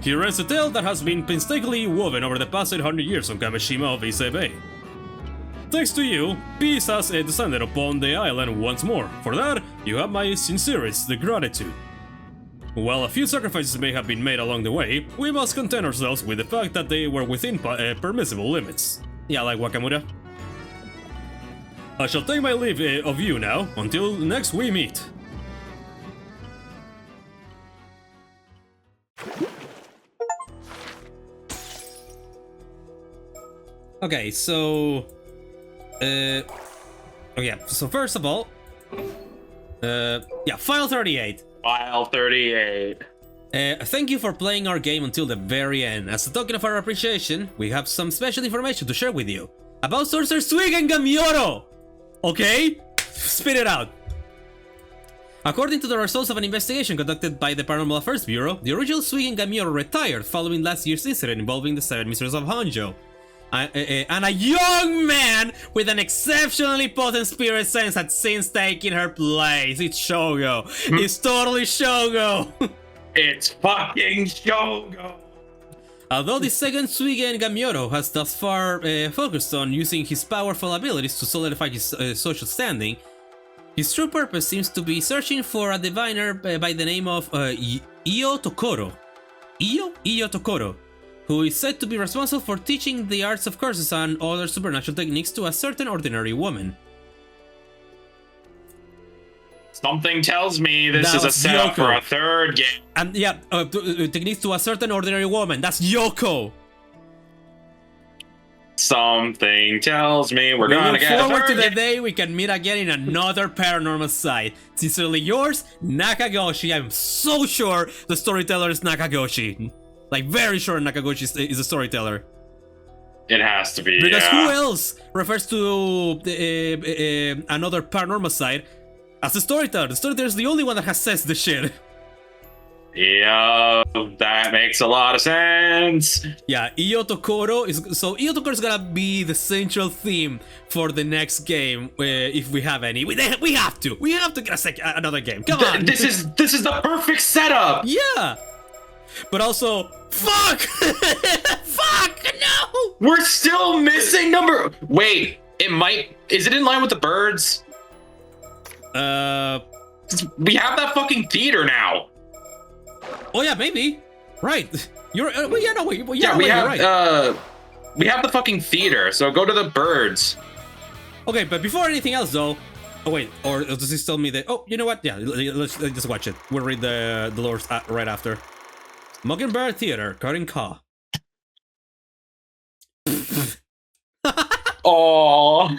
[SPEAKER 3] Here is a tale that has been painstakingly woven over the past 800 years on Kamishima of Ise Bay. Thanks to you, peace has descended upon the island once more. For that, you have my sincerest gratitude. While a few sacrifices may have been made along the way, we must content ourselves with the fact that they were within permissible limits. Yeah, like Wakamura. I shall take my leave of you now, until next we meet. Okay, so... so first of all... File 38.
[SPEAKER 2] File 38.
[SPEAKER 3] Thank you for playing our game until the very end. As a token of our appreciation, we have some special information to share with you. About Sorcerer Suigen Gamioro! Okay? Spit it out. According to the results of an investigation conducted by the Paranormal Affairs Bureau, the original Suigen Gamioro retired following last year's incident involving the 7 Misters of Honjo. And a young man with an exceptionally potent spirit sense had since taken her place. It's Shogo. It's totally Shogo.
[SPEAKER 2] It's fucking Shogo!
[SPEAKER 3] Although the second Suigen Gamyoto has thus far focused on using his powerful abilities to solidify his social standing, his true purpose seems to be searching for a diviner by the name of Io Tokoro. Io Tokoro, who is said to be responsible for teaching the arts of curses and other supernatural techniques to a certain ordinary woman.
[SPEAKER 2] Something tells me this is a setup for a third game.
[SPEAKER 3] And yeah, techniques to a certain ordinary woman. That's Yoko.
[SPEAKER 2] Something tells me we're gonna get a
[SPEAKER 3] forward
[SPEAKER 2] third
[SPEAKER 3] to the
[SPEAKER 2] game.
[SPEAKER 3] day we can meet again in another Paranormasight. Sincerely yours, Nakagoshi. I'm so sure the storyteller is Nakagoshi. Like, very sure Nakagoshi is a storyteller.
[SPEAKER 2] It has to be,
[SPEAKER 3] Because
[SPEAKER 2] yeah.
[SPEAKER 3] who else refers to another Paranormasight as a storyteller? The storyteller is the only one that has says the shit.
[SPEAKER 2] Yeah, that makes a lot of sense.
[SPEAKER 3] Yeah, Io Tokoro is gonna be the central theme for the next game if we have any. We have to get another game. Come on.
[SPEAKER 2] This is the perfect setup.
[SPEAKER 3] Yeah, but also fuck, fuck no.
[SPEAKER 2] We're still missing number. Wait, is it in line with the birds? We have that fucking theater now.
[SPEAKER 3] Oh yeah, maybe. Right. You're. Well, yeah, no, wait. Well,
[SPEAKER 2] Yeah,
[SPEAKER 3] yeah,
[SPEAKER 2] we
[SPEAKER 3] wait,
[SPEAKER 2] have
[SPEAKER 3] you're right.
[SPEAKER 2] we have the fucking theater. So go to the birds.
[SPEAKER 3] Okay, but before anything else, though. Oh wait, or does this tell me that? Oh, you know what? Yeah, let's just watch it. We'll read the lore right after. Mockingbird Theater, Karin Ka.
[SPEAKER 2] Oh.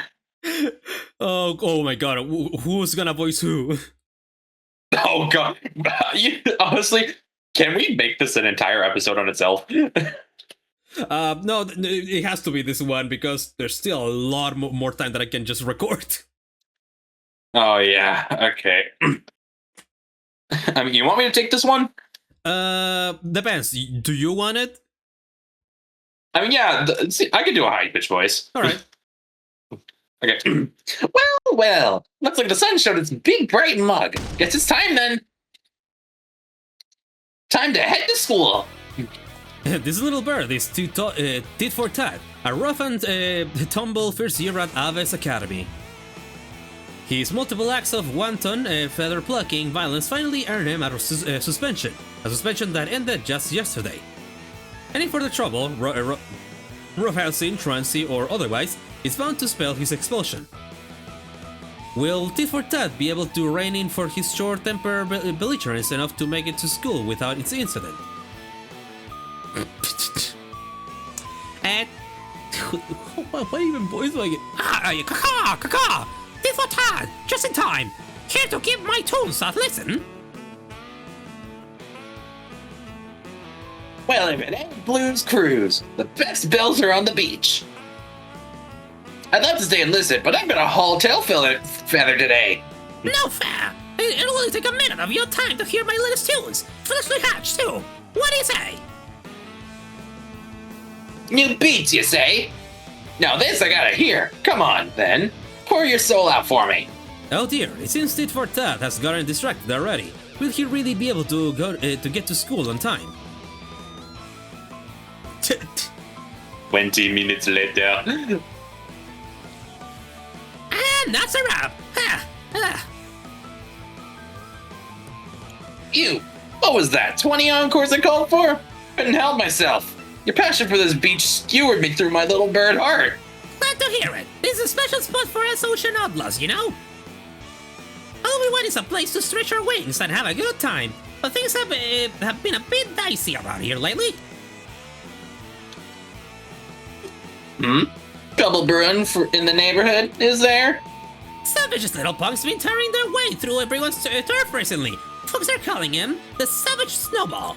[SPEAKER 3] Oh my god, who's gonna voice who?
[SPEAKER 2] Oh god. Honestly, can we make this an entire episode on itself?
[SPEAKER 3] No, it has to be this one because there's still a lot more time that I can just record.
[SPEAKER 2] Oh yeah. Okay. I mean, you want me to take this one?
[SPEAKER 3] Depends. Do you want it?
[SPEAKER 2] I mean, yeah. See, I can do a high pitched voice.
[SPEAKER 3] All right.
[SPEAKER 2] Okay. Well. Looks like the sun showed its big bright mug. Guess it's time then. Time to head to school.
[SPEAKER 3] This little bird is tit for tat, a rough and tumble first year at Aves Academy. His multiple acts of wanton feather plucking violence finally earned him a suspension that ended just yesterday. Any further trouble, roughhousing, truancy, or otherwise, is bound to spell his expulsion. Will Tit for Tat be able to rein in for his short-tempered belligerence enough to make it to school without its incident? What even voice do I get? Caca! Tit for Tat! Just in time! Here to give my tunes a listen!
[SPEAKER 2] Well, if it ain't Blues Cruise, the best bells are on the beach. I'd love to stay and listen, but I'm gonna haul tail feather today.
[SPEAKER 3] No fair! It'll only take a minute of your time to hear my latest tunes. Freshly hatched, too. What do you say?
[SPEAKER 2] New beats, you say? Now this I gotta hear. Come on, then. Pour your soul out for me.
[SPEAKER 3] Oh dear, it seems Tit for Tat has gotten distracted already. Will he really be able to to get to school on time?
[SPEAKER 2] 20 minutes later.
[SPEAKER 3] And that's a wrap!
[SPEAKER 2] Ew, what was that? 20 encores I called for? Couldn't help myself. Your passion for this beach skewered me through my little bird heart.
[SPEAKER 3] Glad to hear it. This is a special spot for us ocean outlaws, you know? All we want is a place to stretch our wings and have a good time. But things have been a bit dicey around here lately.
[SPEAKER 2] Trouble brewing in the neighborhood, is there?
[SPEAKER 3] Savage little punks been tearing their way through everyone's turf recently. Folks are calling him the Savage Snowball.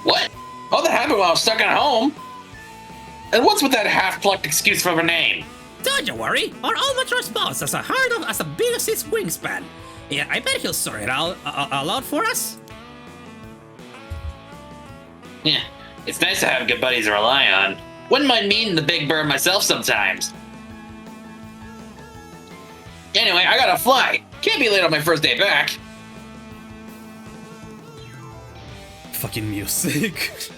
[SPEAKER 2] What? All that happened while I was stuck at home. And what's with that half-plucked excuse for a name?
[SPEAKER 3] Don't you worry, our almost response as as big as his wingspan. Yeah, I bet he'll sort it all out for us.
[SPEAKER 2] Yeah, it's nice to have good buddies to rely on. Wouldn't mind meeting the big bird myself sometimes. Anyway, I gotta fly. Can't be late on my first day back.
[SPEAKER 1] fucking music.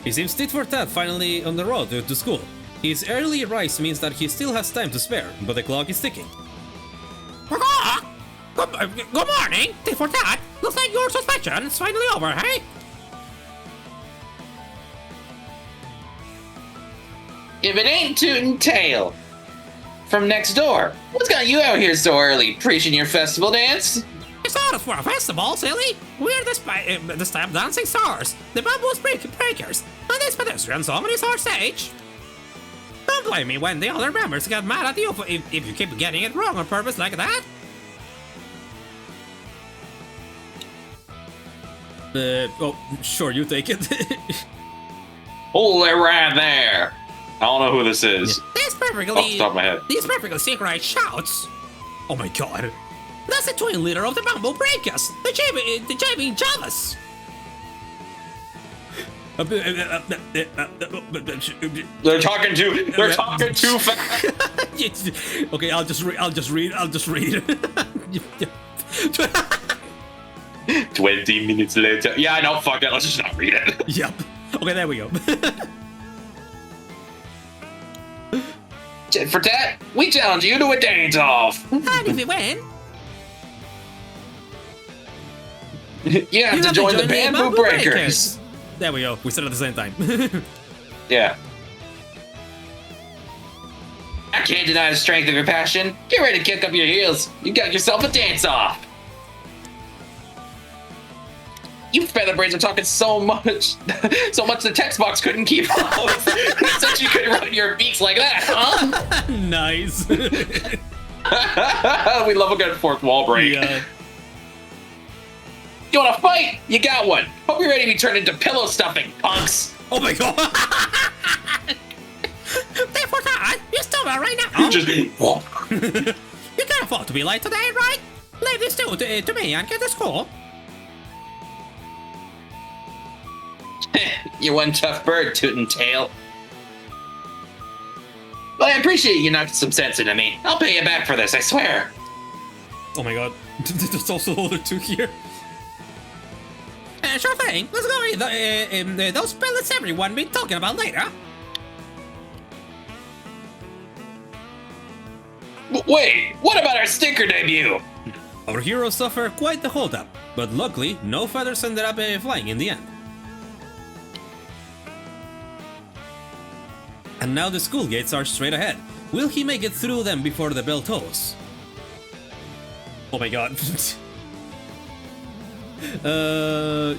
[SPEAKER 1] He seems tit for tat finally on the road to school. His early rise means that he still has time to spare, but the clock is ticking.
[SPEAKER 3] Good morning, tit for tat. Looks like your suspension is finally over, hey?
[SPEAKER 2] If it ain't Tootin' Tail from next door, what's got you out here so early, preaching your festival dance?
[SPEAKER 3] It's not for a festival, silly. We're the step dancing stars, the bamboo breakers, and these pedestrians on our stage. Don't blame me when the other members get mad at you if you keep getting it wrong on purpose like that.
[SPEAKER 1] Oh, sure, you take it.
[SPEAKER 2] Hold it right there. I don't know who this is.
[SPEAKER 3] These
[SPEAKER 2] Off the top of my head.
[SPEAKER 3] These perfectly synchronized shouts.
[SPEAKER 1] Oh my god.
[SPEAKER 3] That's the twin leader of the bamboo breakers, the Jamie Javas.
[SPEAKER 2] They're talking too fast.
[SPEAKER 1] Okay, I'll just read.
[SPEAKER 2] 20 minutes later. Yeah, I know, fuck it, let's just not read it.
[SPEAKER 1] Yep. Okay, there we go.
[SPEAKER 2] For that, we challenge you to a dance off.
[SPEAKER 3] And if you win,
[SPEAKER 2] you have to join the bamboo breakers.
[SPEAKER 1] There we go. We said it at the same time.
[SPEAKER 2] Yeah. I can't deny the strength of your passion. Get ready to kick up your heels. You got yourself a dance off. You featherbraids are talking so much the text box couldn't keep up. Such you couldn't run your beaks like that, huh?
[SPEAKER 1] Nice.
[SPEAKER 2] We love a good fourth wall break.
[SPEAKER 1] Yeah.
[SPEAKER 2] You want to fight? You got one. Hope you're ready to be turned into pillow stuffing, punks.
[SPEAKER 1] Oh my god.
[SPEAKER 3] therefore that, you stop it right now.
[SPEAKER 2] Just
[SPEAKER 3] You can't afford to be late today, right? Leave this to me and get to school.
[SPEAKER 2] You're one tough bird, Tootin' Tail. But I appreciate you knocked some sense into me. I'll pay you back for this, I swear.
[SPEAKER 1] Oh my god. There's also other two here.
[SPEAKER 3] Sure thing. Let's go eat those pellets everyone be talking about later.
[SPEAKER 2] Wait, what about our stinker debut?
[SPEAKER 1] Our heroes suffer quite the holdup, but luckily, no feathers ended up flying in the end. And now the school gates are straight ahead. Will he make it through them before the bell tolls? Oh my god.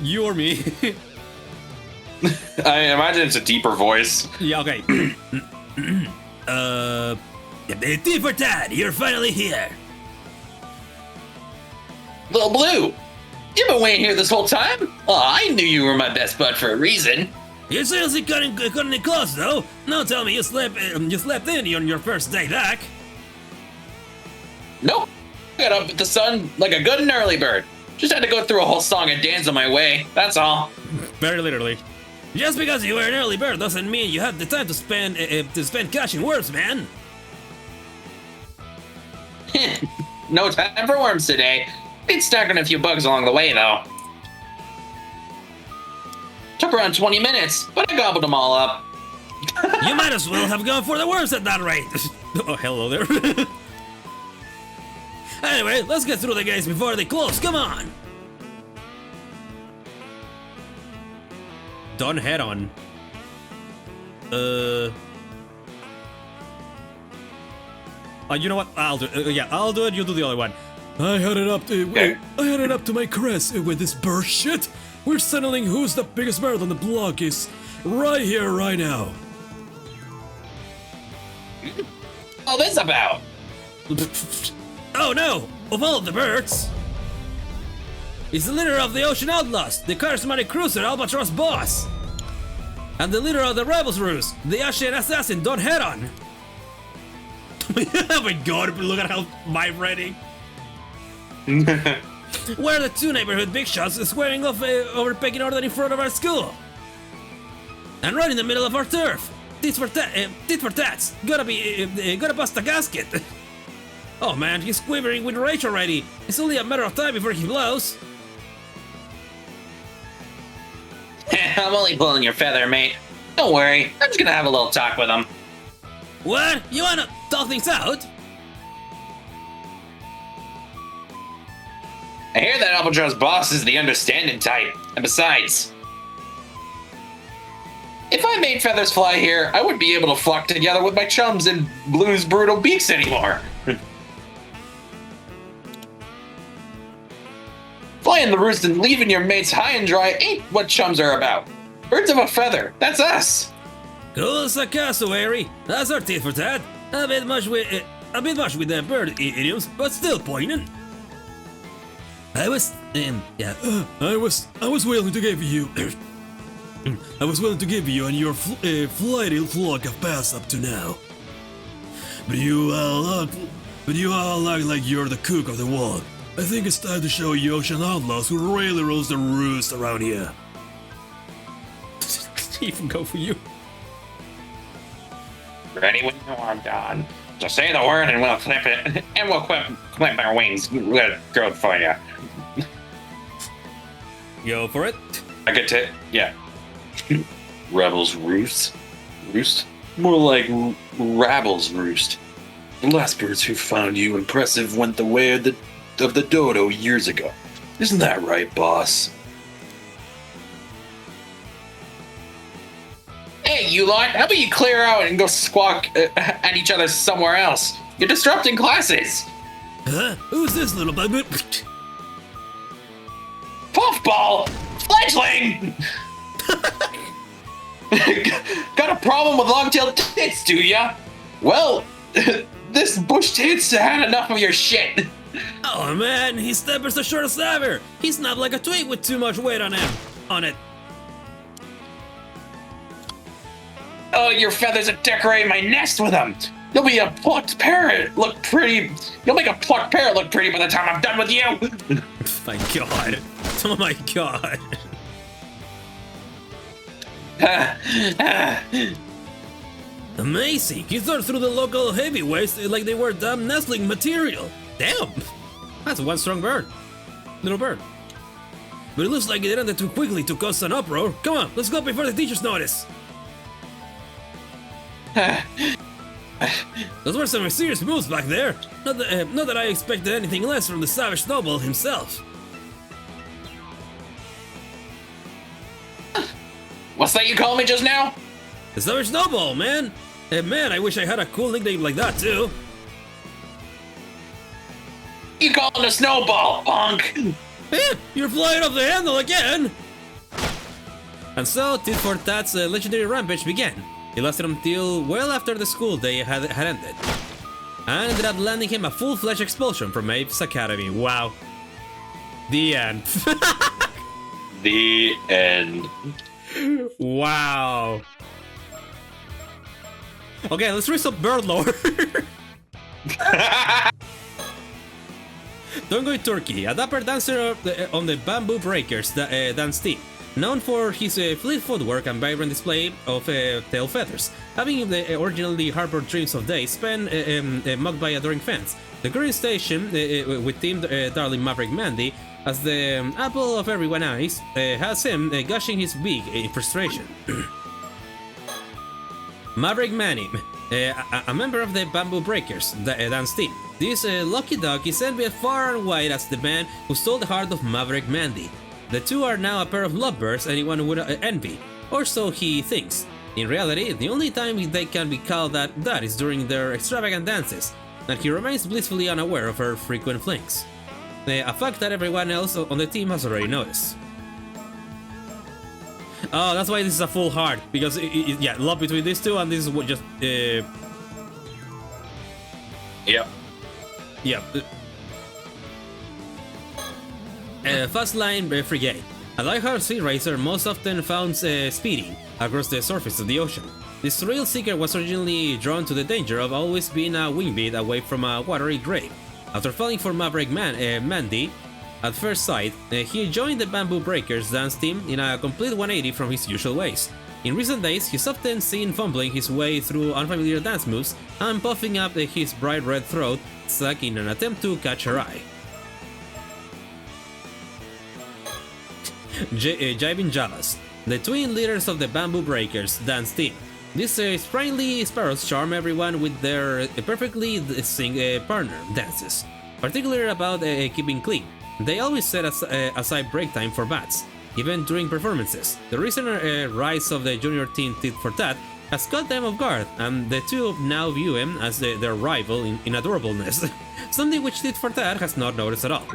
[SPEAKER 1] You or me?
[SPEAKER 2] I imagine it's a deeper voice.
[SPEAKER 1] Yeah, okay. Tea for Dad, you're finally here.
[SPEAKER 2] Little Blue, you've been waiting here this whole time? Oh, I knew you were my best bud for a reason.
[SPEAKER 1] You're seriously cutting it close, though. Now tell me you slept in on your first day back.
[SPEAKER 2] Nope. I got up with the sun like a good and early bird. Just had to go through a whole song and dance on my way. That's all.
[SPEAKER 1] Very literally. Just because you were an early bird doesn't mean you had the time to spend catching worms, man.
[SPEAKER 2] No time for worms today. Been stacking a few bugs along the way, though. Took around 20 minutes, but I gobbled them all up.
[SPEAKER 1] You might as well have gone for the worms at that rate. Oh, hello there. Anyway, let's get through the gates before they close. Come on. Don't head on. Oh, you know what? I'll do it. Yeah, I'll do it. You do the other one. I headed up to my crest with this bird shit. We're settling who's the biggest bird on the block is right here, right now.
[SPEAKER 2] All this about?
[SPEAKER 1] Oh no! Of all the birds! He's the leader of the Ocean Outlaws, the charismatic cruiser Albatross Boss! And the leader of the Rebels Ruse, the Ashen Assassin Don Heron! Oh my god, look at how vibrating! We're the two neighborhood big shots squaring off over pecking order in front of our school! And right in the middle of our turf! Tit for tats! Gotta bust a gasket! Oh man, he's quivering with rage already! It's only a matter of time before he blows!
[SPEAKER 2] I'm only pulling your feather, mate. Don't worry, I'm just gonna have a little talk with him.
[SPEAKER 3] What? You wanna talk things out?
[SPEAKER 2] I hear that Albatross boss is the understanding type, and besides, if I made feathers fly here, I wouldn't be able to flock together with my chums in Blue's brutal beaks anymore. Flying the roost and leaving your mates high and dry ain't what chums are about. Birds of a feather, that's us.
[SPEAKER 3] Cool as a cassowary. That's our tit for tat. A bit much with the bird idioms, but still poignant. I was willing to give you. I was willing to give you and your flighty flock a pass up to now. But you all act like you're the cook of the walk. I think it's time to show you ocean outlaws who really rules the roost around here. Even go for you.
[SPEAKER 2] Ready when you are, Don. Just say the word and we'll clip it, and we'll clip our wings. We'll go for you.
[SPEAKER 3] Go for it.
[SPEAKER 2] I get to, yeah. Rebels roost? Roost? More like rabbles roost. The last birds who found you impressive went the way of the dodo years ago. Isn't that right, boss? Hey, you lot, how about you clear out and go squawk at each other somewhere else? You're disrupting classes!
[SPEAKER 3] Huh? Who's this little baby?
[SPEAKER 2] Puffball! Fledgling! Got a problem with long-tailed tits, do ya? Well, this bush tits had enough of your shit.
[SPEAKER 3] Oh man, his stepper's the shortest ever. He snapped like a twig with too much weight on it.
[SPEAKER 2] Oh, your feathers are decorating my nest with them. You'll be a plucked parrot look pretty. You'll make a plucked parrot look pretty by the time I'm done with you.
[SPEAKER 3] My God. Oh my God. Amazing. He tore through the local heavyweights like they were damn nestling material. Damn. That's one strong bird. Little bird. But it looks like it ended too quickly to cause an uproar. Come on, let's go before the teachers notice. Those were some serious moves back there. Not that I expected anything less from the savage noble himself.
[SPEAKER 2] What's that you called me just now?
[SPEAKER 3] The savage noble, man. Man, I wish I had a cool nickname like that too.
[SPEAKER 2] You call him a snowball, punk.
[SPEAKER 3] You're flying off the handle again. And so, Tit for Tat's legendary rampage began. It lasted until well after the school day had ended, and ended up landing him a full-fledged expulsion from Apes Academy. Wow. The end.
[SPEAKER 2] The end.
[SPEAKER 3] Wow. Okay, let's read some bird lore. Tongoy Turkey, a dapper dancer on the Bamboo Breakers dance team. Known for his fleet footwork and vibrant display of tail feathers, having originally harbored dreams of days spent mocked by adoring fans. The current station, with Team Darling Maverick Mandy as the apple of everyone's eyes, has him gushing his beak in frustration. Maverick Manny, a member of the Bamboo Breakers dance team. This lucky dog is envied far and wide as the man who stole the heart of Maverick Mandy. The two are now a pair of lovebirds anyone would envy, or so he thinks. In reality, the only time they can be called that is during their extravagant dances, and he remains blissfully unaware of her frequent flings. A fact that everyone else on the team has already noticed. Oh, that's why this is a full heart, because yeah, love between these two, and this is what just
[SPEAKER 2] Yep.
[SPEAKER 3] Yep. Fast line frigate. A light-hearted sea racer most often found speeding across the surface of the ocean. This thrill seeker was originally drawn to the danger of always being a wingbeat away from a watery grave. After falling for Maverick Mandy at first sight, he joined the Bamboo Breakers dance team in a complete 180 from his usual ways. In recent days, he's often seen fumbling his way through unfamiliar dance moves and puffing up his bright red throat sack in an attempt to catch her eye. Jibin Jalas. the twin leaders of the Bamboo Breakers dance team. These sprightly sparrows charm everyone with their perfectly partner dances, particularly about keeping clean. They always set aside break time for bats, even during performances. The recent rise of the junior team Tit for Tat has caught them off guard, and the two now view him as their rival in adorableness, something which Tit for Tat has not noticed at all.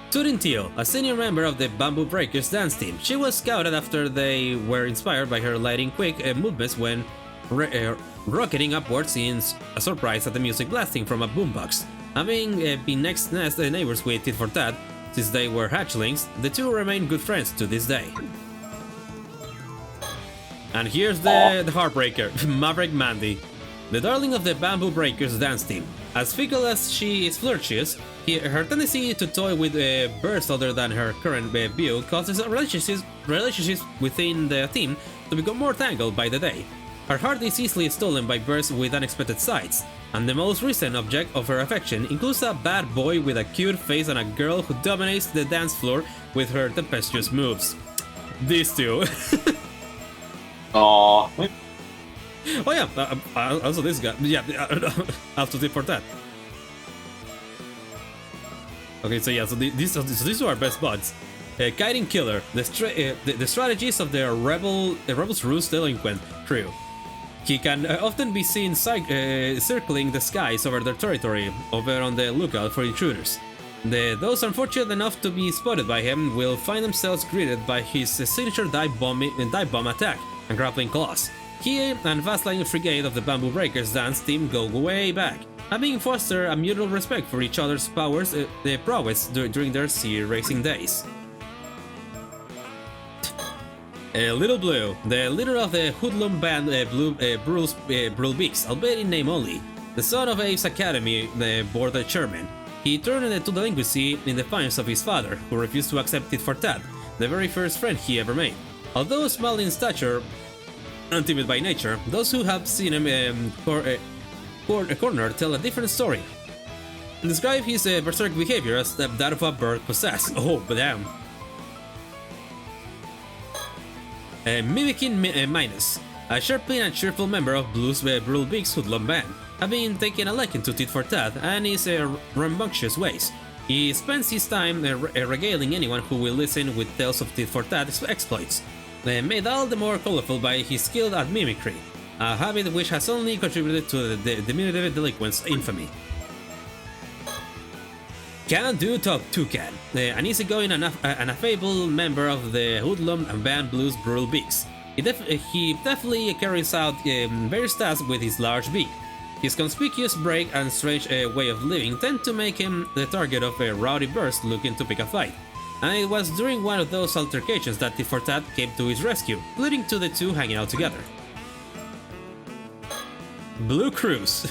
[SPEAKER 3] Turin Teal, a senior member of the Bamboo Breakers dance team. She was scouted after they were inspired by her lightning quick movements when rocketing upwards in a surprise at the music blasting from a boombox. Having been next neighbors with Tit for Tat since they were hatchlings, the two remain good friends to this day. And here's the heartbreaker, Maverick Mandy, the darling of the Bamboo Breakers dance team. As fickle as she is flirtatious, her tendency to toy with birds other than her current view causes relationships within the team to become more tangled by the day. Her heart is easily stolen by birds with unexpected sights, and the most recent object of her affection includes a bad boy with a cute face and a girl who dominates the dance floor with her tempestuous moves. These two.
[SPEAKER 2] Aww.
[SPEAKER 3] Oh yeah, also this guy. Yeah, after Tit for Tat. Okay, so yeah, so these are our best buds. Kiting Killer, the strategies of the Rebels Roost delinquent crew. He can often be seen circling the skies over their territory, over on the lookout for intruders. Those unfortunate enough to be spotted by him will find themselves greeted by his signature dive bomb attack and grappling claws. He and Fastline Frigate of the Bamboo Breakers dance team go way back, having fostered a mutual respect for each other's prowess during their sea racing days. Little Blue, the leader of the hoodlum band Brule Beaks, albeit in name only, the son of Abe's Academy board chairman. He turned to delinquency in defiance of his father, who refused to accept Tit for Tat, the very first friend he ever made. Although small in stature and timid by nature, those who have seen him cornered tell a different story. Describe his berserk behavior as that of a bird possessed. Oh, but damn. Mimicking Minus, a sharply and cheerful member of Blue's Brule Beaks hoodlum band, having taken a liking to Tit for Tat and his rambunctious ways. He spends his time regaling anyone who will listen with tales of Tit for Tat's exploits, made all the more colorful by his skill at mimicry, a habit which has only contributed to the diminutive delinquent's infamy. Can Do Talk Toucan, an easygoing and affable member of the hoodlum and band Blues Brule Beaks. He deftly carries out various tasks with his large beak. His conspicuous break and strange way of living tend to make him the target of rowdy birds looking to pick a fight. And it was during one of those altercations that Tit for Tat came to his rescue, leading to the two hanging out together. Blues Cruise,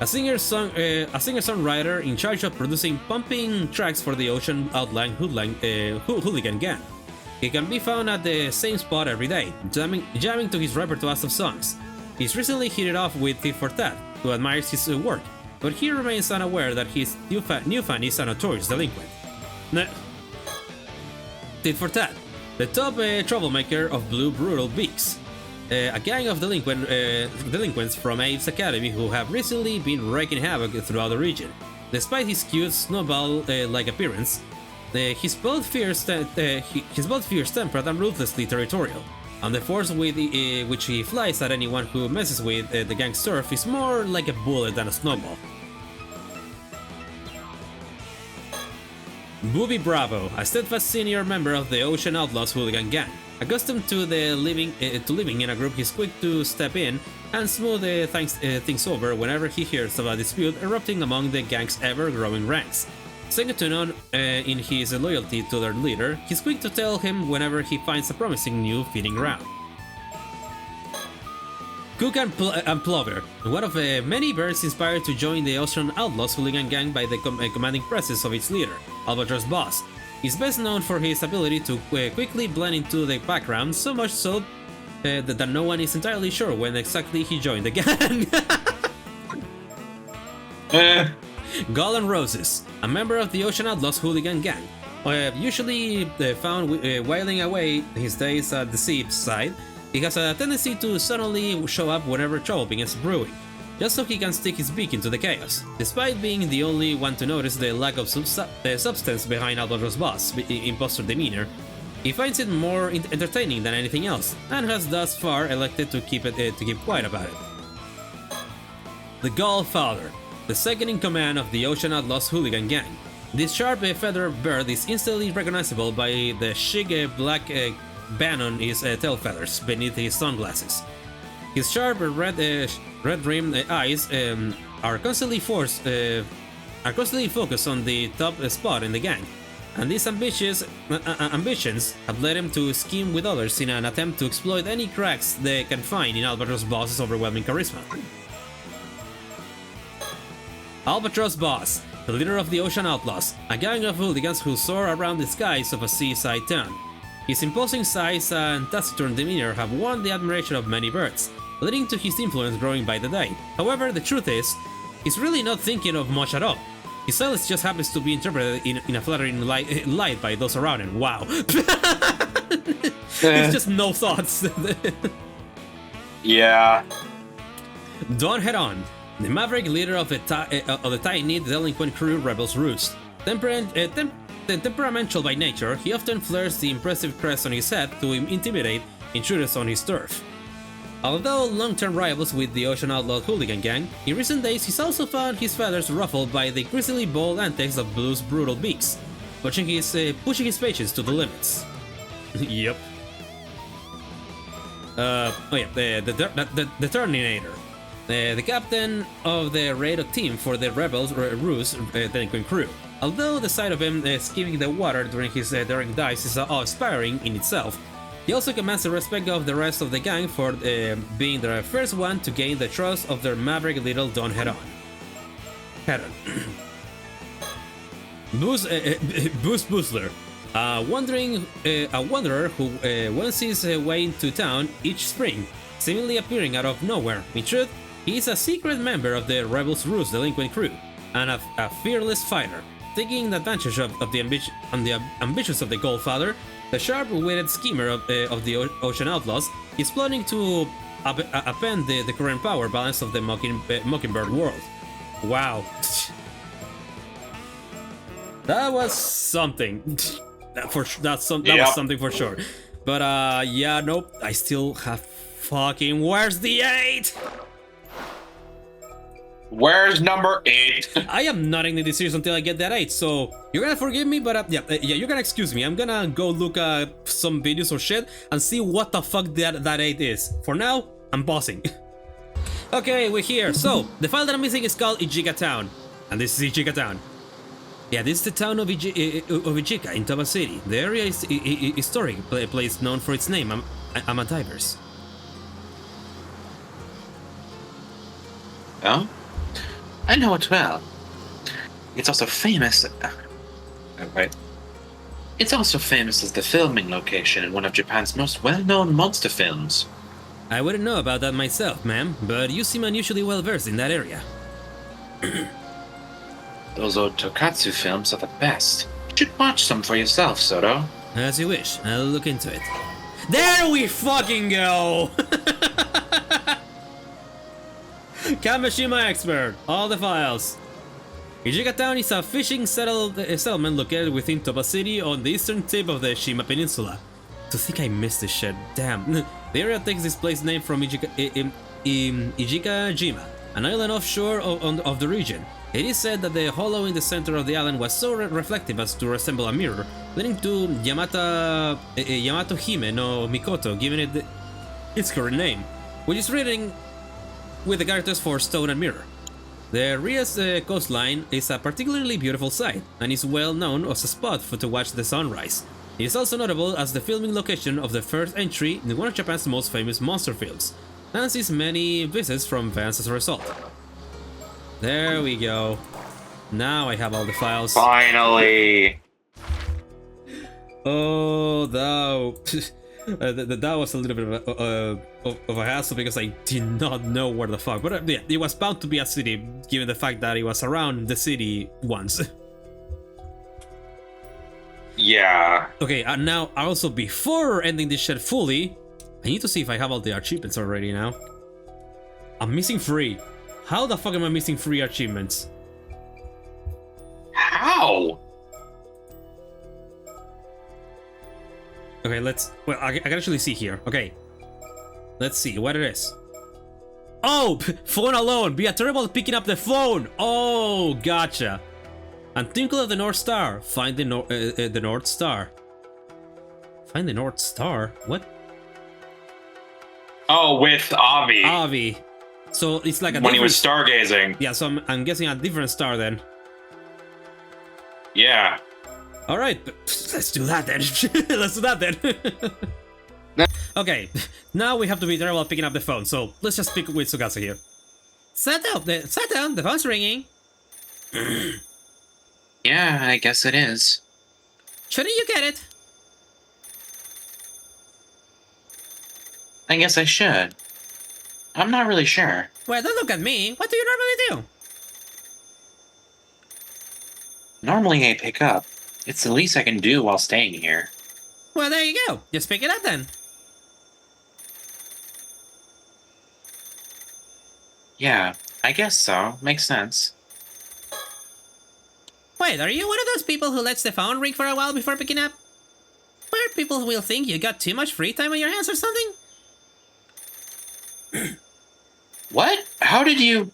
[SPEAKER 3] a singer-songwriter in charge of producing pumping tracks for the Ocean Outline Hooligan Gang. He can be found at the same spot every day, jamming to his repertoire of songs. He's recently hit it off with Tit for Tat, who admires his work, but he remains unaware that his new fan is a notorious delinquent. Tit for Tat, the top troublemaker of Blue Brule Beaks, a gang of delinquents from Abe's Academy who have recently been wreaking havoc throughout the region. Despite his cute snowball-like appearance, he's both fierce-tempered and ruthlessly territorial, and the force with which he flies at anyone who messes with the gang's turf is more like a bullet than a snowball. Booby Bravo, a steadfast senior member of the Ocean Outlaws Hooligan Gang. Accustomed to living in a group, he's quick to step in and smooth things over whenever he hears of a dispute erupting among the gang's ever-growing ranks. Second to none in his loyalty to their leader, he's quick to tell him whenever he finds a promising new feeding ground. Cook and Plover, one of many birds inspired to join the Ocean Outlaws Hooligan Gang by the commanding presence of its leader, Albatross Boss. He's best known for his ability to quickly blend into the background, so much so that no one is entirely sure when exactly he joined the gang. Gull and Roses, a member of the Ocean Outlaws Hooligan Gang. Usually found whiling away his days at the seaside, he has a tendency to suddenly show up whenever trouble begins brewing, just so he can stick his beak into the chaos. Despite being the only one to notice the lack of substance behind Albatross Boss' imposter demeanor, he finds it more entertaining than anything else, and has thus far elected to keep quiet about it. The Godfather, the second in command of the Ocean Outlaws hooligan gang. This sharp feathered bird is instantly recognizable by the chic black band on his tail feathers beneath his sunglasses. His sharp red-rimmed eyes are constantly focused on the top spot in the gang, and these ambitions have led him to scheme with others in an attempt to exploit any cracks they can find in Albatross Boss's overwhelming charisma. Albatross Boss, the leader of the Ocean Outlaws, a gang of hooligans who soar around the skies of a seaside town. His imposing size and taciturn demeanor have won the admiration of many birds, leading to his influence growing by the day. However, the truth is, he's really not thinking of much at all. His silence just happens to be interpreted in a flattering light by those around him. Wow. It's just no thoughts.
[SPEAKER 2] Yeah.
[SPEAKER 3] Don Head-On, the maverick leader of the tight-knit delinquent crew Rebels Roost. Temperamental by nature, he often flares the impressive crest on his head to intimidate intruders on his turf. Although long-term rivals with the Ocean Outlaw hooligan gang, in recent days he's also found his feathers ruffled by the grisly bold antics of Blue's brutal beaks, pushing his patience to the limits. Yep. The Terminator. The captain of the radar team for the Rebels Ruse delinquent crew. Although the sight of him skimming the water during his daring dives is awe-inspiring in itself, he also commands the respect of the rest of the gang for being the first one to gain the trust of their maverick little Don Head-On. Boost Boozler, a wanderer who wends his way into town each spring, seemingly appearing out of nowhere. In truth, he is a secret member of the Rebels Ruse delinquent crew, and a fearless fighter. Taking advantage of the ambitions of the Godfather, the sharp-witted schemer of the Ocean Outlaws is plotting to upend the current power balance of the Mockingbird world. Wow. That was something. That was something for sure. But yeah, nope. I still have fucking. Where's the 8?
[SPEAKER 2] Where's number 8?
[SPEAKER 3] I am not in the series until I get that 8, so you're gonna forgive me, but yeah, you're gonna excuse me. I'm gonna go look at some videos or shit and see what the fuck that 8 is. For now, I'm pausing. Okay, we're here. So, the file that I'm missing is called Ijiga Town, and this is Ijiga Town. Yeah, this is the town of Ijiga in Toba City. The area is a historic place known for its name, Amadivers.
[SPEAKER 2] Oh? I know it well. It's also famous. Right. It's also famous as the filming location in one of Japan's most well-known monster films.
[SPEAKER 3] I wouldn't know about that myself, ma'am, but you seem unusually well-versed in that area.
[SPEAKER 2] Those old Tokatsu films are the best. You should watch some for yourself, Soto.
[SPEAKER 3] As you wish. I'll look into it. There we fucking go! Kamishima expert, all the files. Ijiga Town is a fishing settlement located within Toba City on the eastern tip of the Shima Peninsula. To think I missed this shit, damn. The area takes its place name from Ijiga-jima, an island offshore of the region. It is said that the hollow in the center of the island was so reflective as to resemble a mirror, leading to Yamato Hime no Mikoto giving it its current name, which is written with the characters for stone and mirror. The area's coastline is a particularly beautiful sight, and is well known as a spot to watch the sunrise. It is also notable as the filming location of the first entry in one of Japan's most famous monster films, and sees many visits from fans as a result. There we go. Now I have all the files.
[SPEAKER 2] Finally!
[SPEAKER 3] Oh, thou. That was a little bit of a hassle because I did not know where the fuck. But yeah, it was bound to be a city, given the fact that it was around the city once.
[SPEAKER 2] Yeah.
[SPEAKER 1] Okay, now also before ending this shit fully, I need to see if I have all the achievements already now. I'm missing 3. How the fuck am I missing 3 achievements?
[SPEAKER 2] How?
[SPEAKER 1] Okay, well, I can actually see here. Okay. Let's see what it is. Oh, phone alone. Be a terrible at picking up the phone. Oh, gotcha. And Twinkle of the North Star. Find the North Star. Find the North Star? What?
[SPEAKER 2] Oh, with Avi.
[SPEAKER 1] Avi. So it's like a
[SPEAKER 2] when he was stargazing.
[SPEAKER 1] Yeah, so I'm guessing a different star then.
[SPEAKER 2] Yeah.
[SPEAKER 1] All right, let's do that then. Let's do that then. Okay, now we have to be terrible at picking up the phone, so let's just speak with Sugasa here. Sit down, the phone's ringing.
[SPEAKER 2] Yeah, I guess it is.
[SPEAKER 3] Shouldn't you get it?
[SPEAKER 2] I guess I should. I'm not really sure.
[SPEAKER 3] Well, don't look at me. What do you normally do?
[SPEAKER 2] Normally I pick up. It's the least I can do while staying here.
[SPEAKER 3] Well, there you go. Just pick it up then.
[SPEAKER 2] Yeah, I guess so. Makes sense.
[SPEAKER 3] Wait, are you one of those people who lets the phone ring for a while before picking up? Where people will think you got too much free time on your hands or something?
[SPEAKER 2] What? How did you...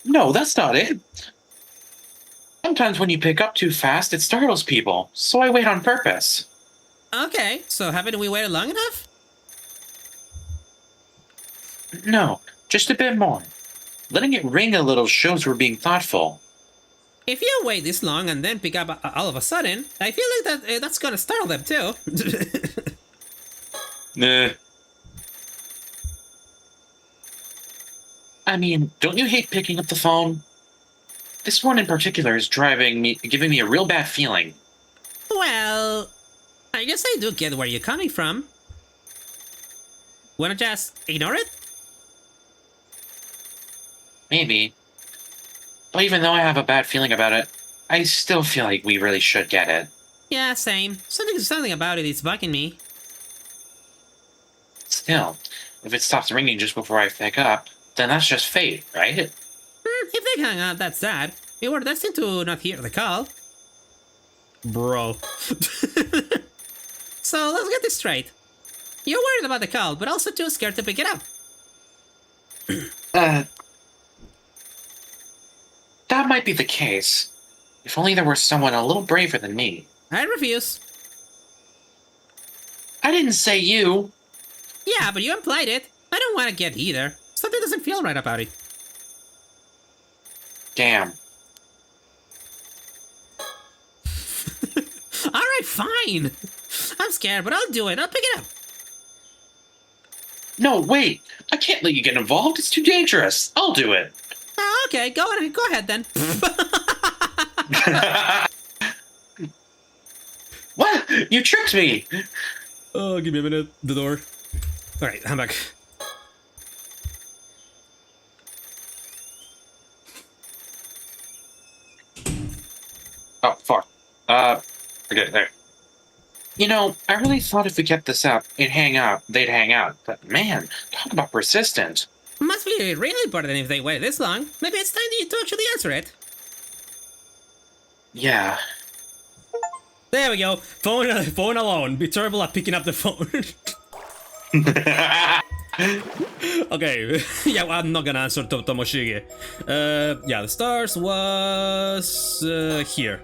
[SPEAKER 2] No, that's not it. Sometimes when you pick up too fast, it startles people, so I wait on purpose.
[SPEAKER 3] Okay, so haven't we waited long enough?
[SPEAKER 2] No, just a bit more. Letting it ring a little shows we're being thoughtful.
[SPEAKER 3] If you wait this long and then pick up all of a sudden, I feel like that's gonna startle them too.
[SPEAKER 2] Nah. I mean, don't you hate picking up the phone? This one in particular is giving me a real bad feeling.
[SPEAKER 3] Well, I guess I do get where you're coming from. Wanna just ignore it?
[SPEAKER 2] Maybe. But even though I have a bad feeling about it, I still feel like we really should get it.
[SPEAKER 3] Yeah, same. Something about it is bugging me.
[SPEAKER 2] Still, if it stops ringing just before I pick up, then that's just fate, right?
[SPEAKER 3] If they hung up, that's that. We were destined to not hear the call.
[SPEAKER 1] Bro.
[SPEAKER 3] So let's get this straight. You're worried about the call, but also too scared to pick it up.
[SPEAKER 2] That might be the case. If only there were someone a little braver than me.
[SPEAKER 3] I refuse.
[SPEAKER 2] I didn't say you.
[SPEAKER 3] Yeah, but you implied it. I don't want to get either. Something doesn't feel right about it.
[SPEAKER 2] Damn.
[SPEAKER 3] Alright, fine. I'm scared, but I'll do it. I'll pick it up.
[SPEAKER 2] No, wait. I can't let you get involved. It's too dangerous. I'll do it.
[SPEAKER 3] Okay, go ahead then.
[SPEAKER 2] What? You tricked me.
[SPEAKER 1] Oh, give me a minute. The door. Alright, I'm back.
[SPEAKER 2] Oh, fuck. Okay, there. You know, I really thought if we kept this up, they'd hang out. But man, talk about persistent.
[SPEAKER 3] Must be really important if they waited this long. Maybe it's time to actually answer it.
[SPEAKER 2] Yeah.
[SPEAKER 1] There we go. Phone alone. Be terrible at picking up the phone. Okay. Yeah, well, I'm not gonna answer Tomoshige. Yeah, the stars was here.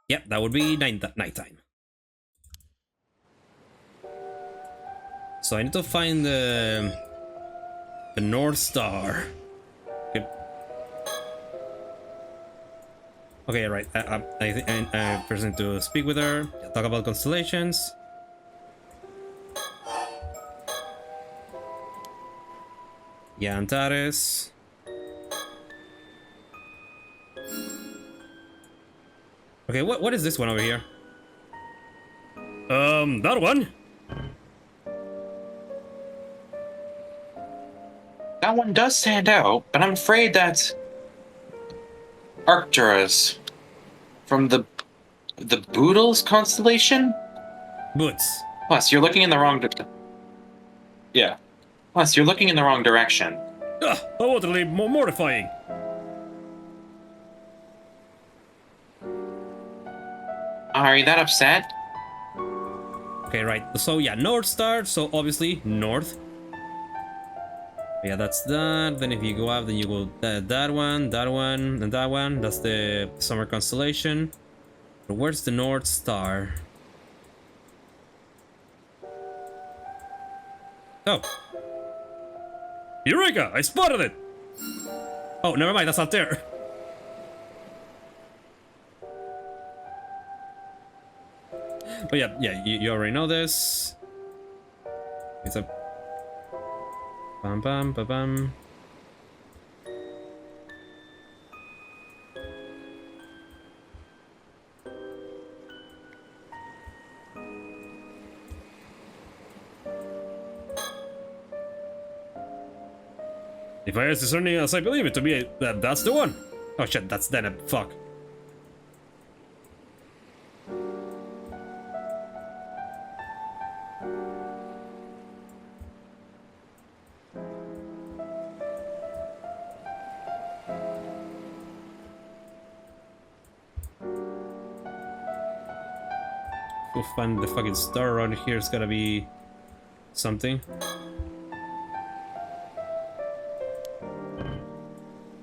[SPEAKER 1] Yep, that would be nighttime. So I need to find the North Star. Okay. Okay, right. I think I present to speak with her. Talk about constellations. Yeah, Antares. Okay, what is this one over here? That one?
[SPEAKER 2] That one does stand out, but I'm afraid that's Arcturus from the Boodles constellation.
[SPEAKER 1] Boots.
[SPEAKER 2] Plus, you're looking in the wrong. Yeah. Plus, you're looking in the wrong direction.
[SPEAKER 1] Ah, utterly mortifying.
[SPEAKER 2] Are you that upset?
[SPEAKER 1] Okay, right. So yeah, North Star. So obviously north. Yeah, that's that. Then if you go up, then you go that one, and that one. That's the summer constellation. But where's the North Star? Oh. Eureka! I spotted it! Oh, never mind, that's not there. But yeah, you already know this. It's a bam bam ba bam. If I as discerning as I believe it to be, that's the one. Oh shit, that's then a fuck. We'll find the fucking star around here. It's gotta be something.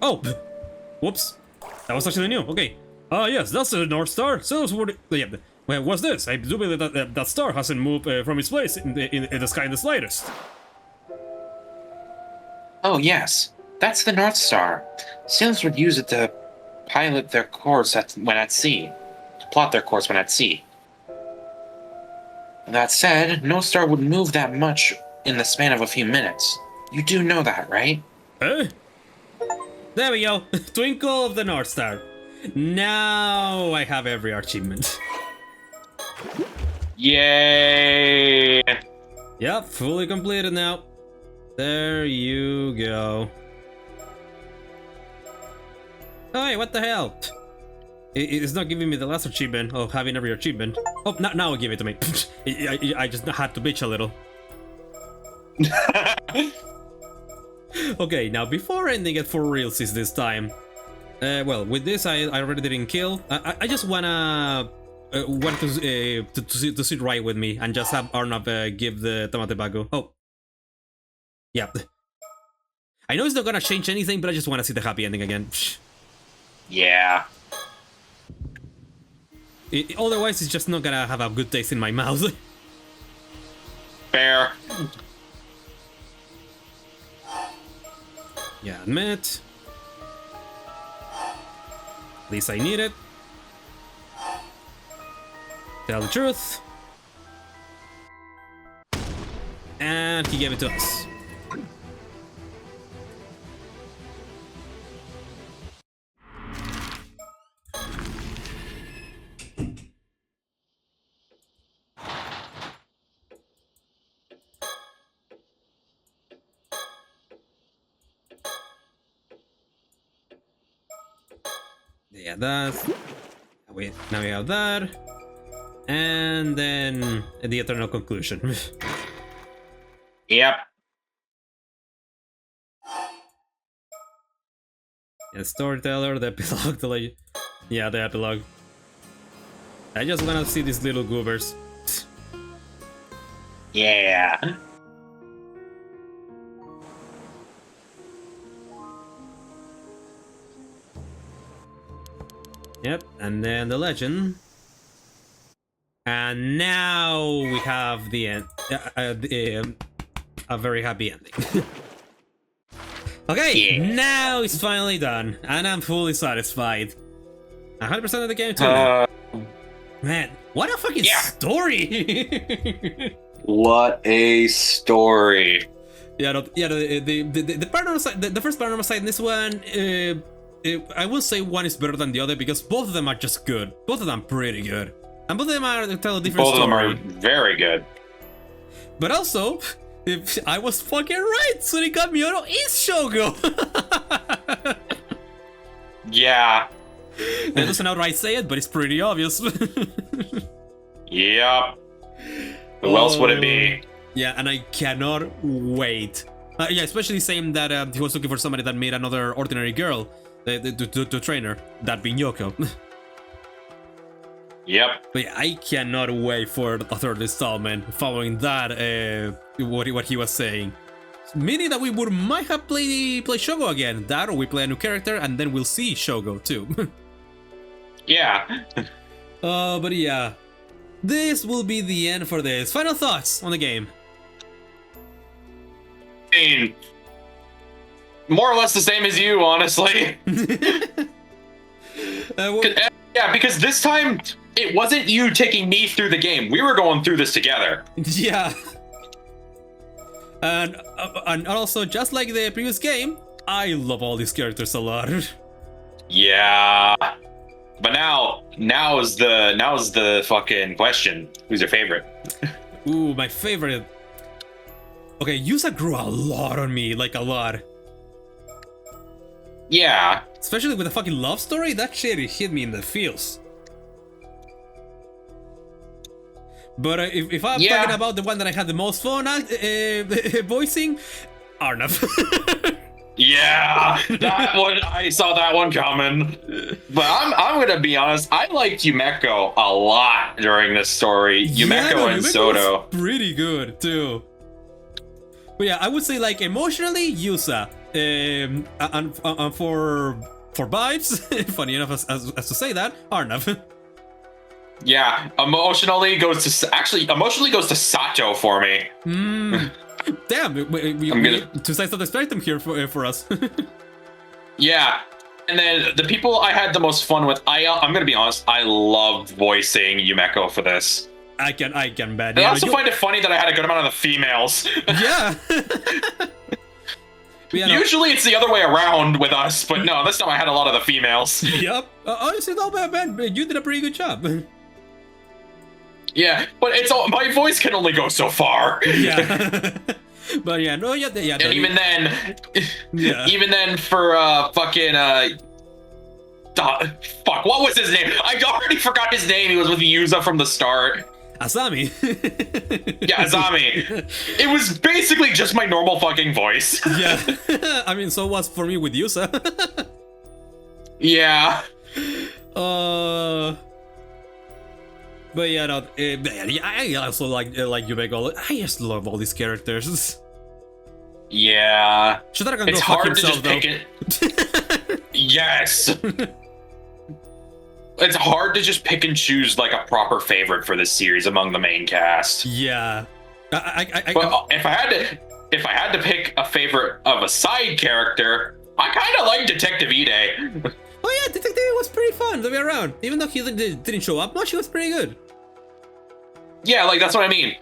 [SPEAKER 1] Oh! Whoops. That was actually new. Okay. Yes, that's the North Star. So, yeah. Well, what's this? I do believe that star hasn't moved from its place in the sky in the slightest.
[SPEAKER 2] Oh, yes. That's the North Star. Sailors would use it to pilot their course when at sea. To plot their course when at sea. That said, no star would move that much in the span of a few minutes. You do know that, right?
[SPEAKER 1] Eh? There we go. Twinkle of the North Star. Now I have every achievement.
[SPEAKER 2] Yay!
[SPEAKER 1] Yep, fully completed now. There you go. Oh, hey, what the hell? It's not giving me the last achievement of having every achievement. Oh, now give it to me. I just had to bitch a little. Okay, now before ending it for realsies this time. Well, with this I already didn't kill. I just wanna want to sit right with me and just have Arnav give the tomate bago. Oh, yeah. I know it's not gonna change anything, but I just want to see the happy ending again.
[SPEAKER 2] Yeah.
[SPEAKER 1] Otherwise, it's just not gonna have a good taste in my mouth.
[SPEAKER 2] Fair.
[SPEAKER 1] Yeah, admit. At least I need it. Tell the truth. And he gave it to us. Yeah, that. Wait, now we have that. And then the eternal conclusion.
[SPEAKER 2] Yep.
[SPEAKER 1] Yeah, storyteller, the epilogue, the legend. Yeah, the epilogue. I just wanna see these little goobers.
[SPEAKER 2] Yeah.
[SPEAKER 1] Yep, and then the legend. And now we have the end. A very happy ending. Okay,
[SPEAKER 2] Yeah.
[SPEAKER 1] now it's finally done, and I'm fully satisfied. 100% of the game too. Now. Man, what a fucking
[SPEAKER 2] Yeah.
[SPEAKER 1] story!
[SPEAKER 2] What a story.
[SPEAKER 1] Yeah, the Paranormasight, the first Paranormasight, this one, I will say one is better than the other because both of them are just good. Both of them pretty good, and both of them are tell a different
[SPEAKER 2] Both of
[SPEAKER 1] story.
[SPEAKER 2] them are very good.
[SPEAKER 1] But also,
[SPEAKER 3] If I was fucking right, Tsurika Miyono is Shogo.
[SPEAKER 2] Yeah.
[SPEAKER 3] That doesn't outright say it, but it's pretty obvious.
[SPEAKER 2] Yep. Who else would it be?
[SPEAKER 3] Yeah, and I cannot wait. Yeah, especially saying that he was looking for somebody that made another ordinary girl to train her, that being Yoko.
[SPEAKER 2] Yep.
[SPEAKER 3] But yeah, I cannot wait for the third installment following that, what he was saying. Meaning that we might have play Shogo again. That, or we play a new character, and then we'll see Shogo too.
[SPEAKER 2] Yeah.
[SPEAKER 3] But yeah. This will be the end for this. Final thoughts on the game.
[SPEAKER 2] I mean, more or less the same as you, honestly. Yeah, because this time, it wasn't you taking me through the game. We were going through this together.
[SPEAKER 3] Yeah. And also, just like the previous game, I love all these characters a lot.
[SPEAKER 2] Yeah. But now is the fucking question. Who's your favorite?
[SPEAKER 3] Ooh, my favorite. Okay, Yusa grew a lot on me, like a lot.
[SPEAKER 2] Yeah.
[SPEAKER 3] Especially with the fucking love story, that shit hit me in the feels. But if I'm talking about the one that I had the most fun voicing, Arnav.
[SPEAKER 2] Yeah, that one, I saw that one coming. But I'm gonna be honest, I liked Yumeko a lot during this story. Yumeko and Soto.
[SPEAKER 3] Was pretty good too. But yeah, I would say like emotionally, Yusa. And for vibes, funny enough as to say that, Arnav.
[SPEAKER 2] Yeah, emotionally goes to Sato for me.
[SPEAKER 3] Damn, we two sides of the spectrum here for us.
[SPEAKER 2] Yeah, and then the people I had the most fun with, I'm gonna be honest, I loved voicing Yumeko for this.
[SPEAKER 3] I can bet.
[SPEAKER 2] I also find it funny that I had a good amount of the females.
[SPEAKER 3] Yeah.
[SPEAKER 2] Usually it's the other way around with us, but no, this time I had a lot of the females.
[SPEAKER 3] Yep. Honestly, not bad, man. You did a pretty good job.
[SPEAKER 2] Yeah, but my voice can only go so far.
[SPEAKER 3] Yeah. But yeah, no, yeah.
[SPEAKER 2] And even then, for fucking fuck, what was his name? I already forgot his name. He was with Yuza from the start.
[SPEAKER 3] Asami.
[SPEAKER 2] Yeah, Asami. It was basically just my normal fucking voice.
[SPEAKER 3] Yeah. I mean, so was for me with Yusa.
[SPEAKER 2] Yeah.
[SPEAKER 3] But yeah, no, I also like Yumeko. I just love all these characters.
[SPEAKER 2] Yeah.
[SPEAKER 3] Shotara can
[SPEAKER 2] it's
[SPEAKER 3] go fuck
[SPEAKER 2] hard
[SPEAKER 3] himself,
[SPEAKER 2] to just pick it. Yes. It's hard to just pick and choose like a proper favorite for this series among the main cast.
[SPEAKER 3] Yeah.
[SPEAKER 2] But if I had to pick a favorite of a side character, I kind of like Detective Ide.
[SPEAKER 3] Oh yeah, Detective was pretty fun to be around. Even though he didn't show up much, he was pretty good.
[SPEAKER 2] Yeah, like that's what I mean.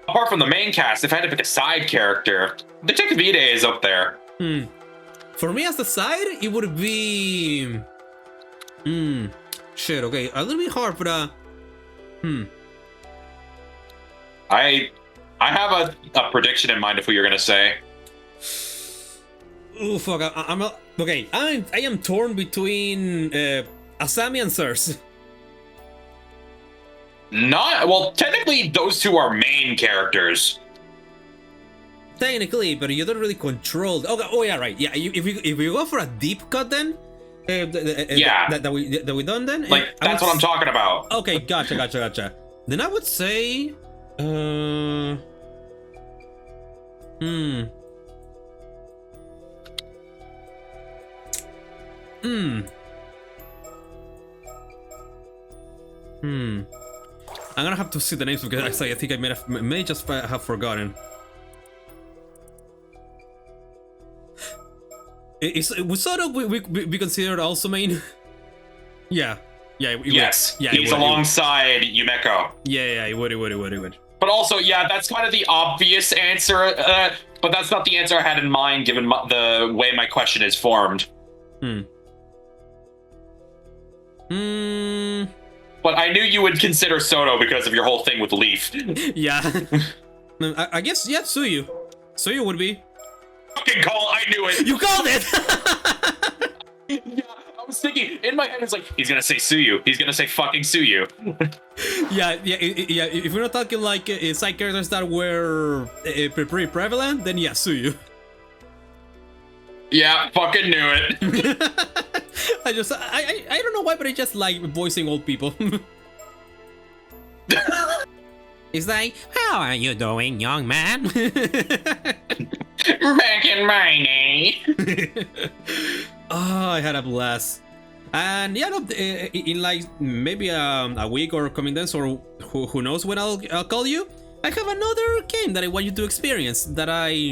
[SPEAKER 2] Apart from the main cast, if I had to pick a side character, Detective Ide is up there.
[SPEAKER 3] For me as a side, it would be... Shit, okay, a little bit hard, but
[SPEAKER 2] I have a prediction in mind of who you're gonna say.
[SPEAKER 3] Oh fuck, I am torn between Asami and Circe.
[SPEAKER 2] Well, technically those two are main characters.
[SPEAKER 3] Technically, but you don't really control. Okay, oh yeah, right. Yeah, if we go for a deep cut, then that we done then.
[SPEAKER 2] Like that's what I'm talking about.
[SPEAKER 3] Okay, gotcha. Then I would say, I'm gonna have to see the names because I think I may just have forgotten. Was Soto we considered also main? Yeah.
[SPEAKER 2] Yes.
[SPEAKER 3] Yeah,
[SPEAKER 2] he's alongside Yumeko.
[SPEAKER 3] Yeah, it would.
[SPEAKER 2] But also, yeah, that's kind of the obvious answer, but that's not the answer I had in mind given the way my question is formed. But I knew you would consider Soto because of your whole thing with Leaf.
[SPEAKER 3] Yeah. I guess, yeah, Tsuyu. So you would be.
[SPEAKER 2] Fucking call! I knew it.
[SPEAKER 3] You called it.
[SPEAKER 2] Yeah, I was thinking in my head. It's like he's gonna say sue you. He's gonna say fucking sue you.
[SPEAKER 3] Yeah. If we're not talking like side characters that were pretty prevalent, then yeah, sue you.
[SPEAKER 2] Yeah, fucking knew it.
[SPEAKER 3] I don't know why, but I just like voicing old people. It's like, how are you doing, young man?
[SPEAKER 2] Back in my day.
[SPEAKER 3] Oh, I had a blast. And yeah, no, in like maybe a week or coming days, or who knows when I'll call you, I have another game that I want you to experience that I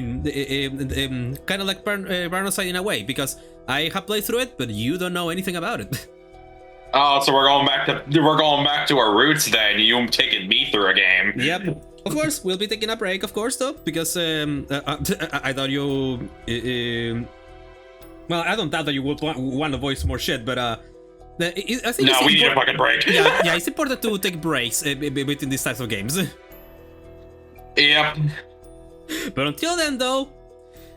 [SPEAKER 3] kind of like Paranormasight in a way, because I have played through it, but you don't know anything about it.
[SPEAKER 2] Oh, so we're going back to our roots then. You taking me through a game.
[SPEAKER 3] Yep. Of course, we'll be taking a break, of course, though, because I thought you. Well, I don't doubt that you would want to voice more shit, but I think
[SPEAKER 2] no, we need a fucking break.
[SPEAKER 3] Yeah, it's important to take breaks between these types of games.
[SPEAKER 2] Yep.
[SPEAKER 3] But until then, though,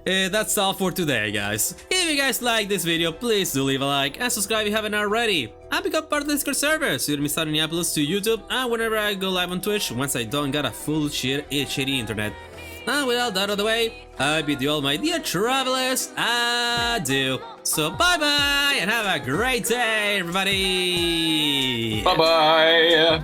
[SPEAKER 3] that's all for today, guys. If you guys like this video, please do leave a like and subscribe if you haven't already. And become part of the Discord server so you don't miss out on any uploads to YouTube and whenever I go live on Twitch once I don't got a full shitty internet. And with all that out of the way, I bid you all, my dear travelers, adieu. So bye bye and have a great day, everybody.
[SPEAKER 2] Bye bye.